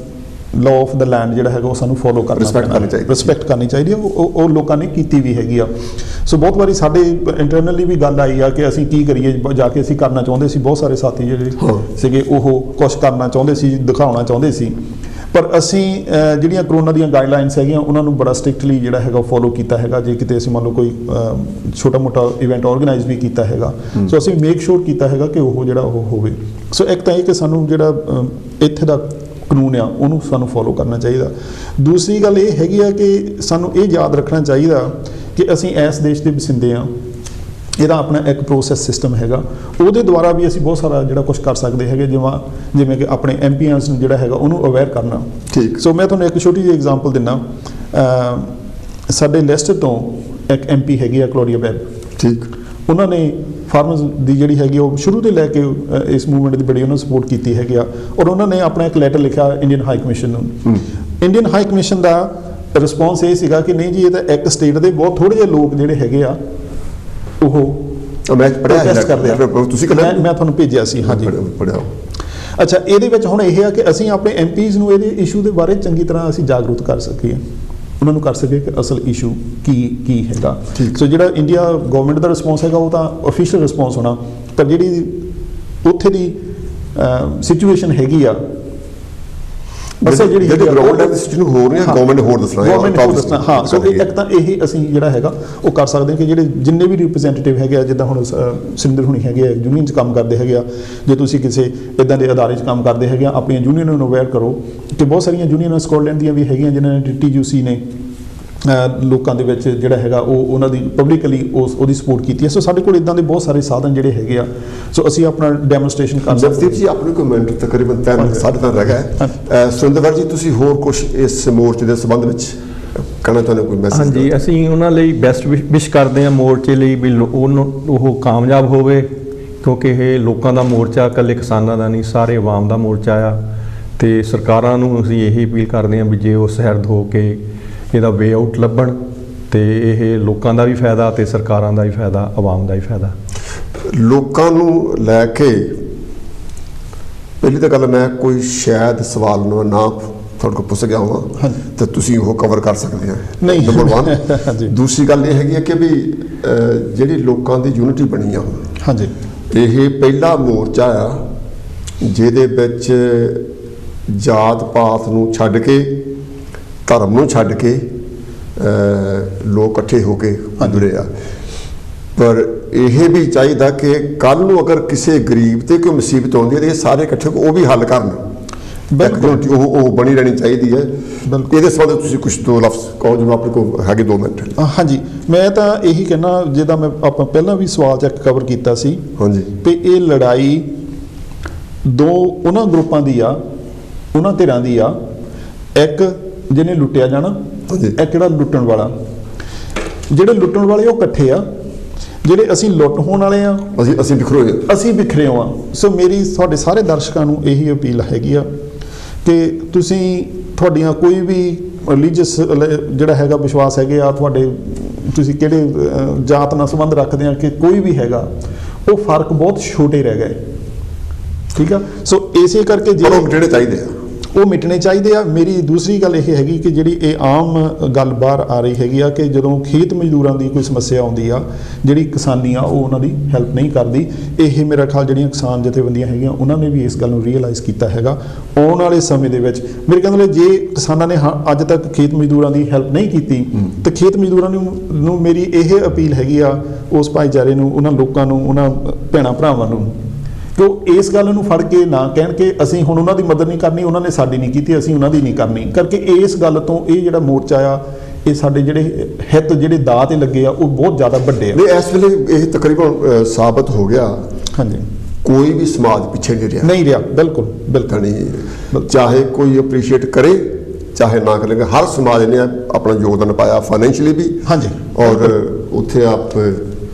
Speaker 2: ਲਾਅ ਆਫ ਦਾ ਲੈਂਡ ਜਿਹੜਾ ਹੈਗਾ ਉਹ ਸਾਨੂੰ ਫੋਲੋ ਕਰਨਾ, ਰਿਸਪੈਕਟ ਕਰਨੀ ਚਾਹੀਦੀ ਹੈ। ਉਹ ਲੋਕਾਂ ਨੇ ਕੀਤੀ ਵੀ ਹੈਗੀ ਆ। ਸੋ ਬਹੁਤ ਵਾਰੀ ਸਾਡੇ ਇੰਟਰਨਲੀ ਵੀ ਗੱਲ ਆਈ ਆ ਕਿ ਅਸੀਂ ਕੀ ਕਰੀਏ, ਜਾ ਕੇ ਅਸੀਂ ਕਰਨਾ ਚਾਹੁੰਦੇ ਸੀ, ਬਹੁਤ ਸਾਰੇ ਸਾਥੀ ਜਿਹੜੇ ਸੀਗੇ ਉਹ ਕੁਛ ਕਰਨਾ ਚਾਹੁੰਦੇ ਸੀ, ਦਿਖਾਉਣਾ ਚਾਹੁੰਦੇ ਸੀ, ਪਰ ਅਸੀਂ ਜਿਹੜੀਆਂ ਕਰੋਨਾ ਦੀਆਂ ਗਾਈਡਲਾਈਨਸ ਹੈਗੀਆਂ ਉਹਨਾਂ ਨੂੰ ਬੜਾ ਸਟ੍ਰਿਕਟਲੀ ਜਿਹੜਾ ਹੈਗਾ ਫੋਲੋ ਕੀਤਾ ਹੈਗਾ। ਜੇ ਕਿਤੇ ਅਸੀਂ ਮੰਨ ਲਓ ਕੋਈ ਛੋਟਾ ਮੋਟਾ ਇਵੈਂਟ ਆਰਗੇਨਾਈਜ਼ ਵੀ ਕੀਤਾ ਹੈਗਾ, ਸੋ ਅਸੀਂ ਮੇਕ ਸ਼ੋਰ ਕੀਤਾ ਹੈਗਾ ਕਿ ਉਹ ਜਿਹੜਾ ਉਹ ਹੋਵੇ। ਸੋ ਇੱਕ ਤਾਂ ਇਹ ਕਿ ਸਾਨੂੰ ਜਿਹੜਾ ਇੱਥੇ ਦਾ ਕਾਨੂੰਨ ਆ ਉਹਨੂੰ ਸਾਨੂੰ ਫੋਲੋ ਕਰਨਾ ਚਾਹੀਦਾ। ਦੂਸਰੀ ਗੱਲ ਇਹ ਹੈਗੀ ਆ ਕਿ ਸਾਨੂੰ ਇਹ ਯਾਦ ਰੱਖਣਾ ਚਾਹੀਦਾ ਕਿ ਅਸੀਂ ਇਸ ਦੇਸ਼ ਦੇ ਵਸਿੰਦੇ ਹਾਂ, ਇਹਦਾ ਆਪਣਾ ਇੱਕ ਪ੍ਰੋਸੈਸ ਸਿਸਟਮ ਹੈਗਾ, ਉਹਦੇ ਦੁਆਰਾ ਵੀ ਅਸੀਂ ਬਹੁਤ ਸਾਰਾ ਜਿਹੜਾ ਕੁਝ ਕਰ ਸਕਦੇ ਹੈਗੇ, ਜਿਵੇਂ ਕਿ ਆਪਣੇ ਐਮਪੀਐਸ ਨੂੰ ਜਿਹੜਾ ਹੈਗਾ ਉਹਨੂੰ ਅਵੇਅਰ ਕਰਨਾ। ਠੀਕ। ਸੋ ਮੈਂ ਤੁਹਾਨੂੰ ਇੱਕ ਛੋਟੀ ਜਿਹੀ ਐਗਜ਼ਾਮਪਲ ਦਿੰਦਾ। ਸਾਡੇ ਲੈਸਟਰ ਤੋਂ ਇੱਕ ਐਮਪੀ ਹੈਗੀ ਆ ਕਲੋਰੀਆ ਬੈਬ। ਠੀਕ। ਉਹਨਾਂ ਨੇ ਫਾਰਮਰਸ ਦੀ ਜਿਹੜੀ ਹੈਗੀ ਉਹ ਸ਼ੁਰੂ ਤੋਂ ਲੈ ਕੇ ਇਸ ਮੂਵਮੈਂਟ ਦੀ ਬੜੀ ਉਹਨਾਂ ਸਪੋਰਟ ਕੀਤੀ ਹੈਗੀ ਆ, ਔਰ ਉਹਨਾਂ ਨੇ ਆਪਣਾ ਇੱਕ ਲੈਟਰ ਲਿਖਿਆ ਇੰਡੀਅਨ ਹਾਈ ਕਮਿਸ਼ਨ ਨੂੰ। ਇੰਡੀਅਨ ਹਾਈ ਕਮਿਸ਼ਨ ਦਾ ਰਿਸਪੌਂਸ ਇਹ ਸੀਗਾ ਕਿ ਨਹੀਂ ਜੀ, ਇਹ ਤਾਂ ਇੱਕ ਸਟੇਟ ਦੇ ਬਹੁਤ ਥੋੜ੍ਹੇ ਜਿਹੇ ਲੋਕ ਜਿਹੜੇ ਹੈਗੇ ਆ ਉਹ ਪ੍ਰੋਟੈਸਟ ਕਰਦੇ ਆ। ਮੈਂ ਤੁਹਾਨੂੰ ਭੇਜਿਆ ਸੀ। ਹਾਂਜੀ, ਪੜ੍ਹਿਆ। ਅੱਛਾ, ਇਹਦੇ ਵਿੱਚ ਹੁਣ ਇਹ ਆ ਕਿ ਅਸੀਂ ਆਪਣੇ ਐਮਪੀਜ਼ ਨੂੰ ਇਹਦੇ ਇਸ਼ੂ ਦੇ ਬਾਰੇ ਚੰਗੀ ਤਰ੍ਹਾਂ ਅਸੀਂ ਜਾਗਰੂਕ ਕਰ ਸਕੀਏ, ਉਹਨਾਂ ਨੂੰ ਕਰ ਸਕੇ ਕਿ ਅਸਲ ਇਸ਼ੂ ਕੀ ਹੈਗਾ। ਸੋ ਜਿਹੜਾ ਇੰਡੀਆ ਗਵਰਨਮੈਂਟ ਦਾ ਰਿਸਪੌਂਸ ਹੈਗਾ ਉਹ ਤਾਂ ਆਫੀਸ਼ੀਅਲ ਰਿਸਪੌਂਸ ਹੋਣਾ, ਪਰ ਜਿਹੜੀ ਉੱਥੇ ਦੀ ਸਿਚੁਏਸ਼ਨ ਹੈਗੀ ਆ ਅਸਲ ਜਿਹੜੀ
Speaker 1: ਗਰਾਊਂਡ ਲੈਵਲ ਸਿਚੁਏਸ਼ਨ ਹੋ ਰਹੀ ਹੈ, ਗਵਰਨਮੈਂਟ ਹੋਰ ਦੱਸਣਾ।
Speaker 2: ਹਾਂ, ਸੋ ਇੱਕ ਤਾਂ ਇਹ ਅਸੀਂ ਜਿਹੜਾ ਹੈਗਾ ਉਹ ਕਰ ਸਕਦੇ ਹਾਂ ਕਿ ਜਿਹੜੇ ਜਿੰਨੇ ਵੀ ਰਿਪਰੈਜ਼ੈਂਟੇਟਿਵ ਹੈਗੇ ਆ, ਜਿੱਦਾਂ ਹੁਣ ਸਿੰਦਰ ਹੁਣੀ ਹੈਗੇ ਆ, ਯੂਨੀਅਨ 'ਚ ਕੰਮ ਕਰਦੇ ਹੈਗੇ ਆ, ਜੇ ਤੁਸੀਂ ਕਿਸੇ ਇੱਦਾਂ ਦੇ ਅਦਾਰੇ 'ਚ ਕੰਮ ਕਰਦੇ ਹੈਗੇ ਆ, ਆਪਣੀਆਂ ਯੂਨੀਅਨ ਨੂੰ ਅਵੇਅਰ ਕਰੋ ਕਿ ਬਹੁਤ ਸਾਰੀਆਂ ਯੂਨੀਅਨਾਂ ਸਕਾਟਲੈਂਡ ਦੀਆਂ ਵੀ ਹੈਗੀਆਂ ਜਿਨ੍ਹਾਂ ਨੇ TUC ਨੇ ਲੋਕਾਂ ਦੇ ਵਿੱਚ ਜਿਹੜਾ ਹੈਗਾ ਉਹ ਉਹਨਾਂ ਦੀ ਪਬਲਿਕਲੀ ਉਹਦੀ ਸਪੋਰਟ ਕੀਤੀ ਹੈ। ਸੋ ਸਾਡੇ ਕੋਲ ਇੱਦਾਂ ਦੇ ਬਹੁਤ ਸਾਰੇ ਸਾਧਨ ਜਿਹੜੇ ਹੈਗੇ ਆ, ਸੋ ਅਸੀਂ ਆਪਣਾ ਡੈਮੋਨਸਟ੍ਰੇਸ਼ਨ ਕਰ ਸਕਦੇ ਹਾਂ।
Speaker 1: ਜੀ ਆਪਣੇ ਕੋਈ ਮਿੰਟ ਤਕਰੀਬਨ 3:30 ਰਹਿ ਗਿਆ। ਸੁਰਿੰਦਰ ਜੀ, ਤੁਸੀਂ ਹੋਰ ਕੁਝ ਇਸ ਮੋਰਚੇ ਦੇ ਸੰਬੰਧ ਵਿੱਚ ਕਹਿਣਾ ਚਾਹੁੰਦੇ ਕੋਈ ਮੈਸੇਜ?
Speaker 3: ਹਾਂਜੀ, ਅਸੀਂ ਉਹਨਾਂ ਲਈ ਬੈਸਟ ਵਿਸ਼ ਕਰਦੇ ਹਾਂ ਮੋਰਚੇ ਲਈ ਵੀ ਉਹ ਕਾਮਯਾਬ ਹੋਵੇ, ਕਿਉਂਕਿ ਇਹ ਲੋਕਾਂ ਦਾ ਮੋਰਚਾ, ਇਕੱਲੇ ਕਿਸਾਨਾਂ ਦਾ ਨਹੀਂ, ਸਾਰੇ ਆਵਾਮ ਦਾ ਮੋਰਚਾ ਆ। ਤੇ ਸਰਕਾਰਾਂ ਨੂੰ ਅਸੀਂ ਇਹੀ ਅਪੀਲ ਕਰਦੇ ਹਾਂ ਵੀ ਜੇ ਉਹ ਸਹਿਰਦ ਹੋ ਕੇ ਇਹਦਾ ਵੇ ਆਊਟ ਲੱਭਣ, ਤੇ ਇਹ ਲੋਕਾਂ ਦਾ ਵੀ ਫਾਇਦਾ ਤੇ ਸਰਕਾਰਾਂ ਦਾ ਵੀ ਫਾਇਦਾ, ਆਵਾਮ ਦਾ ਵੀ ਫਾਇਦਾ।
Speaker 1: ਲੋਕਾਂ ਨੂੰ ਲੈ ਕੇ ਪਹਿਲੀ ਤਾਂ ਗੱਲ, ਮੈਂ ਕੋਈ ਸ਼ਾਇਦ ਸਵਾਲ ਨਾ ਤੁਹਾਡੇ ਕੋਲ ਪੁੱਛ ਗਿਆ ਹਾਂ ਤਾਂ ਤੁਸੀਂ ਉਹ ਕਵਰ ਕਰ ਸਕਦੇ ਆ, ਨੰਬਰ 1। ਦੂਸਰੀ ਗੱਲ ਇਹ ਹੈਗੀ ਹੈ ਕਿ ਵੀ ਜਿਹੜੀ ਲੋਕਾਂ ਦੀ ਯੂਨਿਟੀ ਬਣੀ ਆ ਹੁਣ, ਹਾਂਜੀ, ਇਹ ਪਹਿਲਾ ਮੋਰਚਾ ਆ ਜਿਹਦੇ ਵਿੱਚ ਜਾਤ ਪਾਤ ਨੂੰ ਛੱਡ ਕੇ, ਧਰਮ ਨੂੰ ਛੱਡ ਕੇ ਲੋਕ ਇਕੱਠੇ ਹੋ ਕੇ ਜੁੜੇ ਆ। ਪਰ ਇਹ ਵੀ ਚਾਹੀਦਾ ਕਿ ਕੱਲ੍ਹ ਨੂੰ ਅਗਰ ਕਿਸੇ ਗਰੀਬ ਤੇ ਕੋਈ ਮੁਸੀਬਤ ਆਉਂਦੀ ਹੈ ਤਾਂ ਇਹ ਸਾਰੇ ਇਕੱਠੇ ਉਹ ਵੀ ਹੱਲ ਕਰਨ। ਬਿਲਕੁਲ, ਉਹ ਬਣੀ ਰਹਿਣੀ ਚਾਹੀਦੀ ਹੈ। ਇਹਦੇ ਸੰਬੰਧ ਤੁਸੀਂ ਕੁਝ ਦੋ ਲਫ਼ਜ਼ ਕਹੋ, ਜਿਵੇਂ ਆਪਣੇ ਕੋਲ ਹੈਗੇ 2 ਮਿੰਟ।
Speaker 2: ਹਾਂਜੀ, ਮੈਂ ਤਾਂ ਇਹੀ ਕਹਿਣਾ, ਜਿੱਦਾਂ ਆਪਾਂ ਪਹਿਲਾਂ ਵੀ ਸਵਾਲ ਚੈੱਕ ਕਵਰ ਕੀਤਾ ਸੀ। ਹਾਂਜੀ, ਤੇ ਇਹ ਲੜਾਈ ਦੋ ਉਹਨਾਂ ਗਰੁੱਪਾਂ ਦੀ ਆ, ਉਹਨਾਂ ਧਿਰਾਂ ਦੀ ਆ। ਇੱਕ ਜਿਹਨੇ ਲੁੱਟਿਆ ਜਾਣਾ, ਇੱਕ ਜਿਹੜਾ ਲੁੱਟਣ ਵਾਲਾ। ਜਿਹੜੇ ਲੁੱਟਣ ਵਾਲੇ ਉਹ ਇਕੱਠੇ ਆ, ਜਿਹੜੇ ਅਸੀਂ ਲੁੱਟ ਹੋਣ ਵਾਲੇ ਆ ਅਸੀਂ ਬਿਖਰੇ ਆ। ਸੋ ਮੇਰੀ ਤੁਹਾਡੇ ਸਾਰੇ ਦਰਸ਼ਕਾਂ ਨੂੰ ਇਹੀ ਅਪੀਲ ਹੈਗੀ ਆ ਕਿ ਤੁਹਾਡੀਆਂ ਕੋਈ ਵੀ ਰਿਲੀਜੀਅਸ ਜਿਹੜਾ ਹੈਗਾ ਵਿਸ਼ਵਾਸ ਹੈਗੇ ਆ ਤੁਹਾਡੇ, ਤੁਸੀਂ ਕਿਹੜੇ ਜਾਤ ਨਾਲ ਸੰਬੰਧ ਰੱਖਦੇ ਆ, ਕਿ ਕੋਈ ਵੀ ਹੈਗਾ, ਉਹ ਫਰਕ ਬਹੁਤ ਛੋਟੇ ਰਹਿ ਗਏ। ਠੀਕ ਆ, ਸੋ ਇਸੇ ਕਰਕੇ
Speaker 1: ਪਰ ਉਹ ਜਿਹੜੇ ਚਾਹੀਦੇ ਆ
Speaker 2: ਉਹ ਮਿਟਣੇ ਚਾਹੀਦੇ ਆ। ਮੇਰੀ ਦੂਸਰੀ ਗੱਲ ਇਹ ਹੈਗੀ ਕਿ ਜਿਹੜੀ ਇਹ ਆਮ ਗੱਲ ਬਾਹਰ ਆ ਰਹੀ ਹੈਗੀ ਆ ਕਿ ਜਦੋਂ ਖੇਤ ਮਜ਼ਦੂਰਾਂ ਦੀ ਕੋਈ ਸਮੱਸਿਆ ਆਉਂਦੀ ਆ, ਜਿਹੜੀ ਕਿਸਾਨੀ ਆ ਉਹ ਉਹਨਾਂ ਦੀ ਹੈਲਪ ਨਹੀਂ ਕਰਦੀ। ਇਹ ਮੇਰਾ ਖਿਆਲ ਜਿਹੜੀਆਂ ਕਿਸਾਨ ਜਥੇਬੰਦੀਆਂ ਹੈਗੀਆਂ ਉਹਨਾਂ ਨੇ ਵੀ ਇਸ ਗੱਲ ਨੂੰ ਰੀਅਲਾਈਜ਼ ਕੀਤਾ ਹੈਗਾ। ਆਉਣ ਵਾਲੇ ਸਮੇਂ ਦੇ ਵਿੱਚ ਮੇਰੇ ਕਹਿੰਦੇ ਜੇ ਕਿਸਾਨਾਂ ਨੇ ਅੱਜ ਤੱਕ ਖੇਤ ਮਜ਼ਦੂਰਾਂ ਦੀ ਹੈਲਪ ਨਹੀਂ ਕੀਤੀ ਤਾਂ ਖੇਤ ਮਜ਼ਦੂਰਾਂ ਨੂੰ ਮੇਰੀ ਇਹ ਅਪੀਲ ਹੈਗੀ ਆ ਉਸ ਭਾਈਚਾਰੇ ਨੂੰ, ਉਹਨਾਂ ਲੋਕਾਂ ਨੂੰ, ਉਹਨਾਂ ਭੈਣਾਂ ਭਰਾਵਾਂ ਨੂੰ ਕਿ ਉਹ ਇਸ ਗੱਲ ਨੂੰ ਫੜ ਕੇ ਨਾ ਕਹਿਣ ਕਿ ਅਸੀਂ ਹੁਣ ਉਹਨਾਂ ਦੀ ਮਦਦ ਨਹੀਂ ਕਰਨੀ, ਉਹਨਾਂ ਨੇ ਸਾਡੀ ਨਹੀਂ ਕੀਤੀ, ਅਸੀਂ ਉਹਨਾਂ ਦੀ ਨਹੀਂ ਕਰਨੀ, ਕਰਕੇ ਇਸ ਗੱਲ ਤੋਂ ਇਹ ਜਿਹੜਾ ਮੋਰਚਾ ਆ ਇਹ ਸਾਡੇ ਜਿਹੜੇ ਹਿੱਤ ਜਿਹੜੇ ਦਾਅ ਤੇ ਲੱਗੇ ਆ ਉਹ ਬਹੁਤ ਜ਼ਿਆਦਾ ਵੱਡੇ ਆ।
Speaker 1: ਨਹੀਂ, ਇਸ ਵੇਲੇ ਇਹ ਤਕਰੀਬਨ ਸਾਬਤ ਹੋ ਗਿਆ।
Speaker 2: ਹਾਂਜੀ,
Speaker 1: ਕੋਈ ਵੀ ਸਮਾਜ ਪਿੱਛੇ ਨਹੀਂ ਰਿਹਾ।
Speaker 2: ਬਿਲਕੁਲ ਬਿਲਕੁਲ
Speaker 1: ਨਹੀਂ, ਚਾਹੇ ਕੋਈ ਅਪਰੀਸ਼ੀਏਟ ਕਰੇ ਚਾਹੇ ਨਾ ਕਰੇਗਾ, ਹਰ ਸਮਾਜ ਨੇ ਆਪਣਾ ਯੋਗਦਾਨ ਪਾਇਆ, ਫਾਈਨੈਂਸ਼ੀਅਲੀ ਵੀ
Speaker 2: ਹਾਂਜੀ,
Speaker 1: ਔਰ ਉੱਥੇ ਆਪ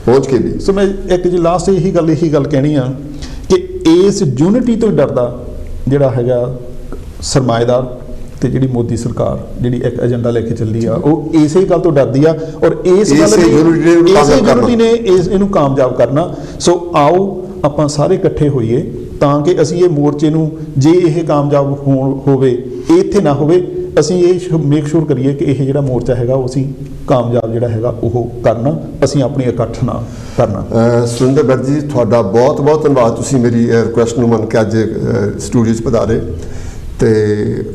Speaker 1: ਪਹੁੰਚ ਕੇ ਵੀ।
Speaker 2: ਸੋ ਮੈਂ ਇੱਕ ਜੀ ਲਾਸਟ ਇਹੀ ਗੱਲ ਕਹਿਣੀ ਆ ਕਿ ਇਸ ਯੂਨਿਟੀ ਤੋਂ ਡਰਦਾ ਜਿਹੜਾ ਹੈਗਾ ਸਰਮਾਏਦਾਰ ਤੇ ਜਿਹੜੀ ਮੋਦੀ ਸਰਕਾਰ ਜਿਹੜੀ ਇੱਕ ਏਜੰਡਾ ਲੈ ਕੇ ਚੱਲੀ ਆ ਉਹ ਇਸੇ ਗੱਲ ਤੋਂ ਡਰਦੀ ਆ ਔਰ ਇਸ ਯੂਨਿਟੀ ਨੇ ਇਹਨੂੰ ਕਾਮਯਾਬ ਕਰਨਾ। ਸੋ ਆਓ ਆਪਾਂ ਸਾਰੇ ਇਕੱਠੇ ਹੋਈਏ ਤਾਂ ਕਿ ਅਸੀਂ ਇਹ ਮੋਰਚੇ ਨੂੰ ਜੇ ਇਹ ਕਾਮਯਾਬ ਹੋਵੇ, ਇੱਥੇ ਨਾ ਹੋਵੇ, ਅਸੀਂ ਇਹ ਮੇਕ ਸ਼ੋਰ ਕਰੀਏ ਕਿ ਇਹ ਜਿਹੜਾ ਮੋਰਚਾ ਹੈਗਾ ਉਹ ਅਸੀਂ ਕਾਮਯਾਬ ਜਿਹੜਾ ਹੈਗਾ ਉਹ ਕਰਨਾ, ਅਸੀਂ ਆਪਣੀ ਇਕੱਠ ਨਾਲ ਕਰਨਾ।
Speaker 1: ਸੁਰਿੰਦਰ ਬੈਦ ਜੀ, ਤੁਹਾਡਾ ਬਹੁਤ ਬਹੁਤ ਧੰਨਵਾਦ, ਤੁਸੀਂ ਮੇਰੀ ਰਿਕੁਐਸਟ ਨੂੰ ਮੰਨ ਕੇ ਅੱਜ ਸਟੂਡੀਓ 'ਚ ਪਧਾਰੇ ਤੇ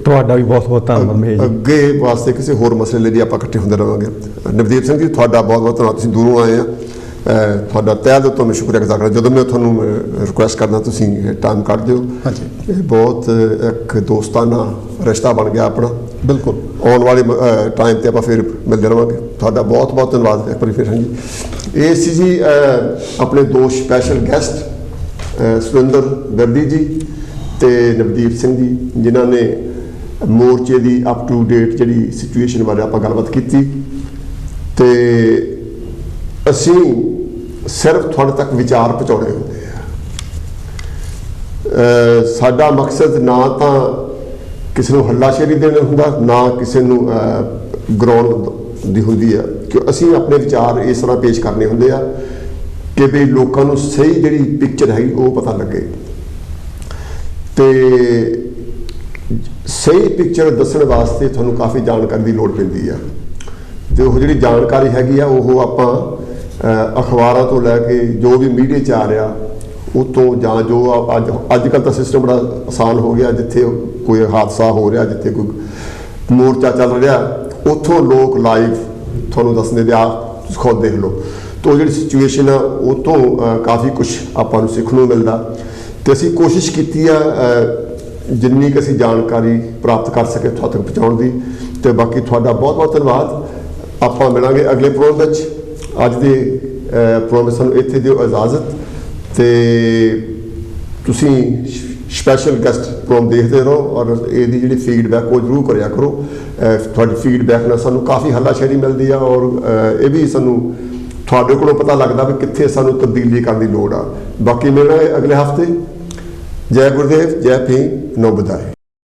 Speaker 3: ਤੁਹਾਡਾ ਵੀ ਬਹੁਤ ਬਹੁਤ ਧੰਨਵਾਦ ਮਹੇਸ਼ ਜੀ।
Speaker 1: ਅੱਗੇ ਵਾਸਤੇ ਕਿਸੇ ਹੋਰ ਮਸਲੇ ਲਈ ਆਪਾਂ ਇਕੱਠੇ ਹੁੰਦੇ ਰਹਾਂਗੇ। ਨਵਦੀਪ ਸਿੰਘ ਜੀ, ਤੁਹਾਡਾ ਬਹੁਤ ਬਹੁਤ ਧੰਨਵਾਦ, ਤੁਸੀਂ ਦੂਰੋਂ ਆਏ ਆ, ਤੁਹਾਡਾ ਤਹਿ ਦਿਲ ਤੋਂ ਮੈਂ ਸ਼ੁਕਰੀਆ ਅਦਾ ਕਰਦਾ। ਜਦੋਂ ਮੈਂ ਤੁਹਾਨੂੰ ਰਿਕੁਐਸਟ ਕਰਦਾ ਤੁਸੀਂ ਟਾਈਮ ਕੱਢ ਦਿਓ।
Speaker 2: ਹਾਂਜੀ,
Speaker 1: ਇਹ ਬਹੁਤ ਇੱਕ ਦੋਸਤਾਨਾ ਰਿਸ਼ਤਾ ਬਣ ਗਿਆ ਆਪਣਾ।
Speaker 2: ਬਿਲਕੁਲ,
Speaker 1: ਆਉਣ ਵਾਲੇ ਟਾਈਮ ਤੇ ਆਪਾਂ ਫਿਰ ਮਿਲਦੇ ਰਹਾਂਗੇ। ਤੁਹਾਡਾ ਬਹੁਤ ਬਹੁਤ ਧੰਨਵਾਦ ਇੱਕ ਵਾਰੀ ਫਿਰ। ਹਾਂਜੀ, ਇਹ ਸੀ ਜੀ ਆਪਣੇ ਦੋ ਸਪੈਸ਼ਲ ਗੈਸਟ ਸੁਰਿੰਦਰ ਵਰਦੀ ਜੀ ਤੇ ਨਵਦੀਪ ਸਿੰਘ ਜੀ, ਜਿਨ੍ਹਾਂ ਨੇ ਮੋਰਚੇ ਦੀ ਅਪ ਟੂ ਡੇਟ ਜਿਹੜੀ ਸਿਚੁਏਸ਼ਨ ਬਾਰੇ ਆਪਾਂ ਗੱਲਬਾਤ ਕੀਤੀ ਤੇ ਅਸੀਂ ਸਿਰਫ ਤੁਹਾਡੇ ਤੱਕ ਵਿਚਾਰ ਪਹੁੰਚਾਉਣੇ ਹੁੰਦੇ ਆ। ਸਾਡਾ ਮਕਸਦ ਨਾ ਤਾਂ ਕਿਸੇ ਨੂੰ ਹੱਲਾਸ਼ੇਰੀ ਦੇਣਾ ਹੁੰਦਾ, ਨਾ ਕਿਸੇ ਨੂੰ ਗਰਾਊਂਡ ਦੀ ਹੁੰਦੀ ਆ, ਕਿ ਅਸੀਂ ਆਪਣੇ ਵਿਚਾਰ ਇਸ ਤਰ੍ਹਾਂ ਪੇਸ਼ ਕਰਨੇ ਹੁੰਦੇ ਆ ਕਿ ਵੀ ਲੋਕਾਂ ਨੂੰ ਸਹੀ ਜਿਹੜੀ ਪਿਕਚਰ ਹੈਗੀ ਉਹ ਪਤਾ ਲੱਗੇ ਤੇ ਸਹੀ ਪਿਕਚਰ ਦੱਸਣ ਵਾਸਤੇ ਤੁਹਾਨੂੰ ਕਾਫੀ ਜਾਣਕਾਰੀ ਦੀ ਲੋੜ ਪੈਂਦੀ ਆ ਤੇ ਉਹ ਜਿਹੜੀ ਜਾਣਕਾਰੀ ਹੈਗੀ ਆ ਉਹ ਆਪਾਂ ਅਖਬਾਰਾਂ ਤੋਂ ਲੈ ਕੇ ਜੋ ਵੀ ਮੀਡੀਆ 'ਚ ਆ ਰਿਹਾ ਉਹ ਤੋਂ, ਜਾਂ ਜੋ ਅੱਜ ਕੱਲ੍ਹ ਤਾਂ ਸਿਸਟਮ ਬੜਾ ਆਸਾਨ ਹੋ ਗਿਆ, ਜਿੱਥੇ ਕੋਈ ਹਾਦਸਾ ਹੋ ਰਿਹਾ, ਜਿੱਥੇ ਕੋਈ ਮੋਰਚਾ ਚੱਲ ਰਿਹਾ, ਉੱਥੋਂ ਲੋਕ ਲਾਈਵ ਤੁਹਾਨੂੰ ਦੱਸਦੇ ਦੇ ਆ, ਤੁਸੀਂ ਖੁਦ ਦੇਖ ਲਓ। ਤਾਂ ਜਿਹੜੀ ਸਿਚੁਏਸ਼ਨ ਆ ਉਹ ਤੋਂ ਕਾਫੀ ਕੁਝ ਆਪਾਂ ਨੂੰ ਸਿੱਖਣ ਨੂੰ ਮਿਲਦਾ ਤੇ ਅਸੀਂ ਕੋਸ਼ਿਸ਼ ਕੀਤੀ ਆ ਜਿੰਨੀ ਕੁ ਅਸੀਂ ਜਾਣਕਾਰੀ ਪ੍ਰਾਪਤ ਕਰ ਸਕੇ ਤੁਹਾਡੇ ਤੱਕ ਪਹੁੰਚਾਉਣ ਦੀ। ਤੇ ਬਾਕੀ ਤੁਹਾਡਾ ਬਹੁਤ ਬਹੁਤ ਧੰਨਵਾਦ। ਆਪਾਂ ਮਿਲਾਂਗੇ ਅਗਲੇ ਪ੍ਰੋਗਰਾਮ ਵਿੱਚ। ਅੱਜ ਦੇ ਪ੍ਰੋਗਰਾਮ ਸਾਨੂੰ ਇੱਥੇ ਦਿਓ ਇਜਾਜ਼ਤ ਤੇ ਤੁਸੀਂ ਸਪੈਸ਼ਲ ਗੈਸਟ ਪ੍ਰੋਗਰਾਮ ਦੇਖਦੇ ਰਹੋ ਔਰ ਇਹਦੀ ਜਿਹੜੀ ਫੀਡਬੈਕ ਉਹ ਜ਼ਰੂਰ ਕਰਿਆ ਕਰੋ। ਤੁਹਾਡੀ ਫੀਡਬੈਕ ਨਾਲ ਸਾਨੂੰ ਕਾਫੀ ਹੱਲਾਸ਼ੇਰੀ ਮਿਲਦੀ ਆ ਔਰ ਇਹ ਵੀ ਸਾਨੂੰ ਤੁਹਾਡੇ ਕੋਲੋਂ ਪਤਾ ਲੱਗਦਾ ਵੀ ਕਿੱਥੇ ਸਾਨੂੰ ਤਬਦੀਲੀ ਕਰਨ ਦੀ ਲੋੜ ਆ। ਬਾਕੀ ਮਿਲਣਾ ਅਗਲੇ ਹਫਤੇ। ਜੈ ਗੁਰਦੇਵ, ਜੈ ਭੀਮ, ਨੋ ਬਧਾਈ।